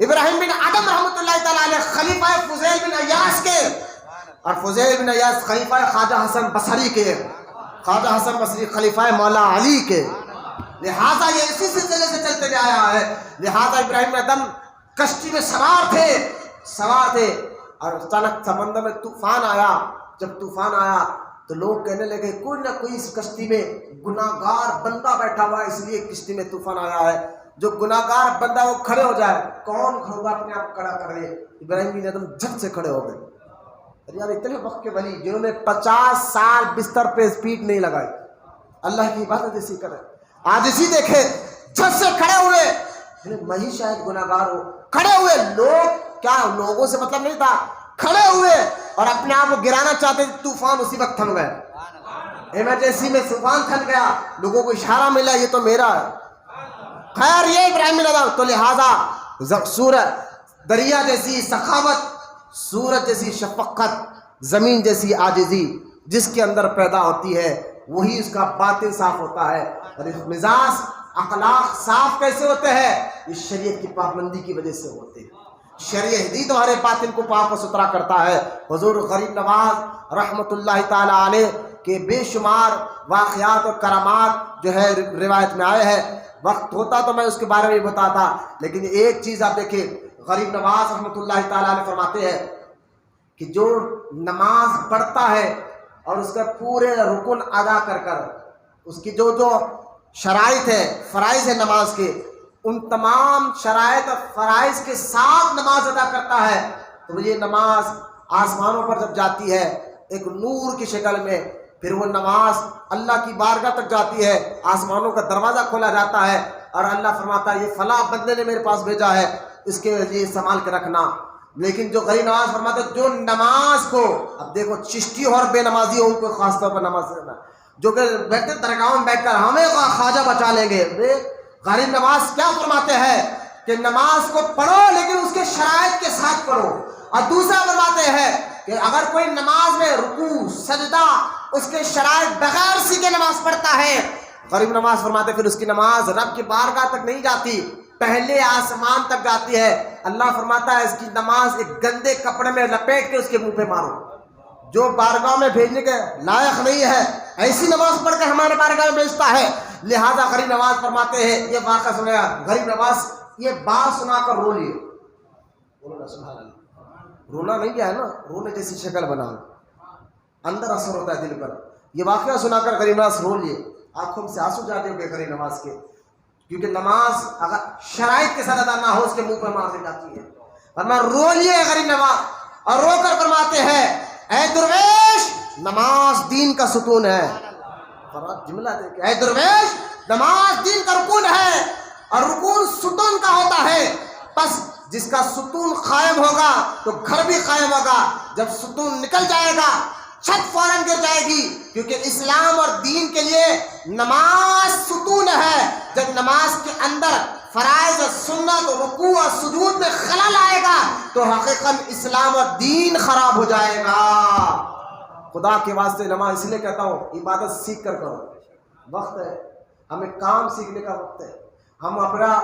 ابراہیم بن ادم رحمۃ اللہ تعالیٰ علیہ خلیفہ فضیل بن ایاس کے, اور فضیل بن ایاس خلیفہ خواجہ حسن بصری کے, خواجہ حسن بصری خلیفہ مولا علی کے. لہٰذا یہ اسی سلسلے سے چلتے ہوئے آیا ہے. لہٰذا ابراہیم بن ادم کشتی میں سوار تھے اور اچانک سمندر میں طوفان آیا. جب طوفان آیا تو لوگ کہنے لگے کوئی نہ کوئی اس کشتی میں گناہگار بندہ بیٹھا ہوا ہے, اس لیے کشتی میں طوفان آیا ہے. جو گناہگار بندہ وہ کھڑے ہو جائے. کون ہوگا اپنے آپ کھڑا کر لے. ابراہیم بن ادم جھٹ سے کھڑے ہو گئے. یار اتنے وقت کے ولی جنہوں نے 50 سال بستر پہ پیٹ نہیں لگائی, اللہ کی عبادت ایسی کرے, آج اسی دیکھے جھٹ سے کھڑے ہوئے. میں ہی شاید گناہگار ہوں. کھڑے ہوئے لوگ, کیا لوگوں سے مطلب نہیں تھا, کھڑے ہوئے اور اپنے آپ کو گرانا چاہتے تھے. طوفان اسی وقت تھم گئے. ایمرجنسی میں طوفان تھم گیا, لوگوں کو اشارہ ملا یہ تو میرا ہے. خیر یہ ابراہیم بن ادم. تو لہٰذا سورج دریا جیسی سخاوت, سورج جیسی شفقت, زمین جیسی عاجزی جس کے اندر پیدا ہوتی ہے وہی اس کا باطن صاف ہوتا ہے. اور مزاج اخلاق صاف کیسے ہوتے ہیں؟ اس شریعت کی پابندی کی وجہ سے ہوتے ہیں. شریعت ہی تمہارے باطن کو پاک و ستھرا کرتا ہے. حضور غریب نواز رحمۃ اللہ تعالی علیہ کہ بے شمار واقعات اور کرامات جو ہے روایت میں آئے ہیں. وقت ہوتا تو میں اس کے بارے میں بتاتا، لیکن ایک چیز آپ دیکھیں، غریب نواز رحمۃ اللہ تعالیٰ علیہ فرماتے ہیں کہ جو نماز پڑھتا ہے اور اس کا پورے رکن ادا کر کر اس کی جو شرائط ہے، فرائض ہے نماز کے، ان تمام شرائط اور فرائض کے ساتھ نماز ادا کرتا ہے، تو یہ نماز آسمانوں پر جب جاتی ہے ایک نور کی شکل میں، پھر وہ نماز اللہ کی بارگاہ تک جاتی ہے، آسمانوں کا دروازہ کھولا جاتا ہے اور اللہ فرماتا ہے یہ فلاں بندے نے میرے پاس بھیجا ہے، اس کے لیے سنبھال کے رکھنا. لیکن جو غریب نواز فرماتا ہے جو نماز کو، اب دیکھو چشتی اور بے نمازی ان کو خاص طور پر نماز دینا، جو کہ بیٹھتے درگاہوں میں بیٹھ کر ہمیں خواجہ بچا لیں گے. غریب نواز کیا فرماتے ہیں کہ نماز کو پڑھو لیکن اس کے شرائط کے ساتھ پڑھو. اور دوسرا فرماتے ہیں کہ اگر کوئی نماز میں رکوع سجدہ اس کے شرائط بغیر سیکھے نماز پڑھتا ہے، غریب نواز فرماتے ہیں پھر اس کی نماز رب کی بارگاہ تک نہیں جاتی، پہلے آسمان تک جاتی ہے. اللہ فرماتا ہے اس کی نماز ایک گندے کپڑے میں لپیٹ کے اس کے منہ پہ مارو، جو بارگاہ میں بھیجنے کے لائق نہیں ہے ایسی نماز پڑھ کر ہمارے بارگاہ میں بھیجتا ہے. لہذا غریب نواز فرماتے ہیں، یہ واقعہ سنیا، غریب نواز یہ بات سنا کر رو لیے. رونا نہیں کیا ہے نا، رونے جیسی شکل بنا، اندر اثر ہوتا ہے دل پر. یہ واقعہ سنا کر غریب نواز رو لیے، آنکھوں سے آنسو جاتے ہو گئے غریب نواز کے، کیونکہ نماز اگر شرائط کے ساتھ ادا نہ ہو اس کے منہ پر مار دی جاتی ہے. فرمایا رو لیے غریب نواز اور رو کر فرماتے ہیں اے درویش نماز دین کا ستون ہے. جملہ دیکھیں، اے درویش نماز دین کا رکن ہے اور رکن ستون کا ہوتا ہے، پس جس کا ستون قائم ہوگا تو گھر بھی قائم ہوگا، جب ستون نکل جائے گا چھت فوراً گر جائے گی، کیونکہ اسلام اور دین کے لیے نماز ستون ہے. جب نماز کے اندر فرائض اور سنت اور رکوع اور سجود میں خلل آئے گا تو حقیقت اسلام اور دین خراب ہو جائے گا. خدا کے واسطے نماز اس لیے کہتا ہوں عبادت سیکھ کر کرو. وقت ہے ہمیں کام سیکھنے کا، وقت ہے ہم اپنا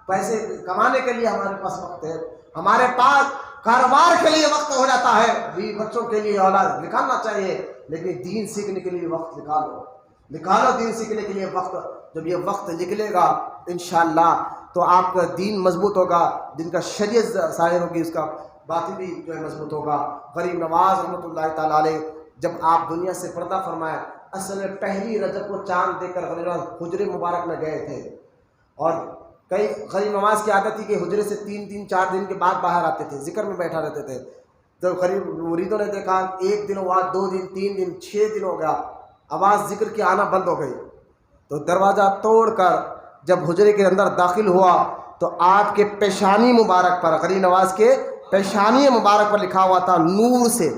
پیسے کمانے کے لیے ہمارے پاس وقت ہے، ہمارے پاس کاروبار کے لیے وقت ہو جاتا ہے، بھی بچوں کے لیے اولاد نکالنا چاہیے، لیکن دین سیکھنے کے لیے وقت نکالو دین سیکھنے کے لیے وقت. جب یہ وقت نکلے گا انشاءاللہ تو آپ کا دین مضبوط ہوگا، دن کا شریعت ظاہر ہوگی، اس کا باطن بھی جو ہے مضبوط ہوگا. غریب نواز رحمۃ اللہ تعالیٰ علیہ جب آپ دنیا سے پردہ فرمائے، اصل میں پہلی رجب کو چاند دیکھ کر غریب نواز حجرے مبارک میں گئے تھے، اور کئی غریب نواز کی عادت تھی کہ حجرے سے 3-4 دن کے بعد باہر آتے تھے، ذکر میں بیٹھا رہتے تھے. تو غریب مریدوں نے دیکھا 1 دن ہوا، 2 دن، 3 دن، 6 دن ہو گیا، آواز ذکر کی آنا بند ہو گئی. تو دروازہ توڑ کر جب حجرے کے اندر داخل ہوا تو آپ کے پیشانی مبارک پر، غریب نواز کے پیشانی مبارک پر لکھا ہوا تھا نور سے،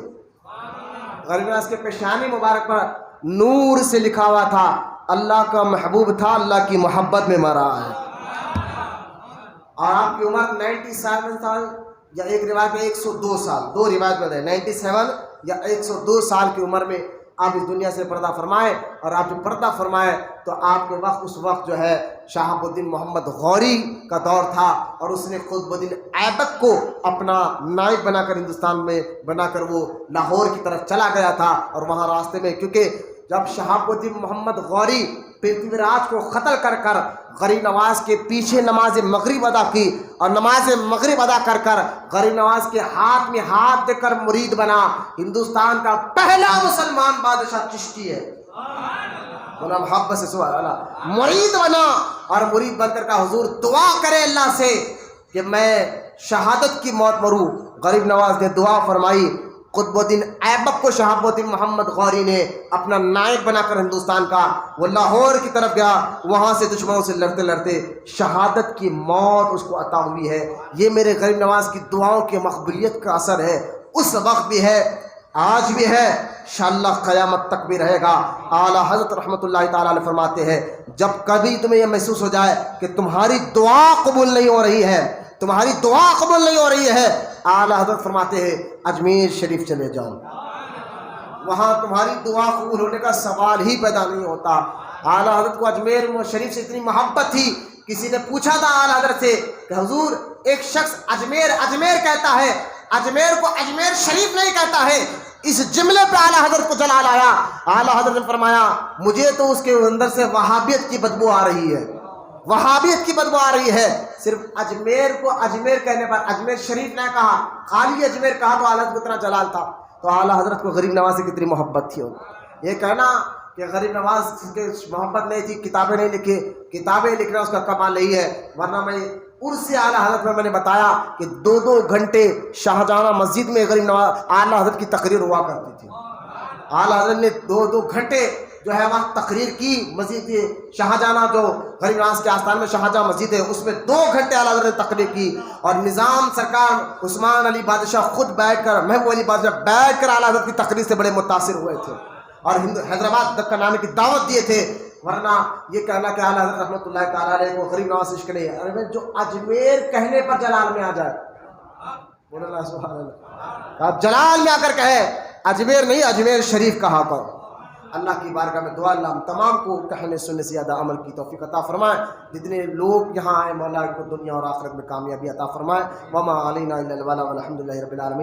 غریب نواز کے پیشانی مبارک پر نور سے لکھا ہوا تھا اللہ کا محبوب تھا، اللہ کی محبت میں مرا ہے. اور آپ کی عمر 97 سال یا ایک روایت میں 102 سال، 2 روایت میں 97 یا 102 سال کی عمر میں آپ اس دنیا سے پردہ فرمائے. اور آپ جو پردہ فرمائے تو آپ کے وقت اس وقت جو ہے شہاب الدین محمد غوری کا دور تھا، اور اس نے قطب الدین ایبک کو اپنا نائب بنا کر ہندوستان میں بنا کر وہ لاہور کی طرف چلا گیا تھا. اور وہاں راستے میں کیونکہ جب شہاب الدین محمد غوری پرتھوی راج کو قتل کر کر غریب نواز کے پیچھے نماز مغرب ادا کی، اور نماز مغرب ادا کر کر غریب نواز کے ہاتھ میں ہاتھ دے کر مرید بنا. ہندوستان کا پہلا مسلمان بادشاہ چشتی ہے، محبت سے سبحان اللہ، مرید بنا. اور مرید بن کر کا حضور دعا کرے اللہ سے کہ میں شہادت کی موت مروں. غریب نواز نے دعا فرمائی، قطب الدین ایبک کو شہاب الدین محمد غوری نے اپنا نائب بنا کر ہندوستان کا، وہ لاہور کی طرف گیا، وہاں سے دشمنوں سے لڑتے لڑتے شہادت کی موت اس کو عطا ہوئی ہے. یہ میرے غریب نواز کی دعاؤں کی مقبولیت کا اثر ہے. اس وقت بھی ہے، آج بھی ہے، انشاءاللہ قیامت تک بھی رہے گا. اعلیٰ حضرت رحمۃ اللہ تعالیٰ علیہ فرماتے ہیں جب کبھی تمہیں یہ محسوس ہو جائے کہ تمہاری دعا قبول نہیں ہو رہی ہے، تمہاری دعا قبول نہیں ہو رہی ہے، اعلیٰ حضرت فرماتے ہیں اجمیر شریف چلے جاؤ، وہاں تمہاری دعا قبول ہونے کا سوال ہی پیدا نہیں ہوتا. اعلیٰ حضرت کو اجمیر شریف سے اتنی محبت تھی، کسی نے پوچھا تھا اعلیٰ حضرت سے کہ حضور ایک شخص اجمیر اجمیر کہتا ہے، اجمیر کو اجمیر شریف نہیں کہتا ہے، اس جملے پہ اعلیٰ حضرت کو جلال آیا. اعلیٰ حضرت نے فرمایا مجھے تو اس کے اندر سے وہابیت کی بدبو آ رہی ہے, وہابیت کی بدبو آ رہی ہے. صرف اجمیر کو اجمیر کہنے پر, اجمیر شریف نے کہا, خالی اجمیر کہا تو اعلیٰ حضرت کو اتنا جلال تھا. تو اعلیٰ حضرت کو غریب نواز سے کتنی محبت تھی. یہ کہنا کہ غریب نواز کی محبت نہیں تھی, کتابیں نہیں لکھی, کتابیں لکھنا اس کا کمال نہیں ہے. ورنہ میں عرس اعلیٰ حضرت میں نے بتایا کہ 2 گھنٹے شاہجہاں مسجد میں غریب نواز اعلیٰ حضرت کی تقریر ہوا کرتی تھی. اعلیٰ حضرت نے 2 گھنٹے جو ہے وہاں تقریر کی. مسجد شاہجہاں جو غریب نواز کے آستان میں شاہجہاں مسجد ہے اس میں 2 گھنٹے اعلیٰ حضرت نے تقریر کی. اور نظام سرکار عثمان علی بادشاہ خود بیٹھ کر, محبوب علی بادشاہ بیٹھ کر اعلیٰ حضرت کی تقریر سے بڑے متاثر ہوئے تھے اور حیدرآباد دکن آنے کی دعوت دیے تھے. ورنہ یہ کہنا کہ اعلیٰ حضرت رحمۃ اللہ تعالیٰ علیہ کو غریب نواز عشق نہیں ہے, ارے جو اجمیر کہنے پر جلال میں آ جائے, بولے اللہ سبحان اللہ, آپ جلال میں آ کر کہے اجمیر نہیں اجمیر شریف کہا کرو. اللہ کی بارگاہ میں دعا اللہ ہم تمام کو کہنے سننے سے زیادہ عمل کی توفیق عطا فرمائے. جتنے لوگ یہاں آئے مولا کو دنیا اور آخرت میں کامیابی عطا فرمائے. وما علینا الا البلاغ والحمد للہ رب العالمین.